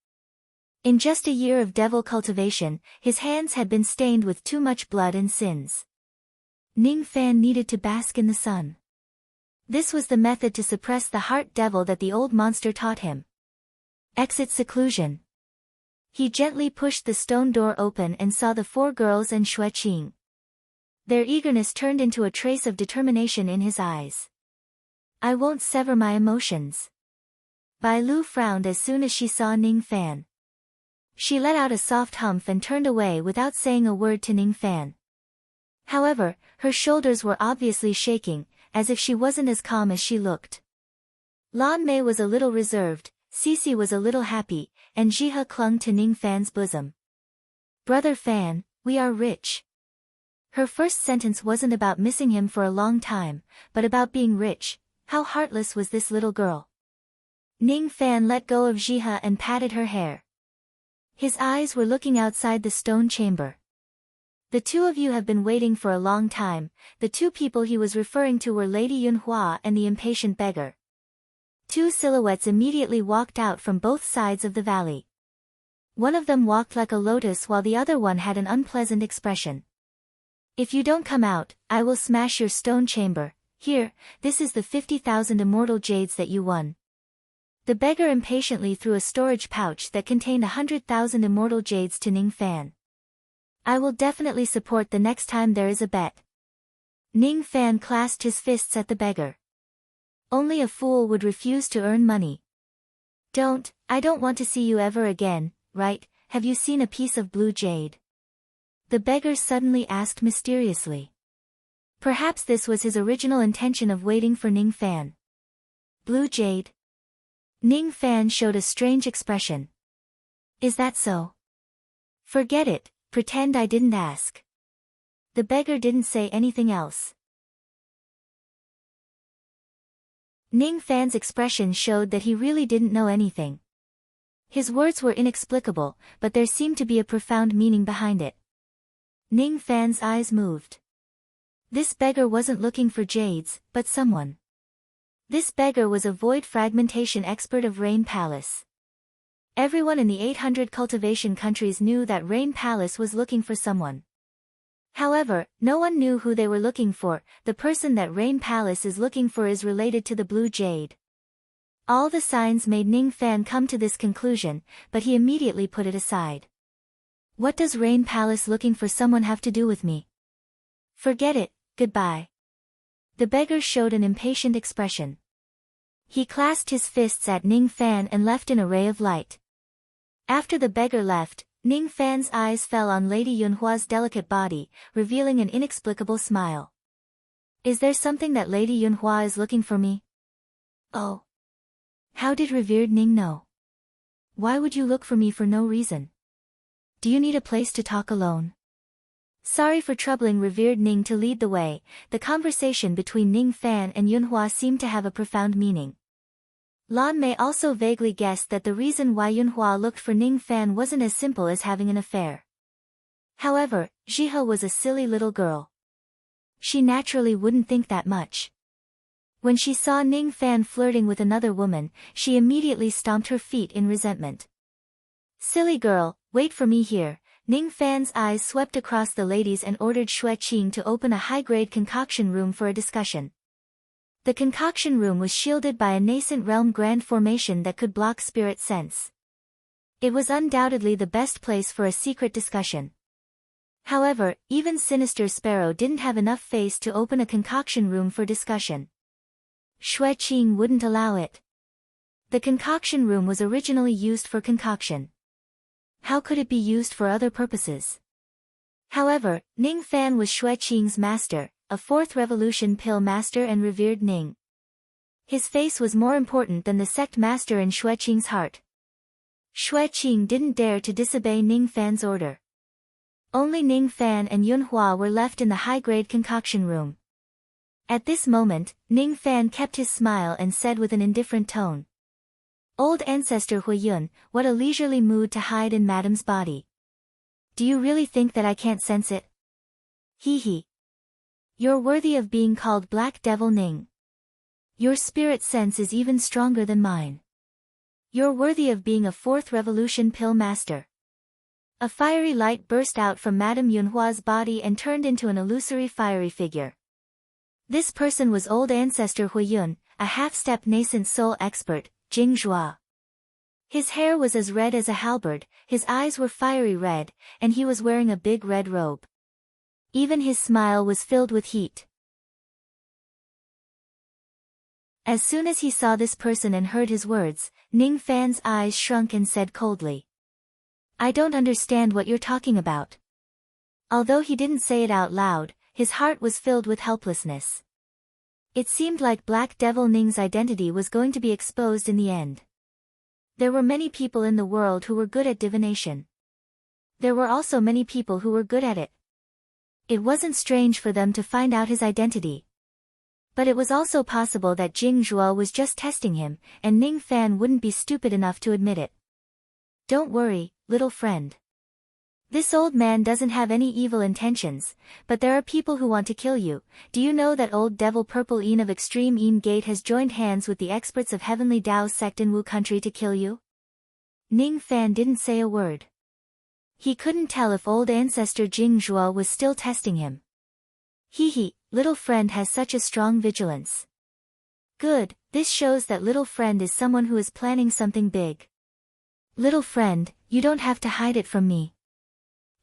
In just a year of devil cultivation, his hands had been stained with too much blood and sins. Ning Fan needed to bask in the sun. This was the method to suppress the heart devil that the old monster taught him. Exit seclusion. He gently pushed the stone door open and saw the four girls and Xue Qing. Their eagerness turned into a trace of determination in his eyes. I won't sever my emotions. Bai Lu frowned as soon as she saw Ning Fan. She let out a soft humph and turned away without saying a word to Ning Fan. However, her shoulders were obviously shaking, as if she wasn't as calm as she looked. Lan Mei was a little reserved, Cici was a little happy, and Jihe clung to Ning Fan's bosom. Brother Fan, we are rich. Her first sentence wasn't about missing him for a long time, but about being rich. How heartless was this little girl. Ning Fan let go of Jihe and patted her hair. His eyes were looking outside the stone chamber. The two of you have been waiting for a long time. The two people he was referring to were Lady Yunhua and the impatient beggar. Two silhouettes immediately walked out from both sides of the valley. One of them walked like a lotus while the other one had an unpleasant expression. If you don't come out, I will smash your stone chamber. Here, this is the 50,000 immortal jades that you won. The beggar impatiently threw a storage pouch that contained 100,000 immortal jades to Ning Fan. I will definitely support the next time there is a bet. Ning Fan clasped his fists at the beggar. Only a fool would refuse to earn money. I don't want to see you ever again, right? Have you seen a piece of blue jade? The beggar suddenly asked mysteriously. Perhaps this was his original intention of waiting for Ning Fan. Blue jade? Ning Fan showed a strange expression. Is that so? Forget it, pretend I didn't ask. The beggar didn't say anything else. Ning Fan's expression showed that he really didn't know anything. His words were inexplicable, but there seemed to be a profound meaning behind it. Ning Fan's eyes moved. This beggar wasn't looking for jades, but someone. This beggar was a void fragmentation expert of Rain Palace. Everyone in the 800 cultivation countries knew that Rain Palace was looking for someone. However, no one knew who they were looking for. The person that Rain Palace is looking for is related to the blue jade. All the signs made Ning Fan come to this conclusion, but he immediately put it aside. What does Rain Palace looking for someone have to do with me? Forget it, goodbye. The beggar showed an impatient expression. He clasped his fists at Ning Fan and left an array of light. After the beggar left, Ning Fan's eyes fell on Lady Yunhua's delicate body, revealing an inexplicable smile. Is there something that Lady Yunhua is looking for me? Oh. How did revered Ning know? Why would you look for me for no reason? Do you need a place to talk alone? Sorry for troubling revered Ning to lead the way. The conversation between Ning Fan and Yunhua seemed to have a profound meaning. Lan Mei also vaguely guessed that the reason why Yunhua looked for Ning Fan wasn't as simple as having an affair. However, Jihe was a silly little girl. She naturally wouldn't think that much. When she saw Ning Fan flirting with another woman, she immediately stomped her feet in resentment. Silly girl, wait for me here. Ning Fan's eyes swept across the ladies and ordered Xue Qing to open a high-grade concoction room for a discussion. The concoction room was shielded by a nascent realm grand formation that could block spirit sense. It was undoubtedly the best place for a secret discussion. However, even Sinister Sparrow didn't have enough face to open a concoction room for discussion. Xue Qing wouldn't allow it. The concoction room was originally used for concoction. How could it be used for other purposes? However, Ning Fan was Xue Qing's master, a fourth revolution pill master and revered Ning. His face was more important than the sect master in Xue Qing's heart. Xue Qing didn't dare to disobey Ning Fan's order. Only Ning Fan and Yunhua were left in the high-grade concoction room. At this moment, Ning Fan kept his smile and said with an indifferent tone. Old ancestor Hui Yun, what a leisurely mood to hide in Madame's body. Do you really think that I can't sense it? Hee hee. You're worthy of being called Black Devil Ning. Your spirit sense is even stronger than mine. You're worthy of being a fourth revolution pill master. A fiery light burst out from Madame Yunhua's body and turned into an illusory fiery figure. This person was old ancestor Hui Yun, a half-step nascent soul expert, Jing Zhua. His hair was as red as a halberd, his eyes were fiery red, and he was wearing a big red robe. Even his smile was filled with heat. As soon as he saw this person and heard his words, Ning Fan's eyes shrunk and said coldly. I don't understand what you're talking about. Although he didn't say it out loud, his heart was filled with helplessness. It seemed like Black Devil Ning's identity was going to be exposed in the end. There were many people in the world who were good at divination. There were also many people who were good at it. It wasn't strange for them to find out his identity. But it was also possible that Jing Zhuo was just testing him, and Ning Fan wouldn't be stupid enough to admit it. Don't worry, little friend. This old man doesn't have any evil intentions, but there are people who want to kill you. Do you know that old devil Purple Een of Extreme Een Gate has joined hands with the experts of Heavenly Dao sect in Wu country to kill you? Ning Fan didn't say a word. He couldn't tell if old ancestor Jing Zhuo was still testing him. Hee hee, little friend has such a strong vigilance. Good, this shows that little friend is someone who is planning something big. Little friend, you don't have to hide it from me.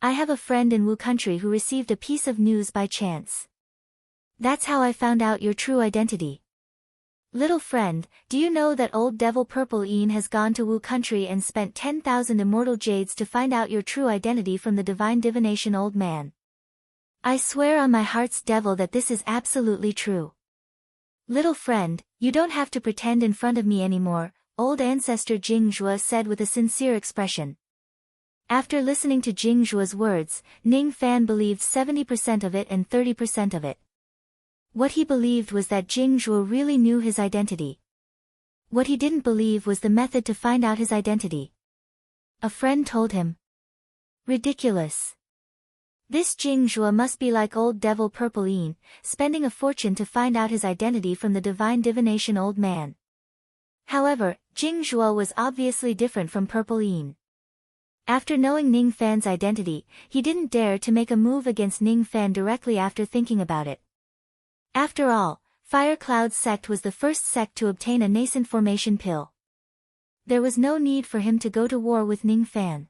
I have a friend in Wu country who received a piece of news by chance. That's how I found out your true identity. Little friend, do you know that old devil Purple Een has gone to Wu country and spent 10,000 immortal jades to find out your true identity from the divine divination old man? I swear on my heart's devil that this is absolutely true. Little friend, you don't have to pretend in front of me anymore, old ancestor Jing Zhuo said with a sincere expression. After listening to Jing Zhuo's words, Ning Fan believed 70% of it and 30% of it. What he believed was that Jing Zhuo really knew his identity. What he didn't believe was the method to find out his identity. A friend told him. Ridiculous. This Jing Zhuo must be like old devil Purple Een, spending a fortune to find out his identity from the divine divination old man. However, Jing Zhuo was obviously different from Purple Een. After knowing Ning Fan's identity, he didn't dare to make a move against Ning Fan directly after thinking about it. After all, Fire Cloud's sect was the first sect to obtain a nascent formation pill. There was no need for him to go to war with Ning Fan.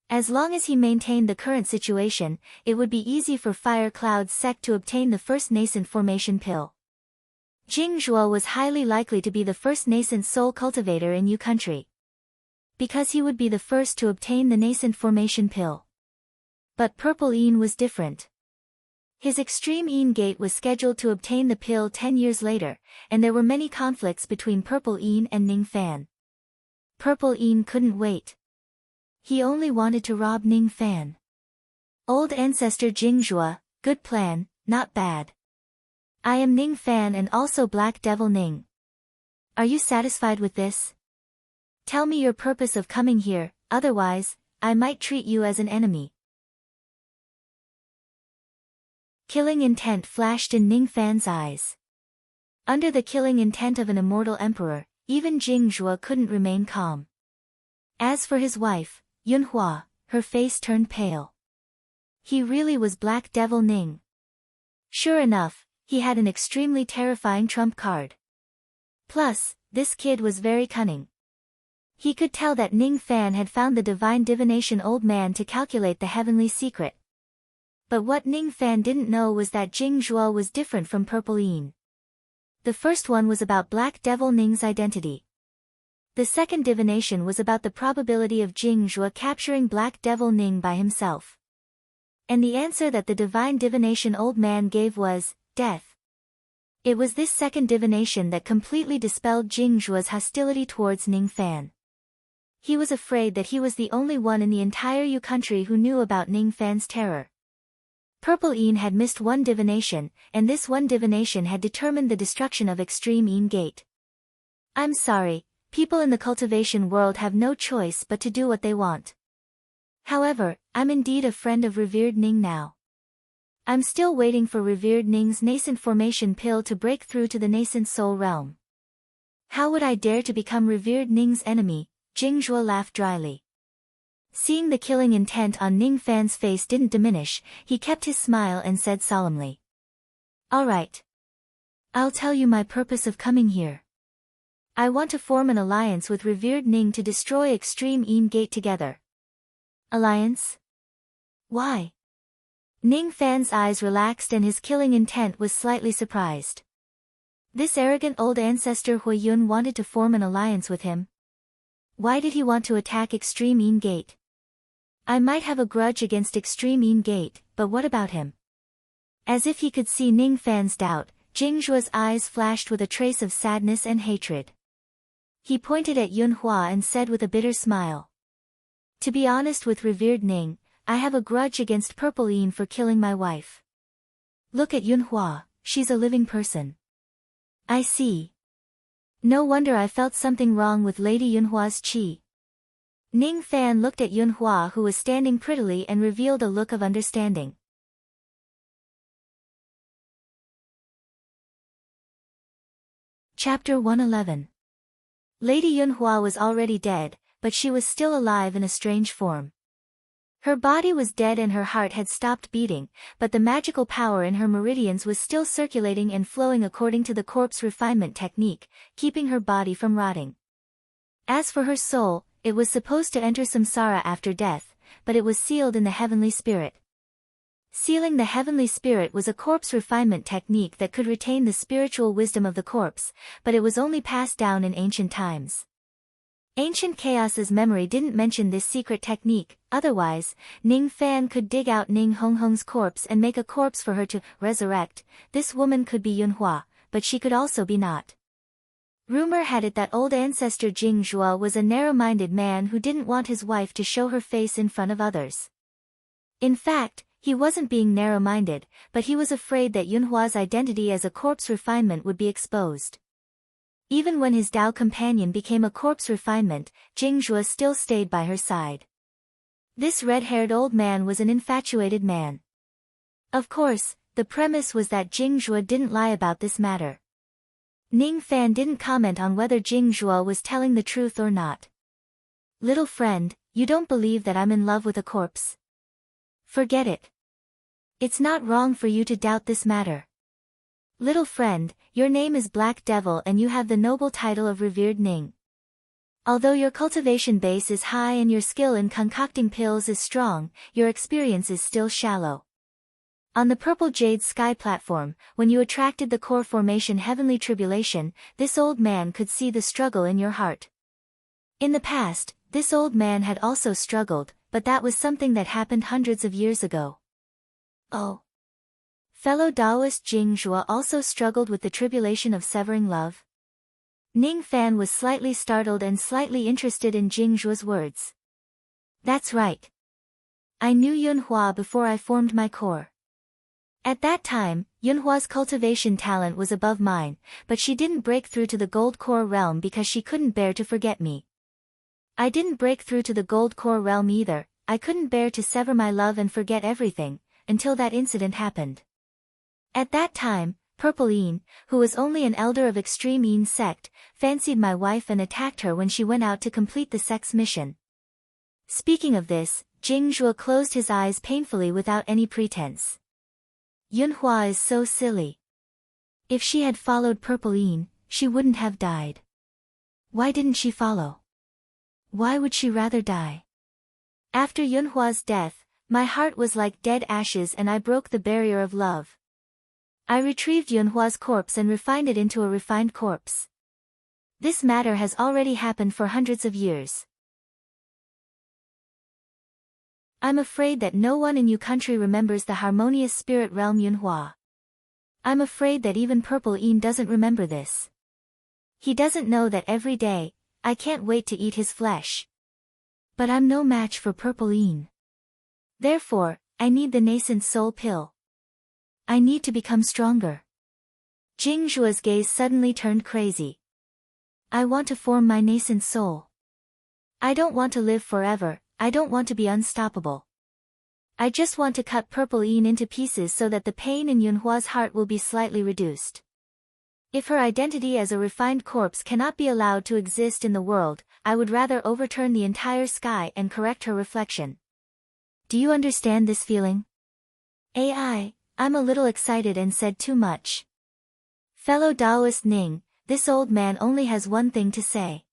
As long as he maintained the current situation, it would be easy for Fire Cloud's sect to obtain the first nascent formation pill. Jing Zhuo was highly likely to be the first nascent soul cultivator in Yu country. because he would be the first to obtain the nascent formation pill. But Purple Een was different. His extreme Een gate was scheduled to obtain the pill 10 years later, and there were many conflicts between Purple Een and Ning Fan. Purple Een couldn't wait. He only wanted to rob Ning Fan. Old ancestor Jingzhua, good plan, not bad. I am Ning Fan and also Black Devil Ning. Are you satisfied with this? Tell me your purpose of coming here, otherwise, I might treat you as an enemy. Killing intent flashed in Ning Fan's eyes. Under the killing intent of an immortal emperor, even Jingzhua couldn't remain calm. As for his wife, Yunhua, her face turned pale. He really was Black Devil Ning. Sure enough, he had an extremely terrifying trump card. Plus, this kid was very cunning. He could tell that Ning Fan had found the divine divination old man to calculate the heavenly secret. But what Ning Fan didn't know was that Jingzhua was different from Purple Een. The first one was about Black Devil Ning's identity. The second divination was about the probability of Jingzhua capturing Black Devil Ning by himself. And the answer that the divine divination old man gave was, death. It was this second divination that completely dispelled Jingzhua's hostility towards Ning Fan. He was afraid that he was the only one in the entire Yu country who knew about Ning Fan's terror. Purple Een had missed one divination, and this one divination had determined the destruction of Extreme Een Gate. I'm sorry, people in the cultivation world have no choice but to do what they want. However, I'm indeed a friend of revered Ning now. I'm still waiting for revered Ning's nascent formation pill to break through to the nascent soul realm. How would I dare to become revered Ning's enemy? Jingzhua laughed dryly. Seeing the killing intent on Ning Fan's face didn't diminish, he kept his smile and said solemnly. Alright. I'll tell you my purpose of coming here. I want to form an alliance with revered Ning to destroy Extreme Een Gate together. Alliance? Why? Ning Fan's eyes relaxed and his killing intent was slightly surprised. This arrogant old ancestor Hui Yun wanted to form an alliance with him. Why did he want to attack Extreme Een Gate? I might have a grudge against Extreme Een Gate, but what about him? As if he could see Ning Fan's doubt, Jingzhua's eyes flashed with a trace of sadness and hatred. He pointed at Yunhua and said with a bitter smile. To be honest with revered Ning, I have a grudge against Purple Een for killing my wife. Look at Yunhua, she's a living person. I see. No wonder I felt something wrong with Lady Yunhua's qi. Ning Fan looked at Yunhua who was standing prettily and revealed a look of understanding. Chapter 111. Lady Yunhua was already dead, but she was still alive in a strange form. Her body was dead and her heart had stopped beating, but the magical power in her meridians was still circulating and flowing according to the corpse refinement technique, keeping her body from rotting. As for her soul, it was supposed to enter samsara after death, but it was sealed in the heavenly spirit. Sealing the heavenly spirit was a corpse refinement technique that could retain the spiritual wisdom of the corpse, but it was only passed down in ancient times. Ancient Chaos's memory didn't mention this secret technique, otherwise, Ning Fan could dig out Ning Honghong's corpse and make a corpse for her to resurrect. This woman could be Yunhua, but she could also be not. Rumor had it that old ancestor Jingzhua was a narrow-minded man who didn't want his wife to show her face in front of others. In fact, he wasn't being narrow-minded, but he was afraid that Yunhua's identity as a corpse refinement would be exposed. Even when his Dao companion became a corpse refinement, Jingzhua still stayed by her side. This red-haired old man was an infatuated man. Of course, the premise was that Jingzhua didn't lie about this matter. Ning Fan didn't comment on whether Jingzhua was telling the truth or not. Little friend, you don't believe that I'm in love with a corpse? Forget it. It's not wrong for you to doubt this matter. Little friend, your name is Black Devil and you have the noble title of revered Ning. Although your cultivation base is high and your skill in concocting pills is strong, your experience is still shallow. On the Purple Jade Sky platform, when you attracted the core formation Heavenly Tribulation, this old man could see the struggle in your heart. In the past, This old man had also struggled, but that was something that happened hundreds of years ago. Oh. Fellow Taoist Jing Zhuo also struggled with the tribulation of severing love. Ning Fan was slightly startled and slightly interested in Jing Zhuo's words. That's right. I knew Yunhua before I formed my core. At that time, Yunhua's cultivation talent was above mine, but she didn't break through to the gold core realm because she couldn't bear to forget me. I didn't break through to the gold core realm either. I couldn't bear to sever my love and forget everything, until that incident happened. At that time, Purple Yin, who was only an elder of Extreme Yin sect, fancied my wife and attacked her when she went out to complete the sect's mission. Speaking of this, Jing Zhuo closed his eyes painfully without any pretense. Yunhua is so silly. If she had followed Purple Yin, she wouldn't have died. Why didn't she follow? Why would she rather die? After Yunhua's death, my heart was like dead ashes and I broke the barrier of love. I retrieved Yunhua's corpse and refined it into a refined corpse. This matter has already happened for hundreds of years. I'm afraid that no one in Yu country remembers the harmonious spirit realm Yunhua. I'm afraid that even Purple Yin doesn't remember this. He doesn't know that every day, I can't wait to eat his flesh. But I'm no match for Purple Yin. Therefore, I need the nascent soul pill. I need to become stronger. Jing Zhuo's gaze suddenly turned crazy. I want to form my nascent soul. I don't want to live forever, I don't want to be unstoppable. I just want to cut Purple Yin into pieces so that the pain in Yunhua's heart will be slightly reduced. If her identity as a refined corpse cannot be allowed to exist in the world, I would rather overturn the entire sky and correct her reflection. Do you understand this feeling? I'm a little excited and said too much. Fellow Taoist Ning, this old man only has one thing to say.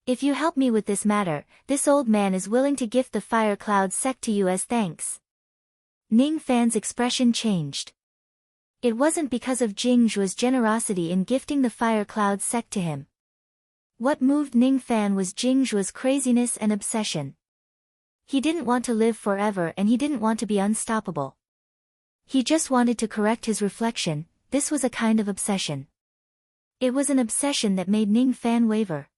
If you help me with this matter, this old man is willing to gift the Fire Cloud sect to you as thanks. Ning Fan's expression changed. It wasn't because of Jing Zhuo's generosity in gifting the Fire Cloud sect to him. What moved Ning Fan was Jing Zhuo's craziness and obsession. He didn't want to live forever and he didn't want to be unstoppable. He just wanted to correct his reflection. This was a kind of obsession. It was an obsession that made Ning Fan waver.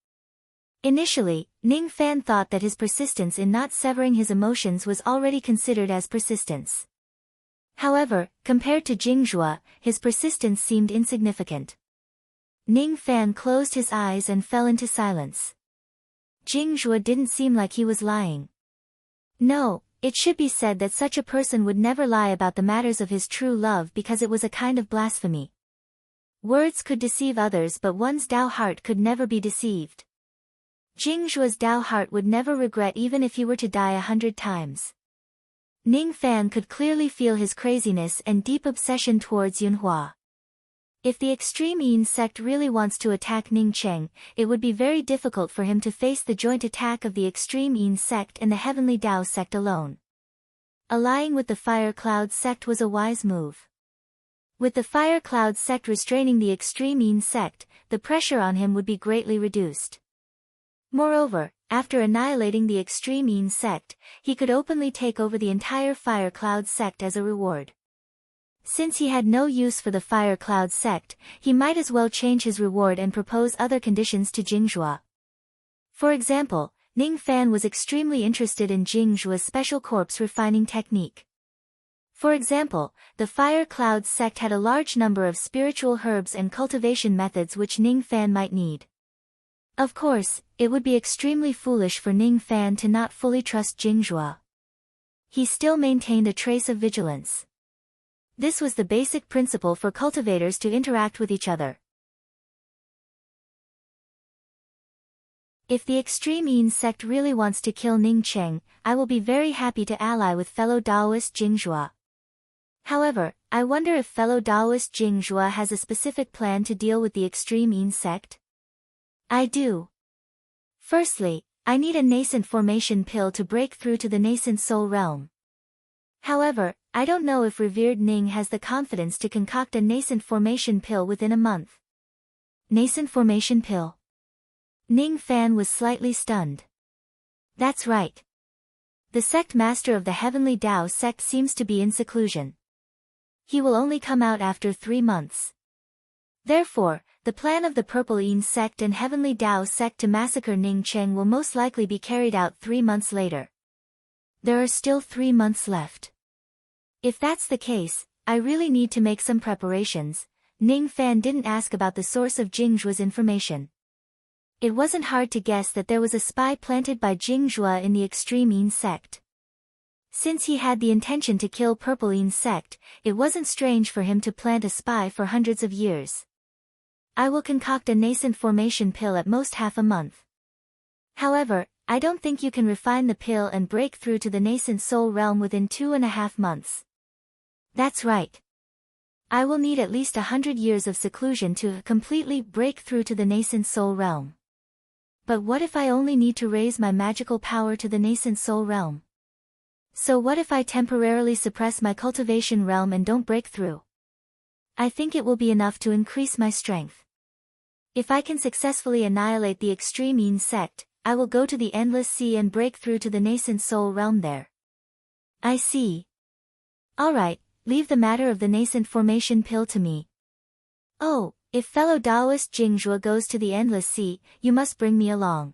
Initially, Ning Fan thought that his persistence in not severing his emotions was already considered as persistence. However, compared to Jing Zhuo, his persistence seemed insignificant. Ning Fan closed his eyes and fell into silence. Jing Zhuo didn't seem like he was lying. No, it should be said that such a person would never lie about the matters of his true love because it was a kind of blasphemy. Words could deceive others but one's Tao heart could never be deceived. Jing Zhuo's Tao heart would never regret even if he were to die 100 times. Ning Fan could clearly feel his craziness and deep obsession towards Yunhua. If the Extreme Yin sect really wants to attack Ning Cheng, it would be very difficult for him to face the joint attack of the Extreme Yin sect and the Heavenly Tao sect alone. Allying with the Fire Cloud sect was a wise move. With the Fire Cloud sect restraining the Extreme Yin sect, the pressure on him would be greatly reduced. Moreover, after annihilating the Extreme Yin sect, he could openly take over the entire Fire Cloud sect as a reward. Since he had no use for the Fire Cloud sect, he might as well change his reward and propose other conditions to Jing Zhuo. For example, Ning Fan was extremely interested in Jing Zhuo's special corpse refining technique. For example, the Fire Cloud sect had a large number of spiritual herbs and cultivation methods which Ning Fan might need. Of course, it would be extremely foolish for Ning Fan to not fully trust Jing Zhuo. He still maintained a trace of vigilance. This was the basic principle for cultivators to interact with each other. If the Extreme Yin sect really wants to kill Ning Cheng, I will be very happy to ally with fellow Taoist Jing Zhuo. However, I wonder if fellow Taoist Jing Zhuo has a specific plan to deal with the Extreme Yin sect? I do. Firstly, I need a nascent formation pill to break through to the nascent soul realm. However, I don't know if revered Ning has the confidence to concoct a nascent formation pill within a month. Nascent formation pill? Ning Fan was slightly stunned. That's right. The sect master of the Heavenly Tao sect seems to be in seclusion. He will only come out after 3 months. Therefore, the plan of the Purple Yin sect and Heavenly Tao sect to massacre Ning Cheng will most likely be carried out 3 months later. There are still 3 months left. If that's the case, I really need to make some preparations. Ning Fan didn't ask about the source of Jing Zhua's information. It wasn't hard to guess that there was a spy planted by Jing Zhua in the extreme Yin sect. Since he had the intention to kill Purple Yin sect, it wasn't strange for him to plant a spy for hundreds of years. I will concoct a nascent formation pill at most half a month. However, I don't think you can refine the pill and break through to the nascent soul realm within 2.5 months. That's right. I will need at least 100 years of seclusion to completely break through to the nascent soul realm. But what if I only need to raise my magical power to the nascent soul realm? So what if I temporarily suppress my cultivation realm and don't break through? I think it will be enough to increase my strength. If I can successfully annihilate the extreme Yin sect, I will go to the endless sea and break through to the nascent soul realm there. I see. Alright, leave the matter of the nascent formation pill to me. Oh, if fellow Taoist Jing Zhua goes to the endless sea, you must bring me along.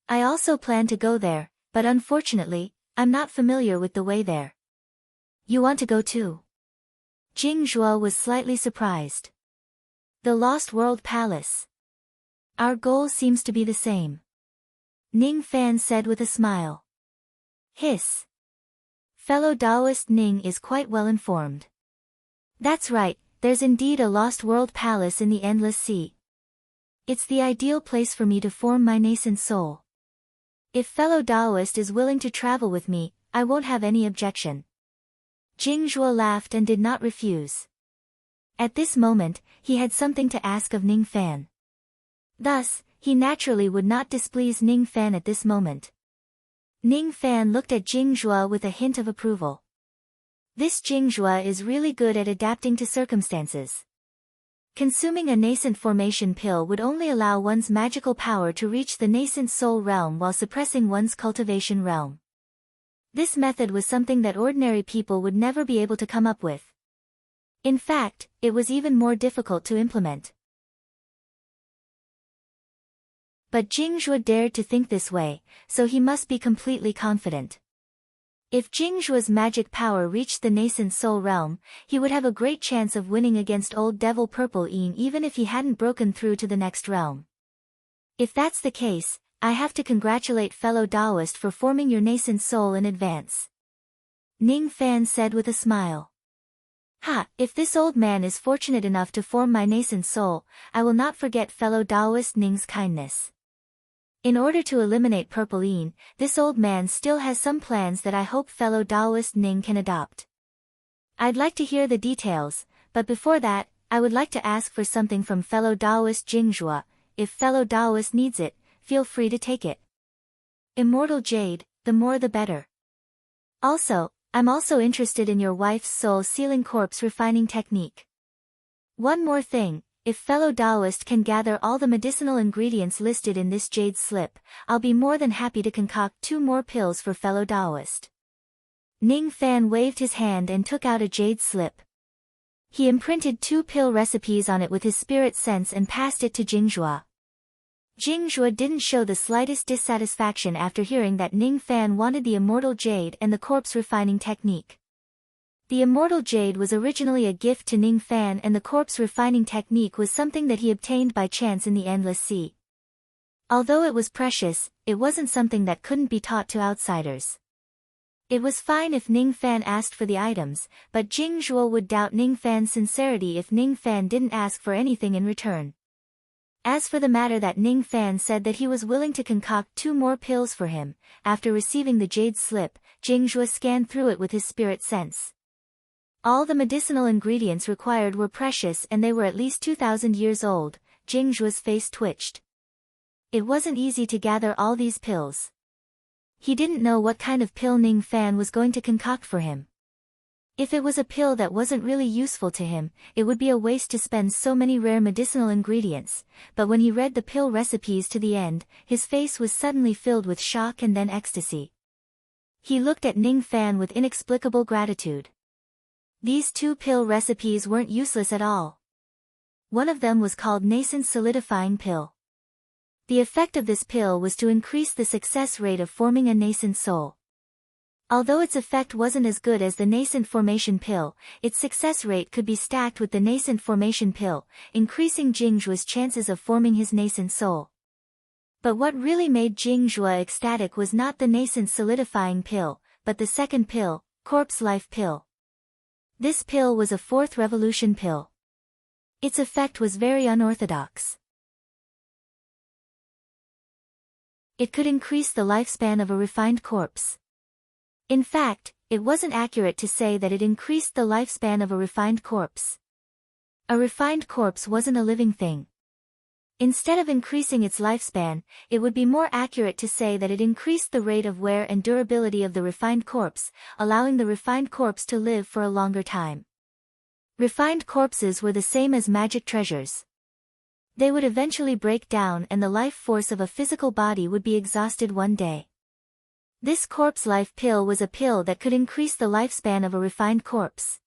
I also plan to go there, but unfortunately, I'm not familiar with the way there. You want to go too? Jing Zhua was slightly surprised. The Lost World Palace. Our goal seems to be the same. Ning Fan said with a smile. Hiss. Fellow Taoist Ning is quite well informed. That's right, there's indeed a Lost World Palace in the Endless Sea. It's the ideal place for me to form my nascent soul. If fellow Taoist is willing to travel with me, I won't have any objection. Jing Zhua laughed and did not refuse. At this moment, he had something to ask of Ning Fan. Thus, he naturally would not displease Ning Fan at this moment. Ning Fan looked at Jing Zhua with a hint of approval. This Jing Zhua is really good at adapting to circumstances. Consuming a nascent formation pill would only allow one's magical power to reach the nascent soul realm while suppressing one's cultivation realm. This method was something that ordinary people would never be able to come up with. In fact, it was even more difficult to implement. But Jing Zhua dared to think this way, so he must be completely confident. If Jing Zhua's magic power reached the nascent soul realm, he would have a great chance of winning against old devil Purple Yin even if he hadn't broken through to the next realm. If that's the case, I have to congratulate fellow Taoist for forming your nascent soul in advance. Ning Fan said with a smile. Ha, if this old man is fortunate enough to form my nascent soul, I will not forget fellow Taoist Ning's kindness. In order to eliminate Purple Yin, this old man still has some plans that I hope fellow Taoist Ning can adopt. I'd like to hear the details, but before that, I would like to ask for something from fellow Taoist Jing Zhua. If fellow Taoist needs it, feel free to take it. Immortal Jade, the more the better. Also, I'm also interested in your wife's soul sealing corpse refining technique. One more thing. If fellow Taoist can gather all the medicinal ingredients listed in this jade slip, I'll be more than happy to concoct 2 more pills for fellow Taoist. Ning Fan waved his hand and took out a jade slip. He imprinted 2 pill recipes on it with his spirit sense and passed it to Jing Zhua. Jing Zhua didn't show the slightest dissatisfaction after hearing that Ning Fan wanted the immortal jade and the corpse refining technique. The immortal jade was originally a gift to Ning Fan and the corpse refining technique was something that he obtained by chance in the Endless Sea. Although it was precious, it wasn't something that couldn't be taught to outsiders. It was fine if Ning Fan asked for the items, but Jing Zhua would doubt Ning Fan's sincerity if Ning Fan didn't ask for anything in return. As for the matter that Ning Fan said that he was willing to concoct 2 more pills for him, after receiving the jade slip, Jing Zhua scanned through it with his spirit sense. All the medicinal ingredients required were precious and they were at least 2,000 years old. Jing Zhua's face twitched. It wasn't easy to gather all these pills. He didn't know what kind of pill Ning Fan was going to concoct for him. If it was a pill that wasn't really useful to him, it would be a waste to spend so many rare medicinal ingredients, but when he read the pill recipes to the end, his face was suddenly filled with shock and then ecstasy. He looked at Ning Fan with inexplicable gratitude. These 2 pill recipes weren't useless at all. One of them was called Nascent Solidifying Pill. The effect of this pill was to increase the success rate of forming a nascent soul. Although its effect wasn't as good as the Nascent Formation Pill, its success rate could be stacked with the Nascent Formation Pill, increasing Jingzhua's chances of forming his nascent soul. But what really made Jingzhua ecstatic was not the Nascent Solidifying Pill, but the second pill, Corpse Life Pill. This pill was a 4th revolution pill. Its effect was very unorthodox. It could increase the lifespan of a refined corpse. In fact, it wasn't accurate to say that it increased the lifespan of a refined corpse. A refined corpse wasn't a living thing. Instead of increasing its lifespan, it would be more accurate to say that it increased the rate of wear and durability of the refined corpse, allowing the refined corpse to live for a longer time. Refined corpses were the same as magic treasures. They would eventually break down and the life force of a physical body would be exhausted one day. This Corpse Life Pill was a pill that could increase the lifespan of a refined corpse.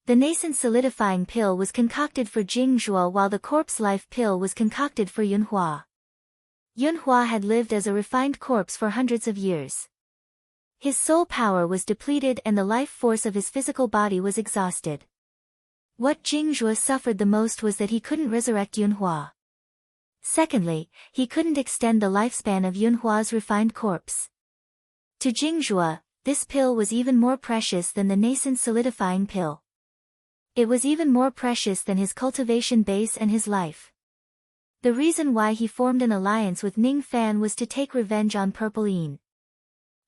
The Nascent Solidifying Pill was concocted for Jingzhua while the Corpse Life Pill was concocted for Yunhua. Yunhua had lived as a refined corpse for hundreds of years. His soul power was depleted and the life force of his physical body was exhausted. What Jingzhua suffered the most was that he couldn't resurrect Yunhua. Secondly, he couldn't extend the lifespan of Yunhua's refined corpse. To Jingzhua, this pill was even more precious than the Nascent Solidifying Pill. It was even more precious than his cultivation base and his life. The reason why he formed an alliance with Ning Fan was to take revenge on Purple Yin.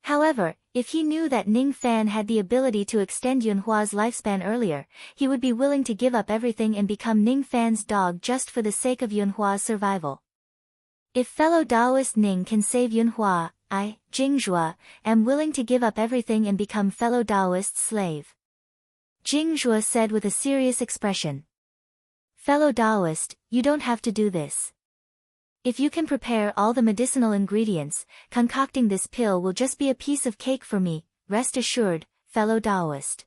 However, if he knew that Ning Fan had the ability to extend Yunhua's lifespan earlier, he would be willing to give up everything and become Ning Fan's dog just for the sake of Yunhua's survival. If fellow Taoist Ning can save Yunhua, I, Jingzhua, am willing to give up everything and become fellow Taoist's slave. Jingzhua said with a serious expression. Fellow Taoist, you don't have to do this. If you can prepare all the medicinal ingredients, concocting this pill will just be a piece of cake for me, rest assured, fellow Taoist.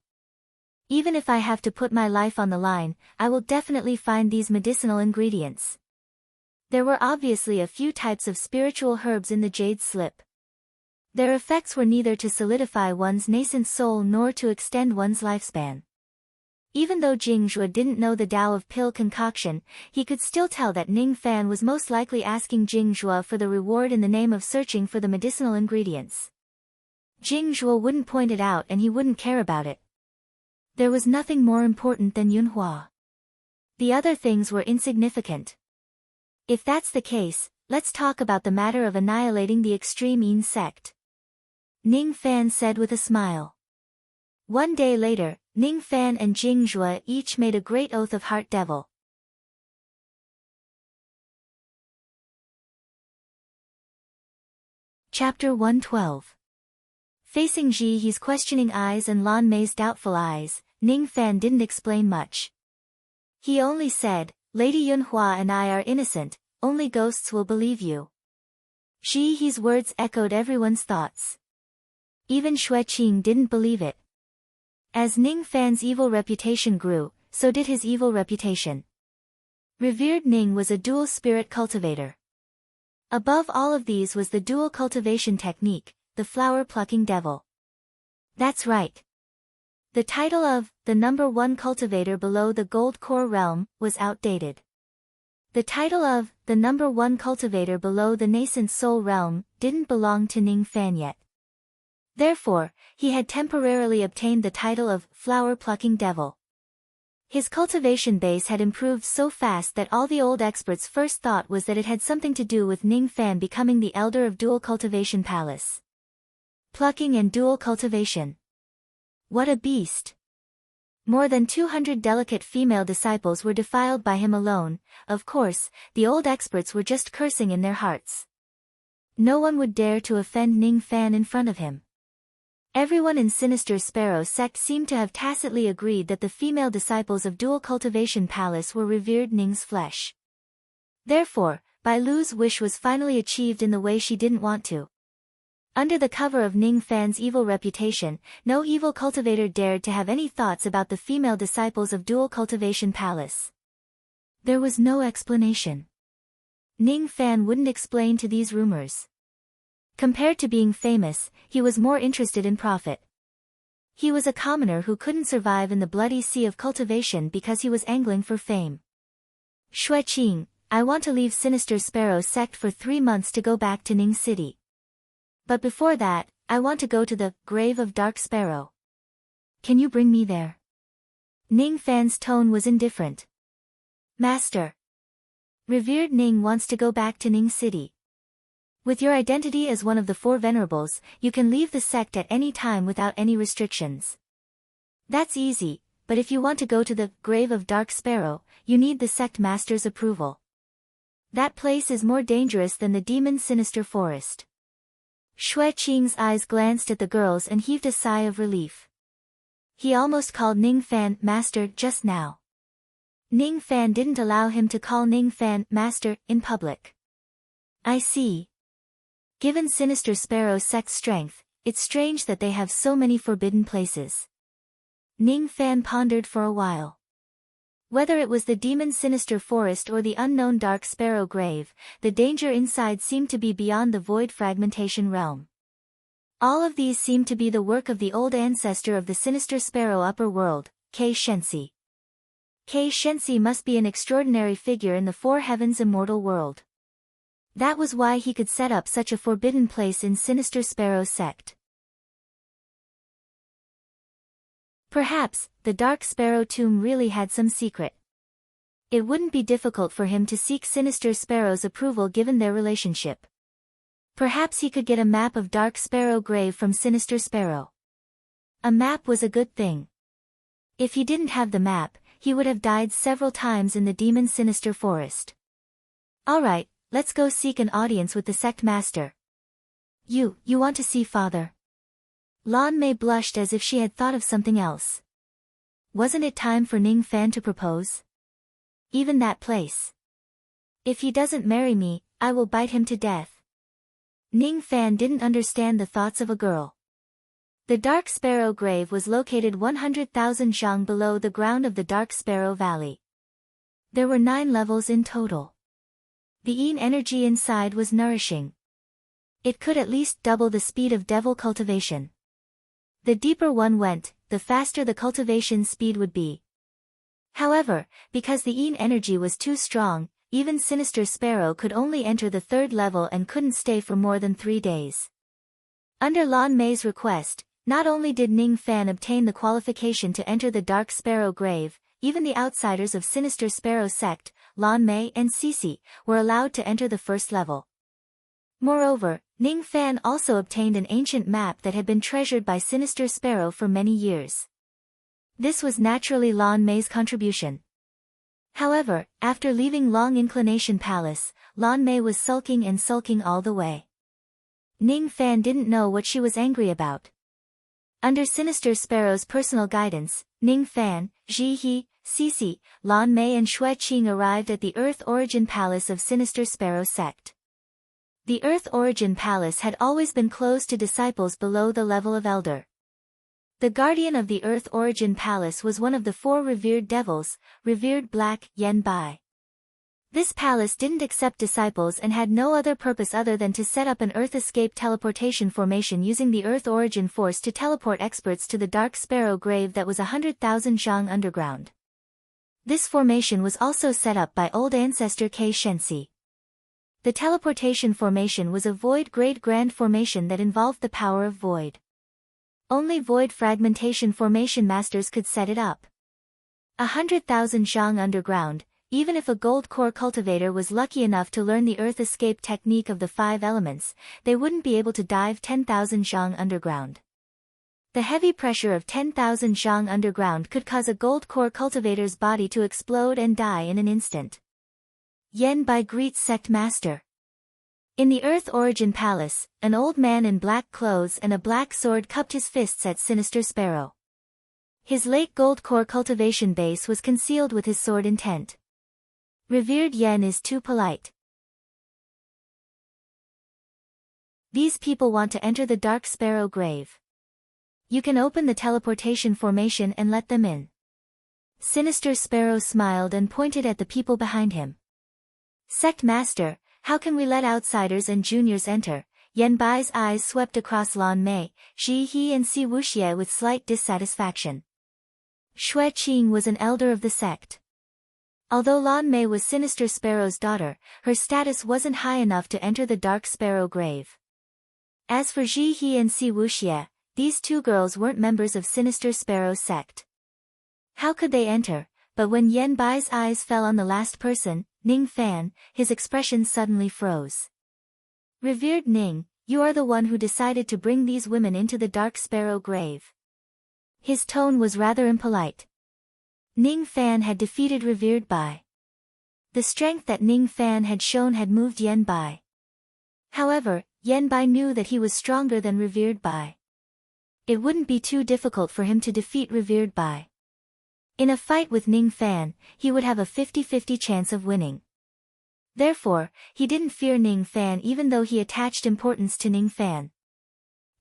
Even if I have to put my life on the line, I will definitely find these medicinal ingredients. There were obviously a few types of spiritual herbs in the jade slip. Their effects were neither to solidify one's nascent soul nor to extend one's lifespan. Even though Jingzhua didn't know the Tao of pill concoction, he could still tell that Ning Fan was most likely asking Jingzhua for the reward in the name of searching for the medicinal ingredients. Jingzhua wouldn't point it out and he wouldn't care about it. There was nothing more important than Yunhua. The other things were insignificant. If that's the case, let's talk about the matter of annihilating the extreme Yin sect. Ning Fan said with a smile. One day later, Ning Fan and Jingzhua each made a great oath of Heart Devil. Chapter 112. Facing Ji He's questioning eyes and Lan Mei's doubtful eyes, Ning Fan didn't explain much. He only said, Lady Yunhua and I are innocent, only ghosts will believe you. Ji He's words echoed everyone's thoughts. Even Xue Qing didn't believe it. As Ning Fan's evil reputation grew, so did his evil reputation. Revered Ning was a dual spirit cultivator. Above all of these was the dual cultivation technique, the flower-plucking devil. That's right. The title of, the number one cultivator below the gold core realm, was outdated. The title of, the number one cultivator below the nascent soul realm, didn't belong to Ning Fan yet. Therefore, he had temporarily obtained the title of flower-plucking devil. His cultivation base had improved so fast that all the old experts first thought was that it had something to do with Ning Fan becoming the elder of dual cultivation palace. Plucking and dual cultivation. What a beast! More than 200 delicate female disciples were defiled by him alone. Of course, the old experts were just cursing in their hearts. No one would dare to offend Ning Fan in front of him. Everyone in Sinister Sparrow sect seemed to have tacitly agreed that the female disciples of Dual Cultivation Palace were revered Ning's flesh. Therefore, Bai Lu's wish was finally achieved in the way she didn't want to. Under the cover of Ning Fan's evil reputation, no evil cultivator dared to have any thoughts about the female disciples of Dual Cultivation Palace. There was no explanation. Ning Fan wouldn't explain to these rumors. Compared to being famous, he was more interested in profit. He was a commoner who couldn't survive in the bloody sea of cultivation because he was angling for fame. Xueqing, I want to leave Sinister Sparrow sect for 3 months to go back to Ning City. But before that, I want to go to the grave of Dark Sparrow. Can you bring me there? Ning Fan's tone was indifferent. Master. Revered Ning wants to go back to Ning City. With your identity as one of the 4 venerables, you can leave the sect at any time without any restrictions. That's easy, but if you want to go to the grave of Dark Sparrow, you need the sect master's approval. That place is more dangerous than the demon Sinister Forest. Xueqing's eyes glanced at the girls and heaved a sigh of relief. He almost called Ning Fan master just now. Ning Fan didn't allow him to call Ning Fan master in public. I see. Given Sinister Sparrow sect's strength, it's strange that they have so many forbidden places. Ning Fan pondered for a while. Whether it was the demon Sinister Forest or the unknown Dark Sparrow grave, the danger inside seemed to be beyond the void fragmentation realm. All of these seemed to be the work of the old ancestor of the Sinister Sparrow upper world, Kei Shensi. Kei Shensi must be an extraordinary figure in the 4 heavens immortal world. That was why he could set up such a forbidden place in Sinister Sparrow sect. Perhaps, the Dark Sparrow tomb really had some secret. It wouldn't be difficult for him to seek Sinister Sparrow's approval given their relationship. Perhaps he could get a map of Dark Sparrow grave from Sinister Sparrow. A map was a good thing. If he didn't have the map, he would have died several times in the demon Sinister Forest. Alright. Let's go seek an audience with the sect master. You want to see father? Lan Mei blushed as if she had thought of something else. Wasn't it time for Ning Fan to propose? Even that place. If he doesn't marry me, I will bite him to death. Ning Fan didn't understand the thoughts of a girl. The Dark Sparrow grave was located 100,000 zhang below the ground of the Dark Sparrow Valley. There were 9 levels in total. The yin energy inside was nourishing. It could at least double the speed of devil cultivation. The deeper one went, the faster the cultivation speed would be. However, because the yin energy was too strong, even Sinister Sparrow could only enter the 3rd level and couldn't stay for more than 3 days. Under Lan Mei's request, not only did Ning Fan obtain the qualification to enter the Dark Sparrow grave, even the outsiders of Sinister Sparrow sect, Lan Mei and Cici, were allowed to enter the 1st level. Moreover, Ning Fan also obtained an ancient map that had been treasured by Sinister Sparrow for many years. This was naturally Lan Mei's contribution. However, after leaving Long Inclination Palace, Lan Mei was sulking all the way. Ning Fan didn't know what she was angry about. Under Sinister Sparrow's personal guidance, Ning Fan, Ji He, Cici, Lan Mei and Xueqing arrived at the Earth Origin Palace of Sinister Sparrow sect. The Earth Origin Palace had always been closed to disciples below the level of Elder. The guardian of the Earth Origin Palace was one of the 4 revered devils, revered Black Yen Bai. This palace didn't accept disciples and had no other purpose other than to set up an Earth Escape teleportation formation using the Earth Origin Force to teleport experts to the Dark Sparrow grave that was 100,000 zhang underground. This formation was also set up by old ancestor Kei Shensi. The teleportation formation was a void-grade grand formation that involved the power of void. Only void fragmentation formation masters could set it up. 100,000 zhang underground. Even if a gold core cultivator was lucky enough to learn the Earth Escape technique of the 5 elements, they wouldn't be able to dive 10,000 zhang underground. The heavy pressure of 10,000 zhang underground could cause a gold core cultivator's body to explode and die in an instant. Yen Bai greets Sect Master. In the Earth Origin Palace, an old man in black clothes and a black sword cupped his fists at Sinister Sparrow. His late gold core cultivation base was concealed with his sword intent. Revered Yen is too polite. These people want to enter the Dark Sparrow grave. You can open the teleportation formation and let them in. Sinister Sparrow smiled and pointed at the people behind him. Sect Master, how can we let outsiders and juniors enter? Yen Bai's eyes swept across Lan Mei, Shi He and Si Wuxie with slight dissatisfaction. Xue Qing was an elder of the sect. Although Lan Mei was Sinister Sparrow's daughter, her status wasn't high enough to enter the Dark Sparrow grave. As for Ji He and Si Wuxie, these two girls weren't members of Sinister Sparrow's sect. How could they enter? But when Yen Bai's eyes fell on the last person, Ning Fan, his expression suddenly froze. Revered Ning, you are the one who decided to bring these women into the Dark Sparrow grave. His tone was rather impolite. Ning Fan had defeated Revered Bai. The strength that Ning Fan had shown had moved Yen Bai. However, Yen Bai knew that he was stronger than Revered Bai. It wouldn't be too difficult for him to defeat Revered Bai. In a fight with Ning Fan, he would have a 50-50 chance of winning. Therefore, he didn't fear Ning Fan even though he attached importance to Ning Fan.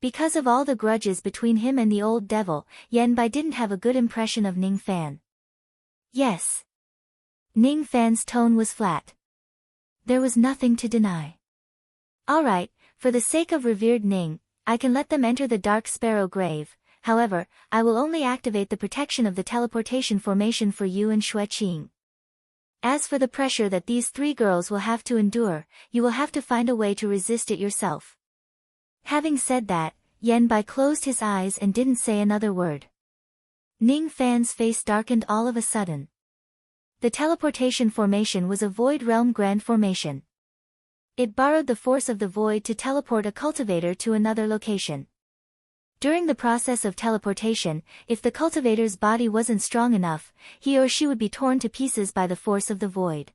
Because of all the grudges between him and the old devil, Yen Bai didn't have a good impression of Ning Fan. Yes. Ning Fan's tone was flat. There was nothing to deny. Alright, for the sake of Revered Ning, I can let them enter the Dark Sparrow grave. However, I will only activate the protection of the teleportation formation for you and Xue Qing. As for the pressure that these three girls will have to endure, you will have to find a way to resist it yourself. Having said that, Yen Bai closed his eyes and didn't say another word. Ning Fan's face darkened all of a sudden. The teleportation formation was a Void Realm Grand Formation. It borrowed the force of the void to teleport a cultivator to another location. During the process of teleportation, if the cultivator's body wasn't strong enough, he or she would be torn to pieces by the force of the void.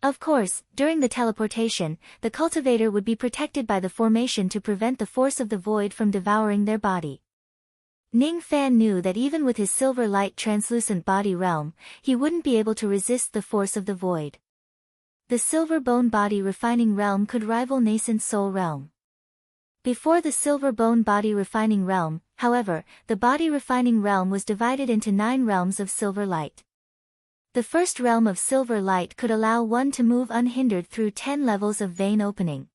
Of course, during the teleportation, the cultivator would be protected by the formation to prevent the force of the void from devouring their body. Ning Fan knew that even with his silver light translucent body realm, he wouldn't be able to resist the force of the void. The silver bone body refining realm could rival nascent soul realm. Before the silver bone body refining realm, however, the body refining realm was divided into 9 realms of silver light. The first realm of silver light could allow one to move unhindered through 10 levels of vein opening.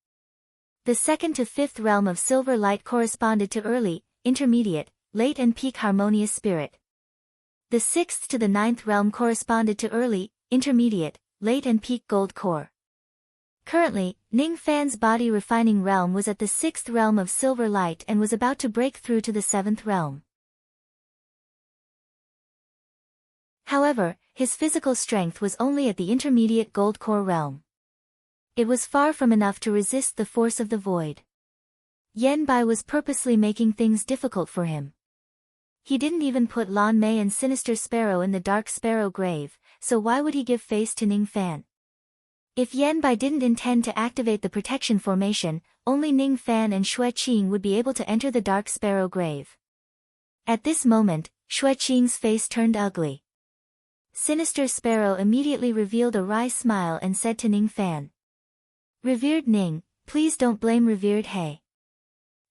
The second to 5th realm of silver light corresponded to early, intermediate, late and peak harmonious spirit. The 6th to the 9th realm corresponded to early, intermediate, late and peak gold core. Currently, Ning Fan's body refining realm was at the 6th realm of silver light and was about to break through to the 7th realm. However, his physical strength was only at the intermediate gold core realm. It was far from enough to resist the force of the void. Yen Bai was purposely making things difficult for him. He didn't even put Lan Mei and Sinister Sparrow in the Dark Sparrow grave, so why would he give face to Ning Fan? If Yen Bai didn't intend to activate the protection formation, only Ning Fan and Xue Qing would be able to enter the Dark Sparrow grave. At this moment, Xue Qing's face turned ugly. Sinister Sparrow immediately revealed a wry smile and said to Ning Fan. Revered Ning, please don't blame Revered He.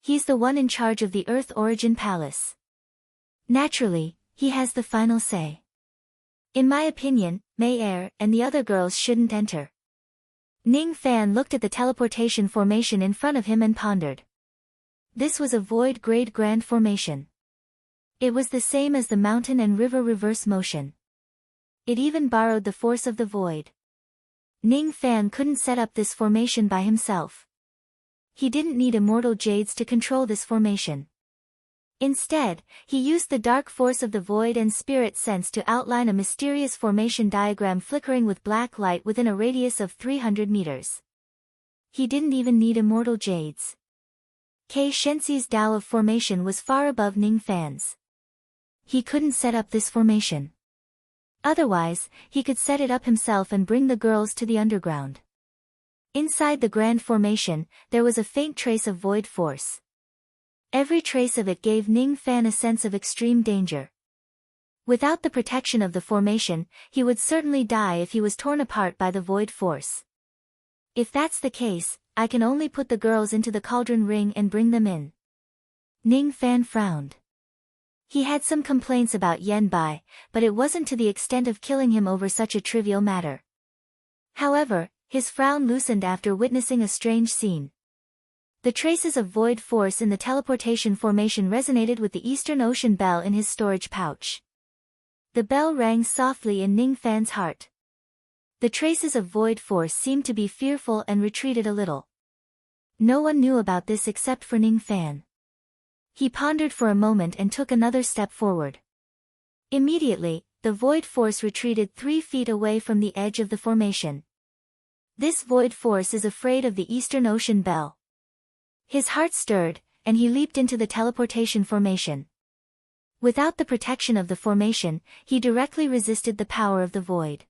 He's the one in charge of the Earth Origin Palace. Naturally, he has the final say. In my opinion, Mei Er and the other girls shouldn't enter. Ning Fan looked at the teleportation formation in front of him and pondered. This was a void grade grand formation. It was the same as the mountain and river reverse motion. It even borrowed the force of the void. Ning Fan couldn't set up this formation by himself. He didn't need immortal jades to control this formation. Instead, he used the dark force of the void and spirit sense to outline a mysterious formation diagram flickering with black light within a radius of 300 meters. He didn't even need immortal jades. Kei Shenxi's Tao of formation was far above Ning Fan's. He couldn't set up this formation. Otherwise, he could set it up himself and bring the girls to the underground. Inside the grand formation, there was a faint trace of void force. Every trace of it gave Ning Fan a sense of extreme danger. Without the protection of the formation, he would certainly die if he was torn apart by the void force. If that's the case, I can only put the girls into the cauldron ring and bring them in. Ning Fan frowned. He had some complaints about Yen Bai, but it wasn't to the extent of killing him over such a trivial matter. However, his frown loosened after witnessing a strange scene. The traces of void force in the teleportation formation resonated with the Eastern Ocean bell in his storage pouch. The bell rang softly in Ning Fan's heart. The traces of void force seemed to be fearful and retreated a little. No one knew about this except for Ning Fan. He pondered for a moment and took another step forward. Immediately, the void force retreated 3 feet away from the edge of the formation. This void force is afraid of the Eastern Ocean bell. His heart stirred, and he leaped into the teleportation formation. Without the protection of the formation, he directly resisted the power of the void.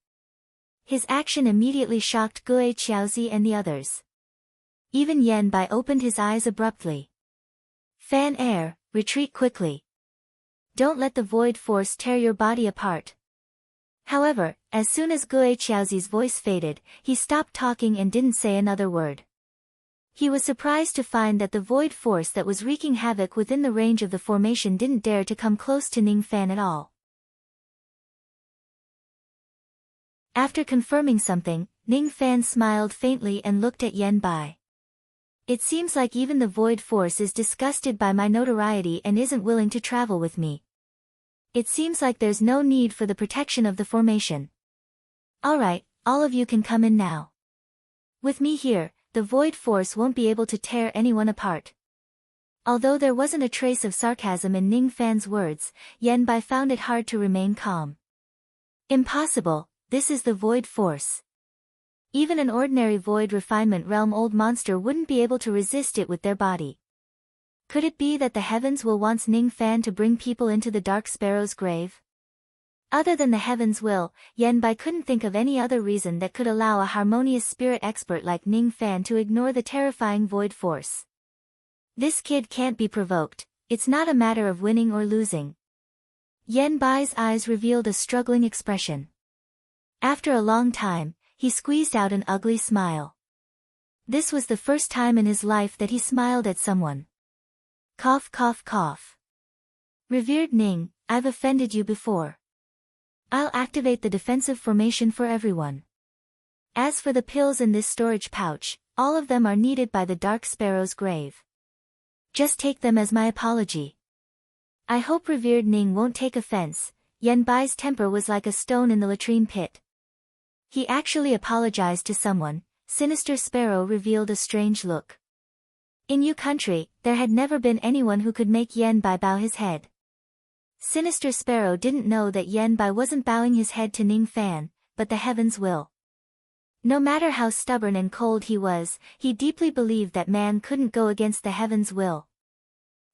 His action immediately shocked Gue Qiaozi and the others. Even Yen Bai opened his eyes abruptly. Fan air, retreat quickly. Don't let the void force tear your body apart. However, as soon as Gue Qiaozi's voice faded, he stopped talking and didn't say another word. He was surprised to find that the void force that was wreaking havoc within the range of the formation didn't dare to come close to Ning Fan at all. After confirming something, Ning Fan smiled faintly and looked at Yen Bai. It seems like even the void force is disgusted by my notoriety and isn't willing to travel with me. It seems like there's no need for the protection of the formation. Alright, all of you can come in now. With me here, the void force won't be able to tear anyone apart. Although there wasn't a trace of sarcasm in Ning Fan's words, Yen Bai found it hard to remain calm. Impossible, this is the void force. Even an ordinary void refinement realm old monster wouldn't be able to resist it with their body. Could it be that the heavens will want Ning Fan to bring people into the Dark Sparrow's grave? Other than the heavens will, Yen Bai couldn't think of any other reason that could allow a harmonious spirit expert like Ning Fan to ignore the terrifying void force. This kid can't be provoked, it's not a matter of winning or losing. Yen Bai's eyes revealed a struggling expression. After a long time, he squeezed out an ugly smile. This was the first time in his life that he smiled at someone. Cough cough cough. Revered Ning, I've offended you before. I'll activate the defensive formation for everyone. As for the pills in this storage pouch, all of them are needed by the Dark Sparrow's grave. Just take them as my apology. I hope Revered Ning won't take offense. Yen Bai's temper was like a stone in the latrine pit. He actually apologized to someone. Sinister Sparrow revealed a strange look. In Yu country, there had never been anyone who could make Yen Bai bow his head. Sinister Sparrow didn't know that Yen Bai wasn't bowing his head to Ning Fan, but the heavens will. No matter how stubborn and cold he was, he deeply believed that man couldn't go against the heavens' will.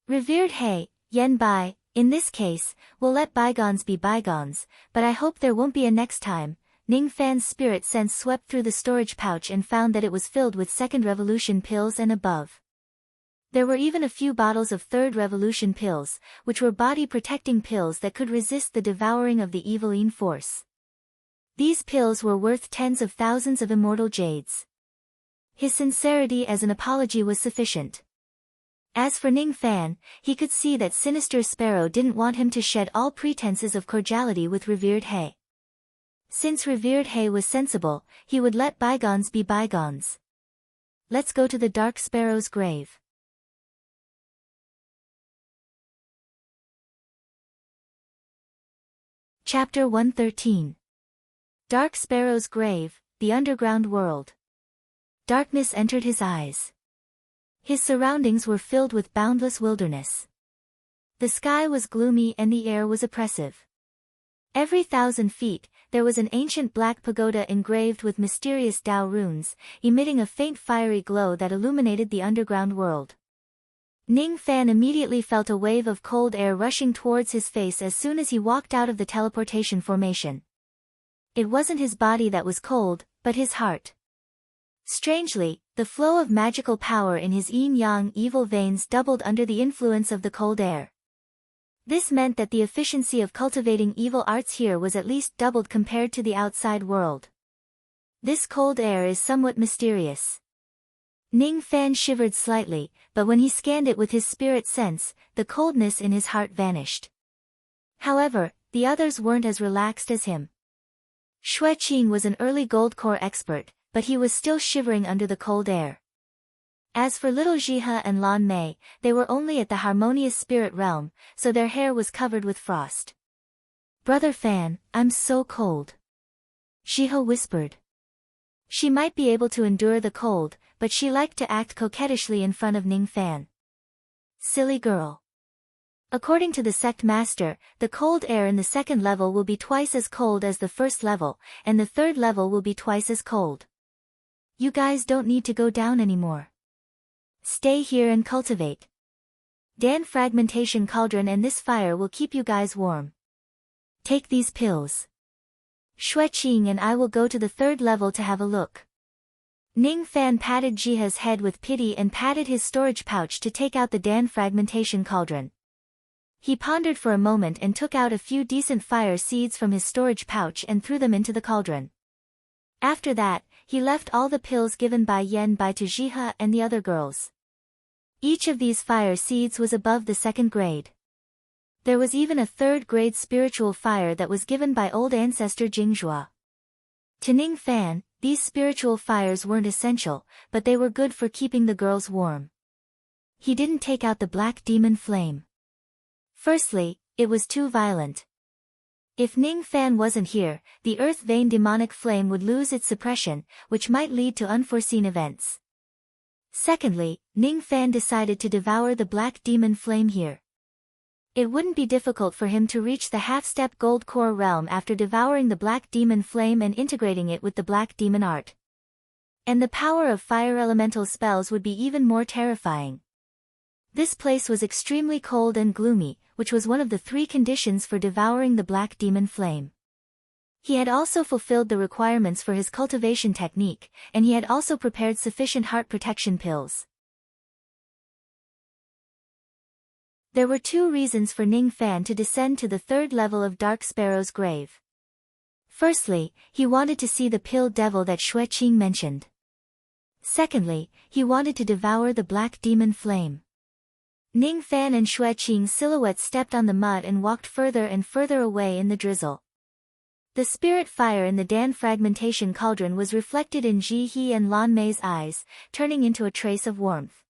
Revered He, Yen Bai, in this case, we'll let bygones be bygones, but I hope there won't be a next time. Ning Fan's spirit sense swept through the storage pouch and found that it was filled with second revolution pills and above. There were even a few bottles of third revolution pills, which were body-protecting pills that could resist the devouring of the evil Yin force. These pills were worth tens of thousands of immortal jades. His sincerity as an apology was sufficient. As for Ning Fan, he could see that Sinister Sparrow didn't want him to shed all pretenses of cordiality with Revered He. Since Revered He was sensible, he would let bygones be bygones. Let's go to the Dark Sparrow's grave. Chapter 113. Dark Sparrow's Grave, the Underground World. Darkness entered his eyes. His surroundings were filled with boundless wilderness. The sky was gloomy and the air was oppressive. Every 1,000 feet, there was an ancient black pagoda engraved with mysterious Tao runes, emitting a faint fiery glow that illuminated the underground world. Ning Fan immediately felt a wave of cold air rushing towards his face as soon as he walked out of the teleportation formation. It wasn't his body that was cold, but his heart. Strangely, the flow of magical power in his yin-yang evil veins doubled under the influence of the cold air. This meant that the efficiency of cultivating evil arts here was at least doubled compared to the outside world. This cold air is somewhat mysterious. Ning Fan shivered slightly, but when he scanned it with his spirit sense, the coldness in his heart vanished. However, the others weren't as relaxed as him. Xue Qing was an early gold core expert, but he was still shivering under the cold air. As for little Jihe and Lan Mei, they were only at the harmonious spirit realm, so their hair was covered with frost. "Brother Fan, I'm so cold," Jihe whispered. She might be able to endure the cold, but she liked to act coquettishly in front of Ning Fan. Silly girl. According to the sect master, the cold air in the second level will be twice as cold as the first level, and the third level will be twice as cold. You guys don't need to go down anymore. Stay here and cultivate. Dan fragmentation cauldron and this fire will keep you guys warm. Take these pills. Xue Qing and I will go to the third level to have a look. Ning Fan patted Jihe's head with pity and patted his storage pouch to take out the Dan fragmentation cauldron. He pondered for a moment and took out a few decent fire seeds from his storage pouch and threw them into the cauldron. After that, he left all the pills given by Yen Bai to Jihe and the other girls. Each of these fire seeds was above the second grade. There was even a third-grade spiritual fire that was given by old ancestor Jingzhua. To Ning Fan, these spiritual fires weren't essential, but they were good for keeping the girls warm. He didn't take out the black demon flame. Firstly, it was too violent. If Ning Fan wasn't here, the earth vein demonic flame would lose its suppression, which might lead to unforeseen events. Secondly, Ning Fan decided to devour the black demon flame here. It wouldn't be difficult for him to reach the half-step gold core realm after devouring the black demon flame and integrating it with the black demon art. And the power of fire elemental spells would be even more terrifying. This place was extremely cold and gloomy, which was one of the 3 conditions for devouring the black demon flame. He had also fulfilled the requirements for his cultivation technique, and he had also prepared sufficient heart protection pills. There were 2 reasons for Ning Fan to descend to the third level of Dark Sparrow's grave. Firstly, he wanted to see the pill devil that Xue Qing mentioned. Secondly, he wanted to devour the black demon flame. Ning Fan and Xue Qing's silhouettes stepped on the mud and walked further and further away in the drizzle. The spirit fire in the Dan fragmentation cauldron was reflected in Jihe and Lan Mei's eyes, turning into a trace of warmth.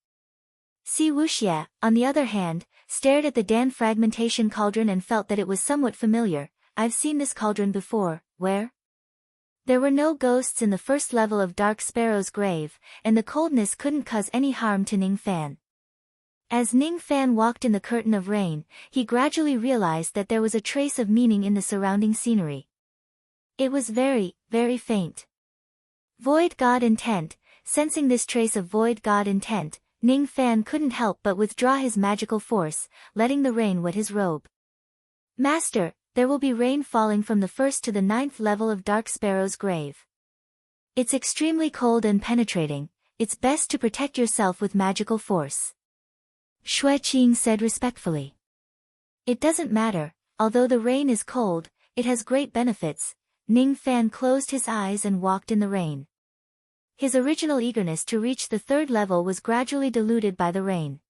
Si Wuxie, on the other hand, stared at the Dan fragmentation cauldron and felt that it was somewhat familiar. I've seen this cauldron before. Where? There were no ghosts in the first level of Dark Sparrow's grave, and the coldness couldn't cause any harm to Ning Fan. As Ning Fan walked in the curtain of rain, he gradually realized that there was a trace of meaning in the surrounding scenery. It was very, very faint. Void God intent. Sensing this trace of void God intent, Ning Fan couldn't help but withdraw his magical force, letting the rain wet his robe. Master, there will be rain falling from the 1st to the 9th level of Dark Sparrow's grave. It's extremely cold and penetrating. It's best to protect yourself with magical force. Xue Qing said respectfully. It doesn't matter, although the rain is cold, it has great benefits. Ning Fan closed his eyes and walked in the rain. His original eagerness to reach the third level was gradually diluted by the rain.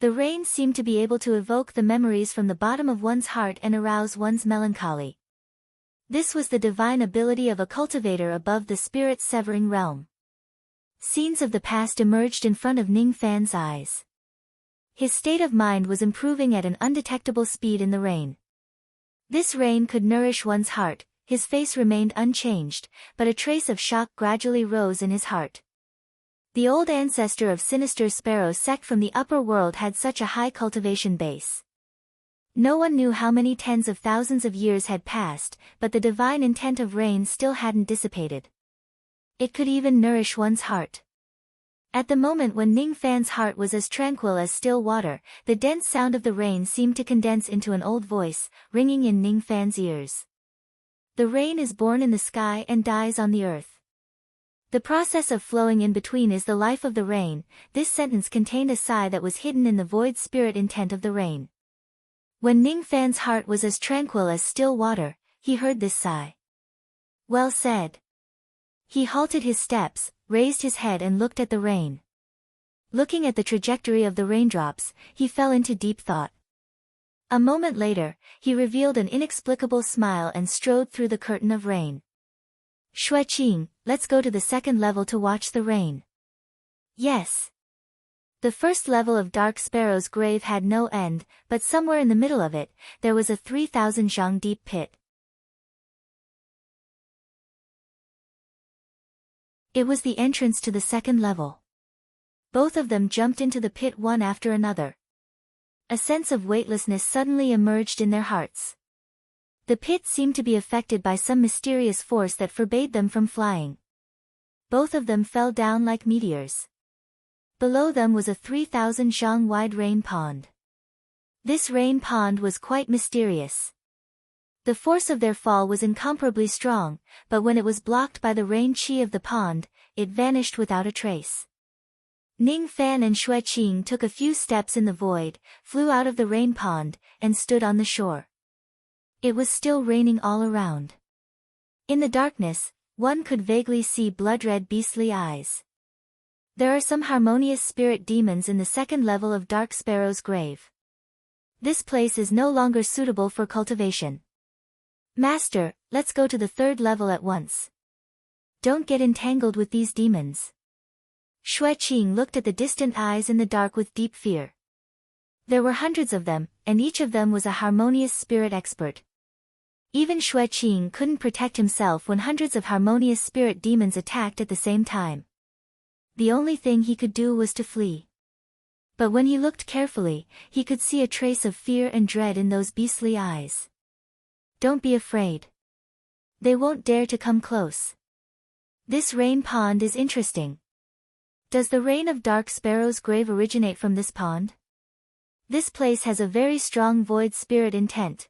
The rain seemed to be able to evoke the memories from the bottom of one's heart and arouse one's melancholy. This was the divine ability of a cultivator above the spirit-severing realm. Scenes of the past emerged in front of Ning Fan's eyes. His state of mind was improving at an undetectable speed in the rain. This rain could nourish one's heart. His face remained unchanged, but a trace of shock gradually rose in his heart. The old ancestor of Sinister Sparrow sect from the upper world had such a high cultivation base. No one knew how many tens of thousands of years had passed, but the divine intent of rain still hadn't dissipated. It could even nourish one's heart. At the moment when Ning Fan's heart was as tranquil as still water, the dense sound of the rain seemed to condense into an old voice, ringing in Ning Fan's ears. The rain is born in the sky and dies on the earth. The process of flowing in between is the life of the rain. This sentence contained a sigh that was hidden in the void spirit intent of the rain. When Ning Fan's heart was as tranquil as still water, he heard this sigh. Well said. He halted his steps, raised his head and looked at the rain. Looking at the trajectory of the raindrops, he fell into deep thought. A moment later, he revealed an inexplicable smile and strode through the curtain of rain. Xueqing, let's go to the second level to watch the rain. Yes. The first level of Dark Sparrow's grave had no end, but somewhere in the middle of it, there was a 3,000 zhang deep pit. It was the entrance to the second level. Both of them jumped into the pit one after another. A sense of weightlessness suddenly emerged in their hearts. The pit seemed to be affected by some mysterious force that forbade them from flying. Both of them fell down like meteors. Below them was a 3,000 zhang wide rain pond. This rain pond was quite mysterious. The force of their fall was incomparably strong, but when it was blocked by the rain chi of the pond, it vanished without a trace. Ning Fan and Xueqing took a few steps in the void, flew out of the rain pond, and stood on the shore. It was still raining all around. In the darkness, one could vaguely see blood-red beastly eyes. There are some harmonious spirit demons in the second level of Dark Sparrow's grave. This place is no longer suitable for cultivation. Master, let's go to the third level at once. Don't get entangled with these demons. Xueqing looked at the distant eyes in the dark with deep fear. There were hundreds of them, and each of them was a harmonious spirit expert. Even Xueqing couldn't protect himself when hundreds of harmonious spirit demons attacked at the same time. The only thing he could do was to flee. But when he looked carefully, he could see a trace of fear and dread in those beastly eyes. Don't be afraid. They won't dare to come close. This rain pond is interesting. Does the rain of Dark Sparrow's grave originate from this pond? This place has a very strong void spirit intent.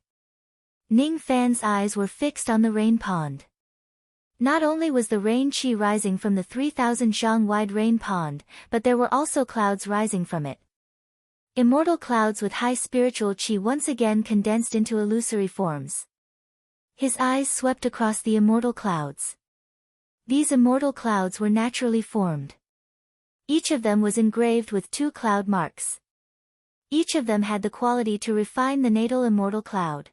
Ning Fan's eyes were fixed on the rain pond. Not only was the rain chi rising from the 3,000 zhang wide rain pond, but there were also clouds rising from it. Immortal clouds with high spiritual chi once again condensed into illusory forms. His eyes swept across the immortal clouds. These immortal clouds were naturally formed. Each of them was engraved with 2 cloud marks. Each of them had the quality to refine the natal immortal cloud.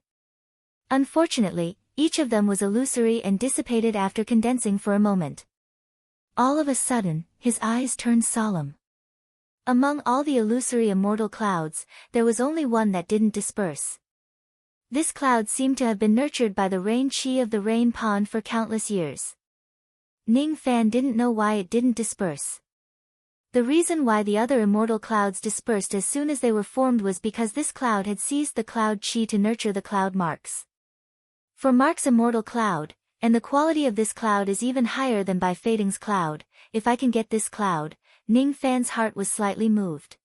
Unfortunately, each of them was illusory and dissipated after condensing for a moment. All of a sudden, his eyes turned solemn. Among all the illusory immortal clouds, there was only one that didn't disperse. This cloud seemed to have been nurtured by the rain chi of the rain pond for countless years. Ning Fan didn't know why it didn't disperse. The reason why the other immortal clouds dispersed as soon as they were formed was because this cloud had seized the cloud chi to nurture the cloud marks. For Mark's immortal cloud, and the quality of this cloud is even higher than by Fading's cloud, if I can get this cloud, Ning Fan's heart was slightly moved.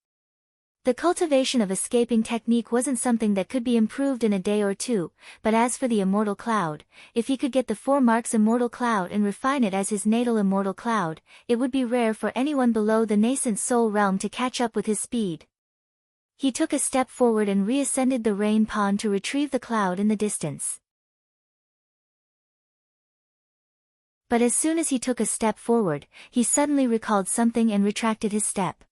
The cultivation of escaping technique wasn't something that could be improved in a day or two, but as for the immortal cloud, if he could get the 4 Mark's immortal cloud and refine it as his natal immortal cloud, it would be rare for anyone below the nascent soul realm to catch up with his speed. He took a step forward and reascended the rain pond to retrieve the cloud in the distance. But as soon as he took a step forward, he suddenly recalled something and retracted his step.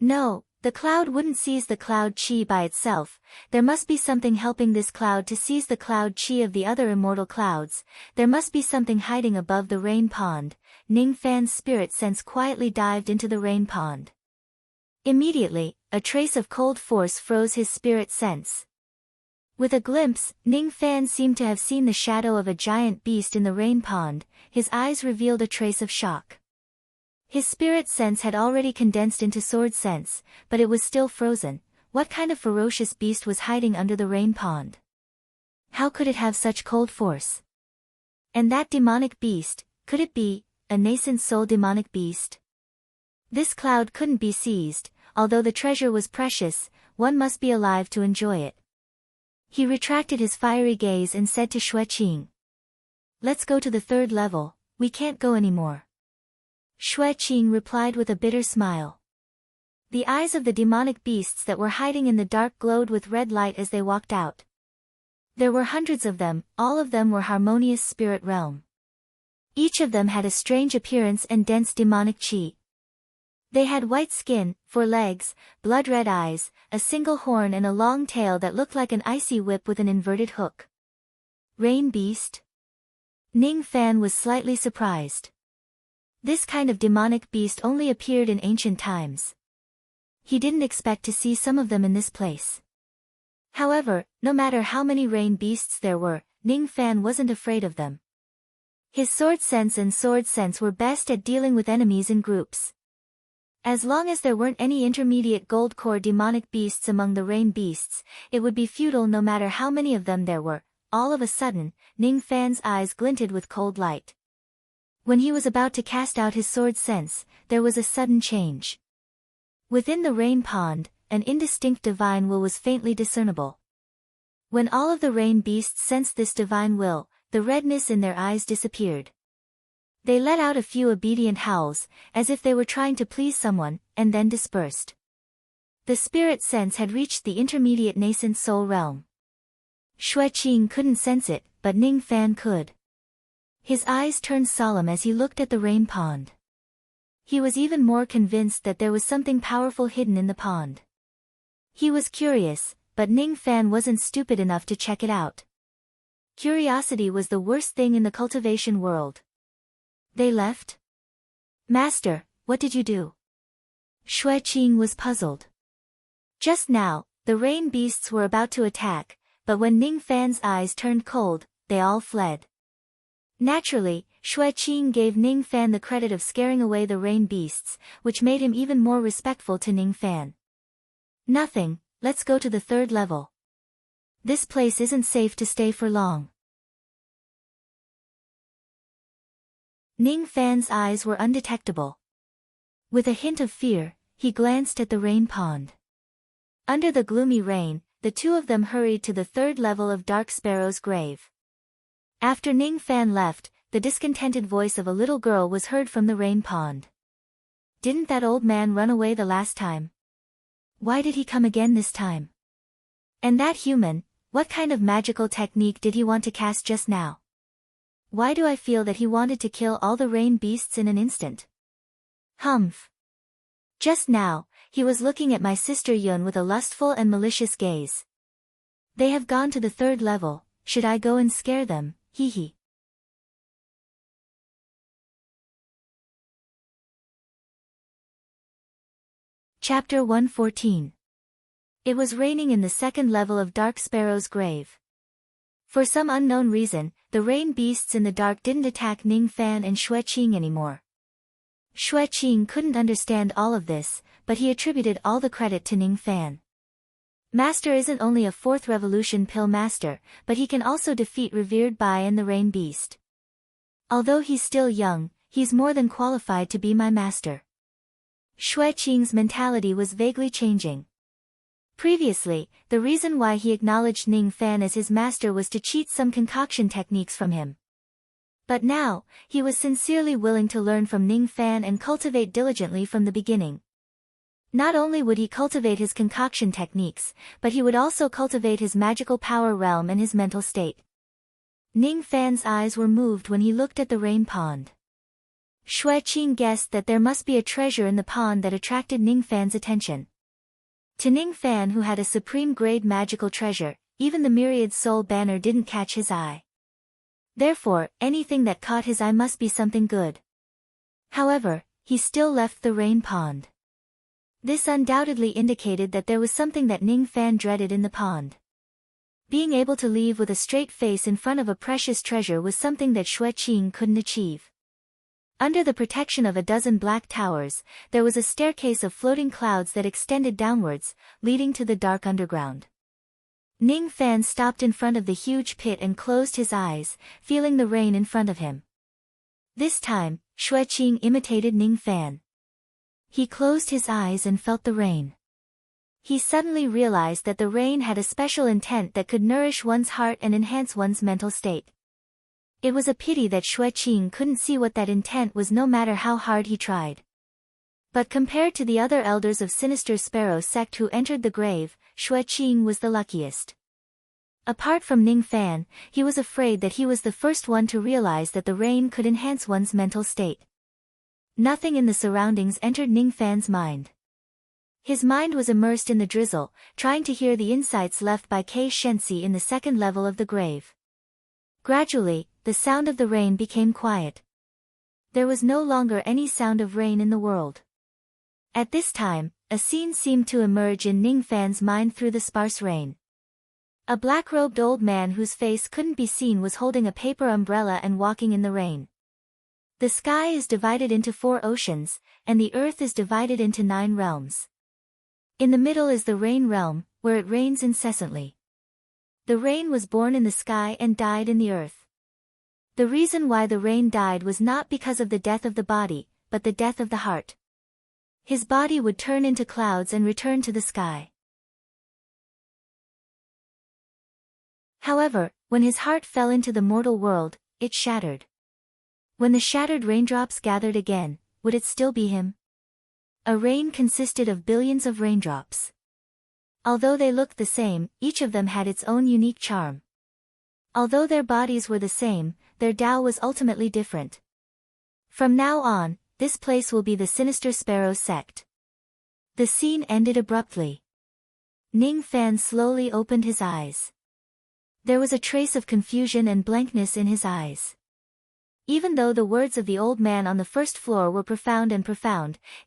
No, the cloud wouldn't seize the cloud chi by itself. There must be something helping this cloud to seize the cloud chi of the other immortal clouds. There must be something hiding above the rain pond. Ning Fan's spirit sense quietly dived into the rain pond. Immediately, a trace of cold force froze his spirit sense. With a glimpse, Ning Fan seemed to have seen the shadow of a giant beast in the rain pond. His eyes revealed a trace of shock. His spirit sense had already condensed into sword sense, but it was still frozen. What kind of ferocious beast was hiding under the rain pond? How could it have such cold force? And that demonic beast, could it be a nascent soul demonic beast? This cloud couldn't be seized. Although the treasure was precious, one must be alive to enjoy it. He retracted his fiery gaze and said to Xueqing, "Let's go to the third level, we can't go anymore." Xue Qing replied with a bitter smile. The eyes of the demonic beasts that were hiding in the dark glowed with red light as they walked out. There were hundreds of them, all of them were harmonious spirit realm. Each of them had a strange appearance and dense demonic qi. They had white skin, 4 legs, blood-red eyes, a single horn and a long tail that looked like an icy whip with an inverted hook. Rain beast? Ning Fan was slightly surprised. This kind of demonic beast only appeared in ancient times. He didn't expect to see some of them in this place. However, no matter how many rain beasts there were, Ning Fan wasn't afraid of them. His sword sense and sword sense were best at dealing with enemies in groups. As long as there weren't any intermediate gold core demonic beasts among the rain beasts, it would be futile no matter how many of them there were. All of a sudden, Ning Fan's eyes glinted with cold light. When he was about to cast out his sword sense, there was a sudden change. Within the rain pond, an indistinct divine will was faintly discernible. When all of the rain beasts sensed this divine will, the redness in their eyes disappeared. They let out a few obedient howls, as if they were trying to please someone, and then dispersed. The spirit sense had reached the intermediate nascent soul realm. Xue Qing couldn't sense it, but Ning Fan could. His eyes turned solemn as he looked at the rain pond. He was even more convinced that there was something powerful hidden in the pond. He was curious, but Ning Fan wasn't stupid enough to check it out. Curiosity was the worst thing in the cultivation world. They left? Master, what did you do? Xue Qing was puzzled. Just now, the rain beasts were about to attack, but when Ning Fan's eyes turned cold, they all fled. Naturally, Xue Qing gave Ning Fan the credit of scaring away the rain beasts, which made him even more respectful to Ning Fan. Nothing, let's go to the 3rd level. This place isn't safe to stay for long. Ning Fan's eyes were undetectable. With a hint of fear, he glanced at the rain pond. Under the gloomy rain, the two of them hurried to the 3rd level of Dark Sparrow's grave. After Ning Fan left, the discontented voice of a little girl was heard from the rain pond. Didn't that old man run away the last time? Why did he come again this time? And that human, what kind of magical technique did he want to cast just now? Why do I feel that he wanted to kill all the rain beasts in an instant? Humph. Just now, he was looking at my sister Yun with a lustful and malicious gaze. They have gone to the 3rd level, should I go and scare them, hee hee. Chapter 114. It was raining in the 2nd level of Dark Sparrow's grave. For some unknown reason, the rain beasts in the dark didn't attack Ning Fan and Xue Qing anymore. Xue Qing couldn't understand all of this, but he attributed all the credit to Ning Fan. Master isn't only a 4th revolution pill master, but he can also defeat revered Bai and the rain beast. Although he's still young, he's more than qualified to be my master. Xue Qing's mentality was vaguely changing. Previously, the reason why he acknowledged Ning Fan as his master was to cheat some concoction techniques from him. But now, he was sincerely willing to learn from Ning Fan and cultivate diligently from the beginning. Not only would he cultivate his concoction techniques, but he would also cultivate his magical power realm and his mental state. Ning Fan's eyes were moved when he looked at the rain pond. Xue Qing guessed that there must be a treasure in the pond that attracted Ning Fan's attention. To Ning Fan, who had a supreme grade magical treasure, even the myriad soul banner didn't catch his eye. Therefore, anything that caught his eye must be something good. However, he still left the rain pond. This undoubtedly indicated that there was something that Ning Fan dreaded in the pond. Being able to leave with a straight face in front of a precious treasure was something that Xue Qing couldn't achieve. Under the protection of a dozen black towers, there was a staircase of floating clouds that extended downwards, leading to the dark underground. Ning Fan stopped in front of the huge pit and closed his eyes, feeling the rain in front of him. This time, Xue Qing imitated Ning Fan. He closed his eyes and felt the rain. He suddenly realized that the rain had a special intent that could nourish one's heart and enhance one's mental state. It was a pity that Xueqing couldn't see what that intent was no matter how hard he tried. But compared to the other elders of Sinister Sparrow sect who entered the grave, Xueqing was the luckiest. Apart from Ning Fan, he was afraid that he was the first one to realize that the rain could enhance one's mental state. Nothing in the surroundings entered Ning Fan's mind. His mind was immersed in the drizzle, trying to hear the insights left by Kei Shensi in the second level of the grave. Gradually, the sound of the rain became quiet. There was no longer any sound of rain in the world. At this time, a scene seemed to emerge in Ning Fan's mind through the sparse rain. A black-robed old man whose face couldn't be seen was holding a paper umbrella and walking in the rain. The sky is divided into 4 oceans, and the earth is divided into 9 realms. In the middle is the rain realm, where it rains incessantly. The rain was born in the sky and died in the earth. The reason why the rain died was not because of the death of the body, but the death of the heart. His body would turn into clouds and return to the sky. However, when his heart fell into the mortal world, it shattered. When the shattered raindrops gathered again, would it still be him? A rain consisted of billions of raindrops. Although they looked the same, each of them had its own unique charm. Although their bodies were the same, their Tao was ultimately different. From now on, this place will be the Sinister Sparrow sect. The scene ended abruptly. Ning Fan slowly opened his eyes. There was a trace of confusion and blankness in his eyes. Even though the words of the old man on the first floor were profound,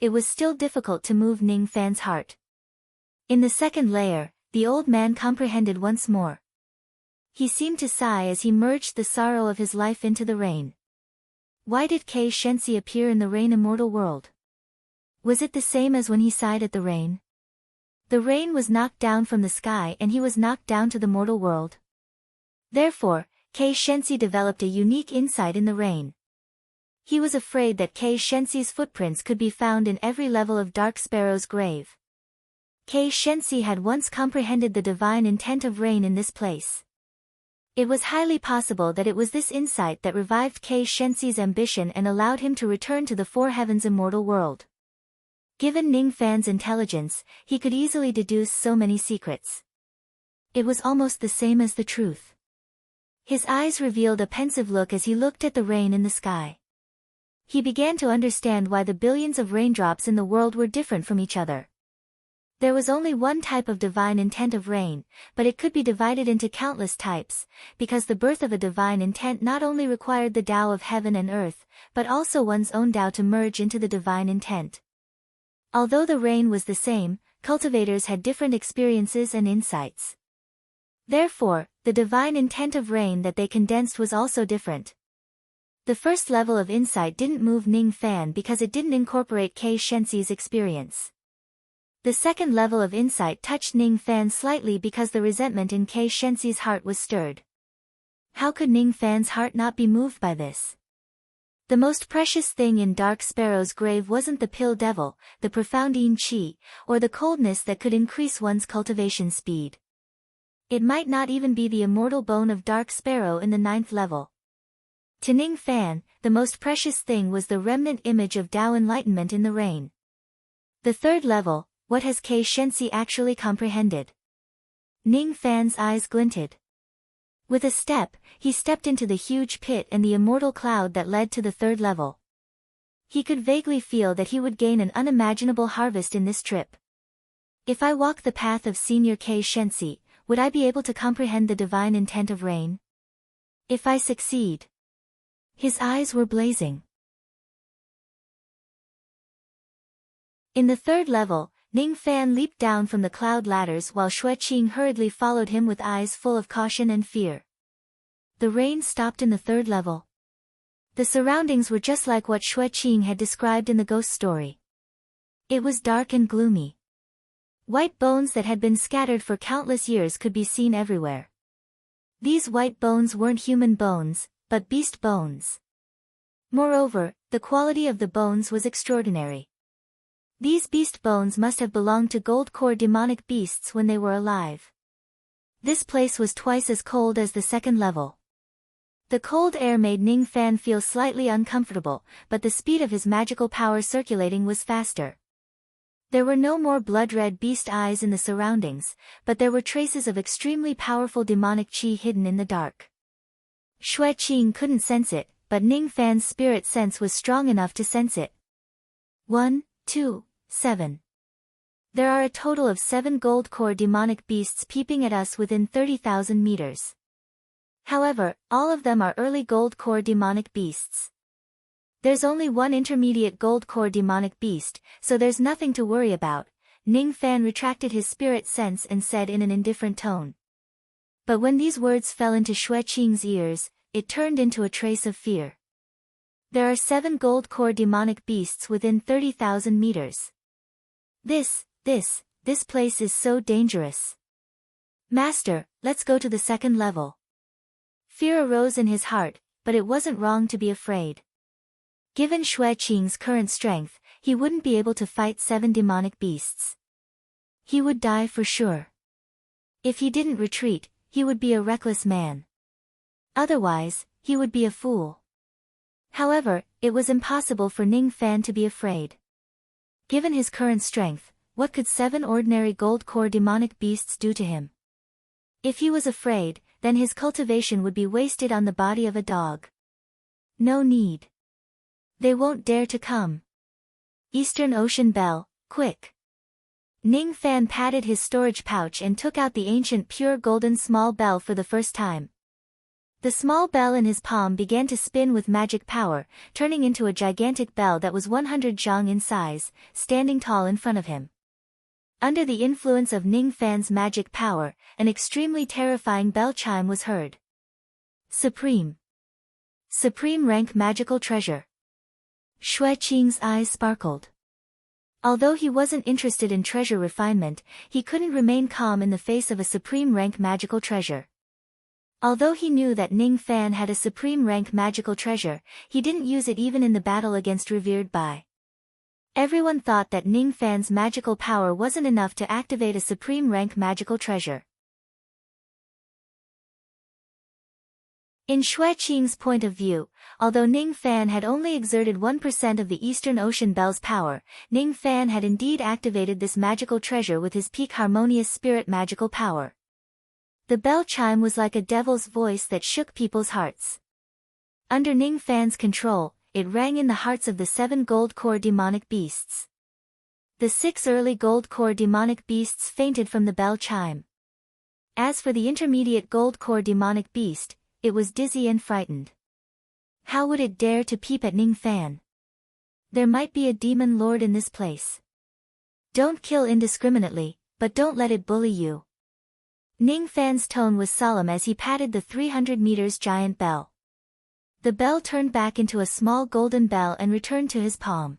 it was still difficult to move Ning Fan's heart. In the second layer, the old man comprehended once more. He seemed to sigh as he merged the sorrow of his life into the rain. Why did Kei Shensi appear in the rain immortal world? Was it the same as when he sighed at the rain? The rain was knocked down from the sky and he was knocked down to the mortal world. Therefore, Kei Shensi developed a unique insight in the rain. He was afraid that Kei Shensi's footprints could be found in every level of Dark Sparrow's grave. Kei Shensi had once comprehended the divine intent of rain in this place. It was highly possible that it was this insight that revived Kei Shensi's ambition and allowed him to return to the Four Heavens immortal world. Given Ning Fan's intelligence, he could easily deduce so many secrets. It was almost the same as the truth. His eyes revealed a pensive look as he looked at the rain in the sky. He began to understand why the billions of raindrops in the world were different from each other. There was only one type of divine intent of rain, but it could be divided into countless types, because the birth of a divine intent not only required the Tao of heaven and earth, but also one's own Tao to merge into the divine intent. Although the rain was the same, cultivators had different experiences and insights. Therefore, the divine intent of rain that they condensed was also different. The first level of insight didn't move Ning Fan because it didn't incorporate Kei Shensi's experience. The second level of insight touched Ning Fan slightly because the resentment in Kei Shensi's heart was stirred. How could Ning Fan's heart not be moved by this? The most precious thing in Dark Sparrow's grave wasn't the pill devil, the profound yin qi, or the coldness that could increase one's cultivation speed. It might not even be the immortal bone of Dark Sparrow in the 9th level. To Ning Fan, the most precious thing was the remnant image of Tao enlightenment in the rain. The 3rd level, what has Kei Shensi actually comprehended? Ning Fan's eyes glinted. With a step, he stepped into the huge pit and the immortal cloud that led to the 3rd level. He could vaguely feel that he would gain an unimaginable harvest in this trip. If I walk the path of Senior Kei Shensi, would I be able to comprehend the divine intent of rain? If I succeed. His eyes were blazing. In the 3rd level, Ning Fan leaped down from the cloud ladders while Xueqing hurriedly followed him with eyes full of caution and fear. The rain stopped in the 3rd level. The surroundings were just like what Xueqing had described in the ghost story. It was dark and gloomy. White bones that had been scattered for countless years could be seen everywhere. These white bones weren't human bones, but beast bones. Moreover, the quality of the bones was extraordinary. These beast bones must have belonged to gold-core demonic beasts when they were alive. This place was twice as cold as the 2nd level. The cold air made Ning Fan feel slightly uncomfortable, but the speed of his magical power circulating was faster. There were no more blood-red beast eyes in the surroundings, but there were traces of extremely powerful demonic qi hidden in the dark. Xue Qing couldn't sense it, but Ning Fan's spirit sense was strong enough to sense it. 1, 2, 7. There are a total of 7 gold core demonic beasts peeping at us within 30,000 meters. However, all of them are early gold core demonic beasts. There's only one intermediate gold core demonic beast, so there's nothing to worry about. Ning Fan retracted his spirit sense and said in an indifferent tone. But when these words fell into Xue Qing's ears, it turned into a trace of fear. There are 7 gold core demonic beasts within 30,000 meters. This place is so dangerous. Master, let's go to the second level. Fear arose in his heart, but it wasn't wrong to be afraid. Given Xue Qing's current strength, he wouldn't be able to fight 7 demonic beasts. He would die for sure. If he didn't retreat, he would be a reckless man. Otherwise, he would be a fool. However, it was impossible for Ning Fan to be afraid. Given his current strength, what could 7 ordinary gold core demonic beasts do to him? If he was afraid, then his cultivation would be wasted on the body of a dog. No need. They won't dare to come. Eastern Ocean Bell, quick. Ning Fan patted his storage pouch and took out the ancient pure golden small bell for the first time. The small bell in his palm began to spin with magic power, turning into a gigantic bell that was 100 zhang in size, standing tall in front of him. Under the influence of Ning Fan's magic power, an extremely terrifying bell chime was heard. Supreme rank magical treasure. Xue Qing's eyes sparkled. Although he wasn't interested in treasure refinement, he couldn't remain calm in the face of a supreme rank magical treasure. Although he knew that Ning Fan had a supreme rank magical treasure, he didn't use it even in the battle against revered Bai. Everyone thought that Ning Fan's magical power wasn't enough to activate a supreme rank magical treasure. In Xue Qing's point of view, although Ning Fan had only exerted 1% of the Eastern Ocean Bell's power, Ning Fan had indeed activated this magical treasure with his peak harmonious spirit magical power. The bell chime was like a devil's voice that shook people's hearts. Under Ning Fan's control, it rang in the hearts of the 7 gold core demonic beasts. The 6 early gold core demonic beasts fainted from the bell chime. As for the intermediate gold core demonic beast, it was dizzy and frightened. How would it dare to peep at Ning Fan? There might be a demon lord in this place. Don't kill indiscriminately, but don't let it bully you. Ning Fan's tone was solemn as he patted the 300 meters giant bell. The bell turned back into a small golden bell and returned to his palm.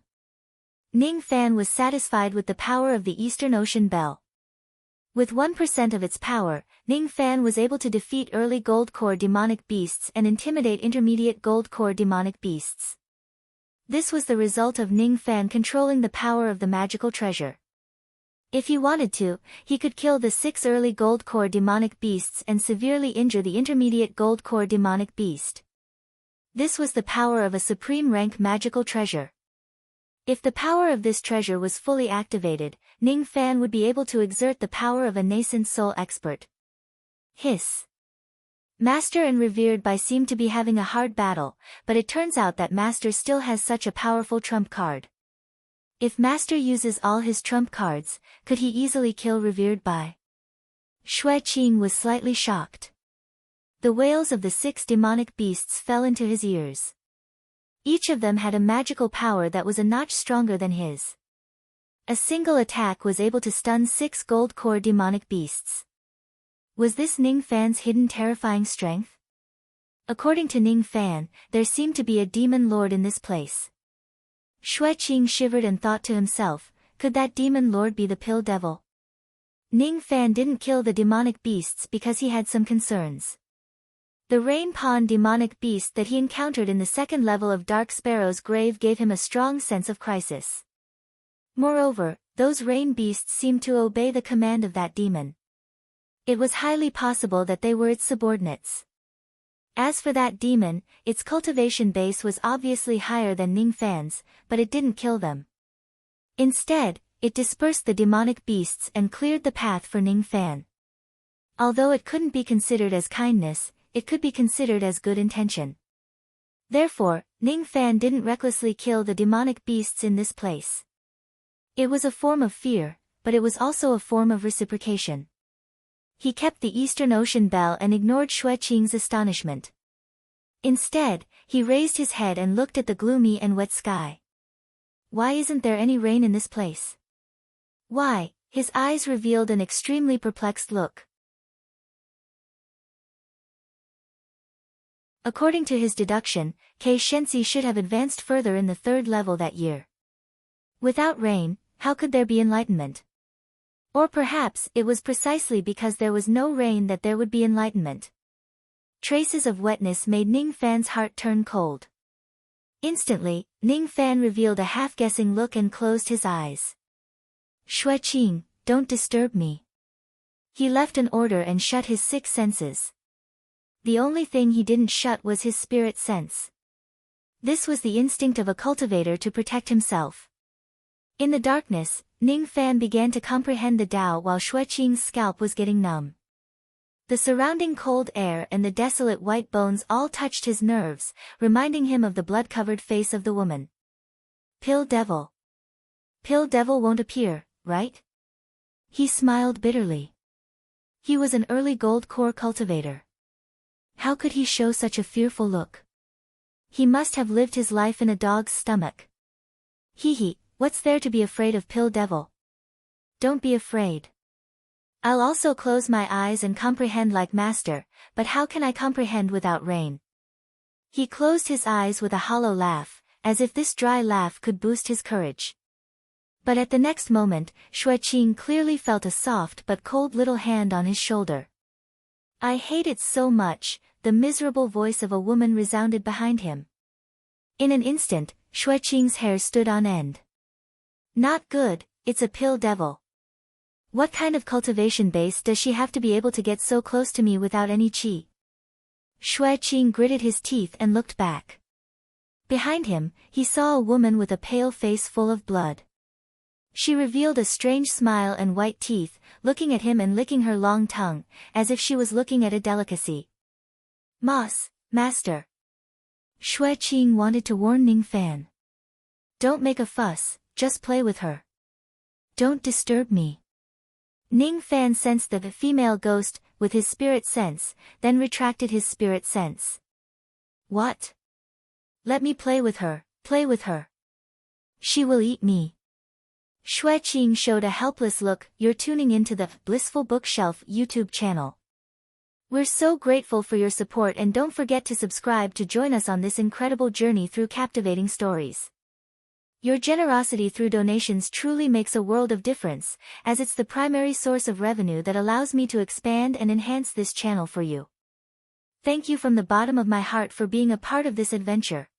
Ning Fan was satisfied with the power of the Eastern Ocean Bell. With 1% of its power, Ning Fan was able to defeat early gold core demonic beasts and intimidate intermediate gold core demonic beasts. This was the result of Ning Fan controlling the power of the magical treasure. If he wanted to, he could kill the 6 early gold core demonic beasts and severely injure the intermediate gold core demonic beast. This was the power of a supreme rank magical treasure. If the power of this treasure was fully activated, Ning Fan would be able to exert the power of a nascent soul expert. Hiss. Master and revered Bai seemed to be having a hard battle, but it turns out that Master still has such a powerful trump card. If Master uses all his trump cards, could he easily kill revered Bai? Xue Qing was slightly shocked. The wails of the 6 demonic beasts fell into his ears. Each of them had a magical power that was a notch stronger than his. A single attack was able to stun 6 gold core demonic beasts. Was this Ning Fan's hidden terrifying strength? According to Ning Fan, there seemed to be a demon lord in this place. Xue Qing shivered and thought to himself, could that demon lord be the pill devil? Ning Fan didn't kill the demonic beasts because he had some concerns. The rain pawn demonic beast that he encountered in the 2nd level of Dark Sparrow's grave gave him a strong sense of crisis. Moreover, those rain beasts seemed to obey the command of that demon. It was highly possible that they were its subordinates. As for that demon, its cultivation base was obviously higher than Ning Fan's, but it didn't kill them. Instead, it dispersed the demonic beasts and cleared the path for Ning Fan. Although it couldn't be considered as kindness, it could be considered as good intention. Therefore, Ning Fan didn't recklessly kill the demonic beasts in this place. It was a form of fear, but it was also a form of reciprocation. He kept the Eastern Ocean bell and ignored Xue Qing's astonishment. Instead, he raised his head and looked at the gloomy and wet sky. Why isn't there any rain in this place? Why? His eyes revealed an extremely perplexed look. According to his deduction, Kei Shenxi should have advanced further in the 3rd level that year. Without rain, how could there be enlightenment? Or perhaps it was precisely because there was no rain that there would be enlightenment. Traces of wetness made Ning Fan's heart turn cold. Instantly, Ning Fan revealed a half-guessing look and closed his eyes. Xue Qing, don't disturb me. He left an order and shut his 6 senses. The only thing he didn't shut was his spirit sense. This was the instinct of a cultivator to protect himself. In the darkness, Ning Fan began to comprehend the Tao while Xue Qing's scalp was getting numb. The surrounding cold air and the desolate white bones all touched his nerves, reminding him of the blood-covered face of the woman. Pill Devil. Pill Devil won't appear, right? He smiled bitterly. He was an early gold core cultivator. How could he show such a fearful look? He must have lived his life in a dog's stomach. Hee, what's there to be afraid of, Pill Devil? Don't be afraid. I'll also close my eyes and comprehend like master, but how can I comprehend without rain? He closed his eyes with a hollow laugh, as if this dry laugh could boost his courage. But at the next moment, Xue Qing clearly felt a soft but cold little hand on his shoulder. I hate it so much, the miserable voice of a woman resounded behind him. In an instant, Xue Qing's hair stood on end. Not good, it's a Pill Devil. What kind of cultivation base does she have to be able to get so close to me without any qi? Xue Qing gritted his teeth and looked back. Behind him, he saw a woman with a pale face full of blood. She revealed a strange smile and white teeth, looking at him and licking her long tongue, as if she was looking at a delicacy. Master. Xue Qing wanted to warn Ning Fan. Don't make a fuss, just play with her. Don't disturb me. Ning Fan sensed the female ghost with his spirit sense, then retracted his spirit sense. What? Let me play with her, She will eat me. Xue Qing showed a helpless look. You're tuning into the Blissful Bookshelf YouTube channel. We're so grateful for your support, and don't forget to subscribe to join us on this incredible journey through captivating stories. Your generosity through donations truly makes a world of difference, as it's the primary source of revenue that allows me to expand and enhance this channel for you. Thank you from the bottom of my heart for being a part of this adventure.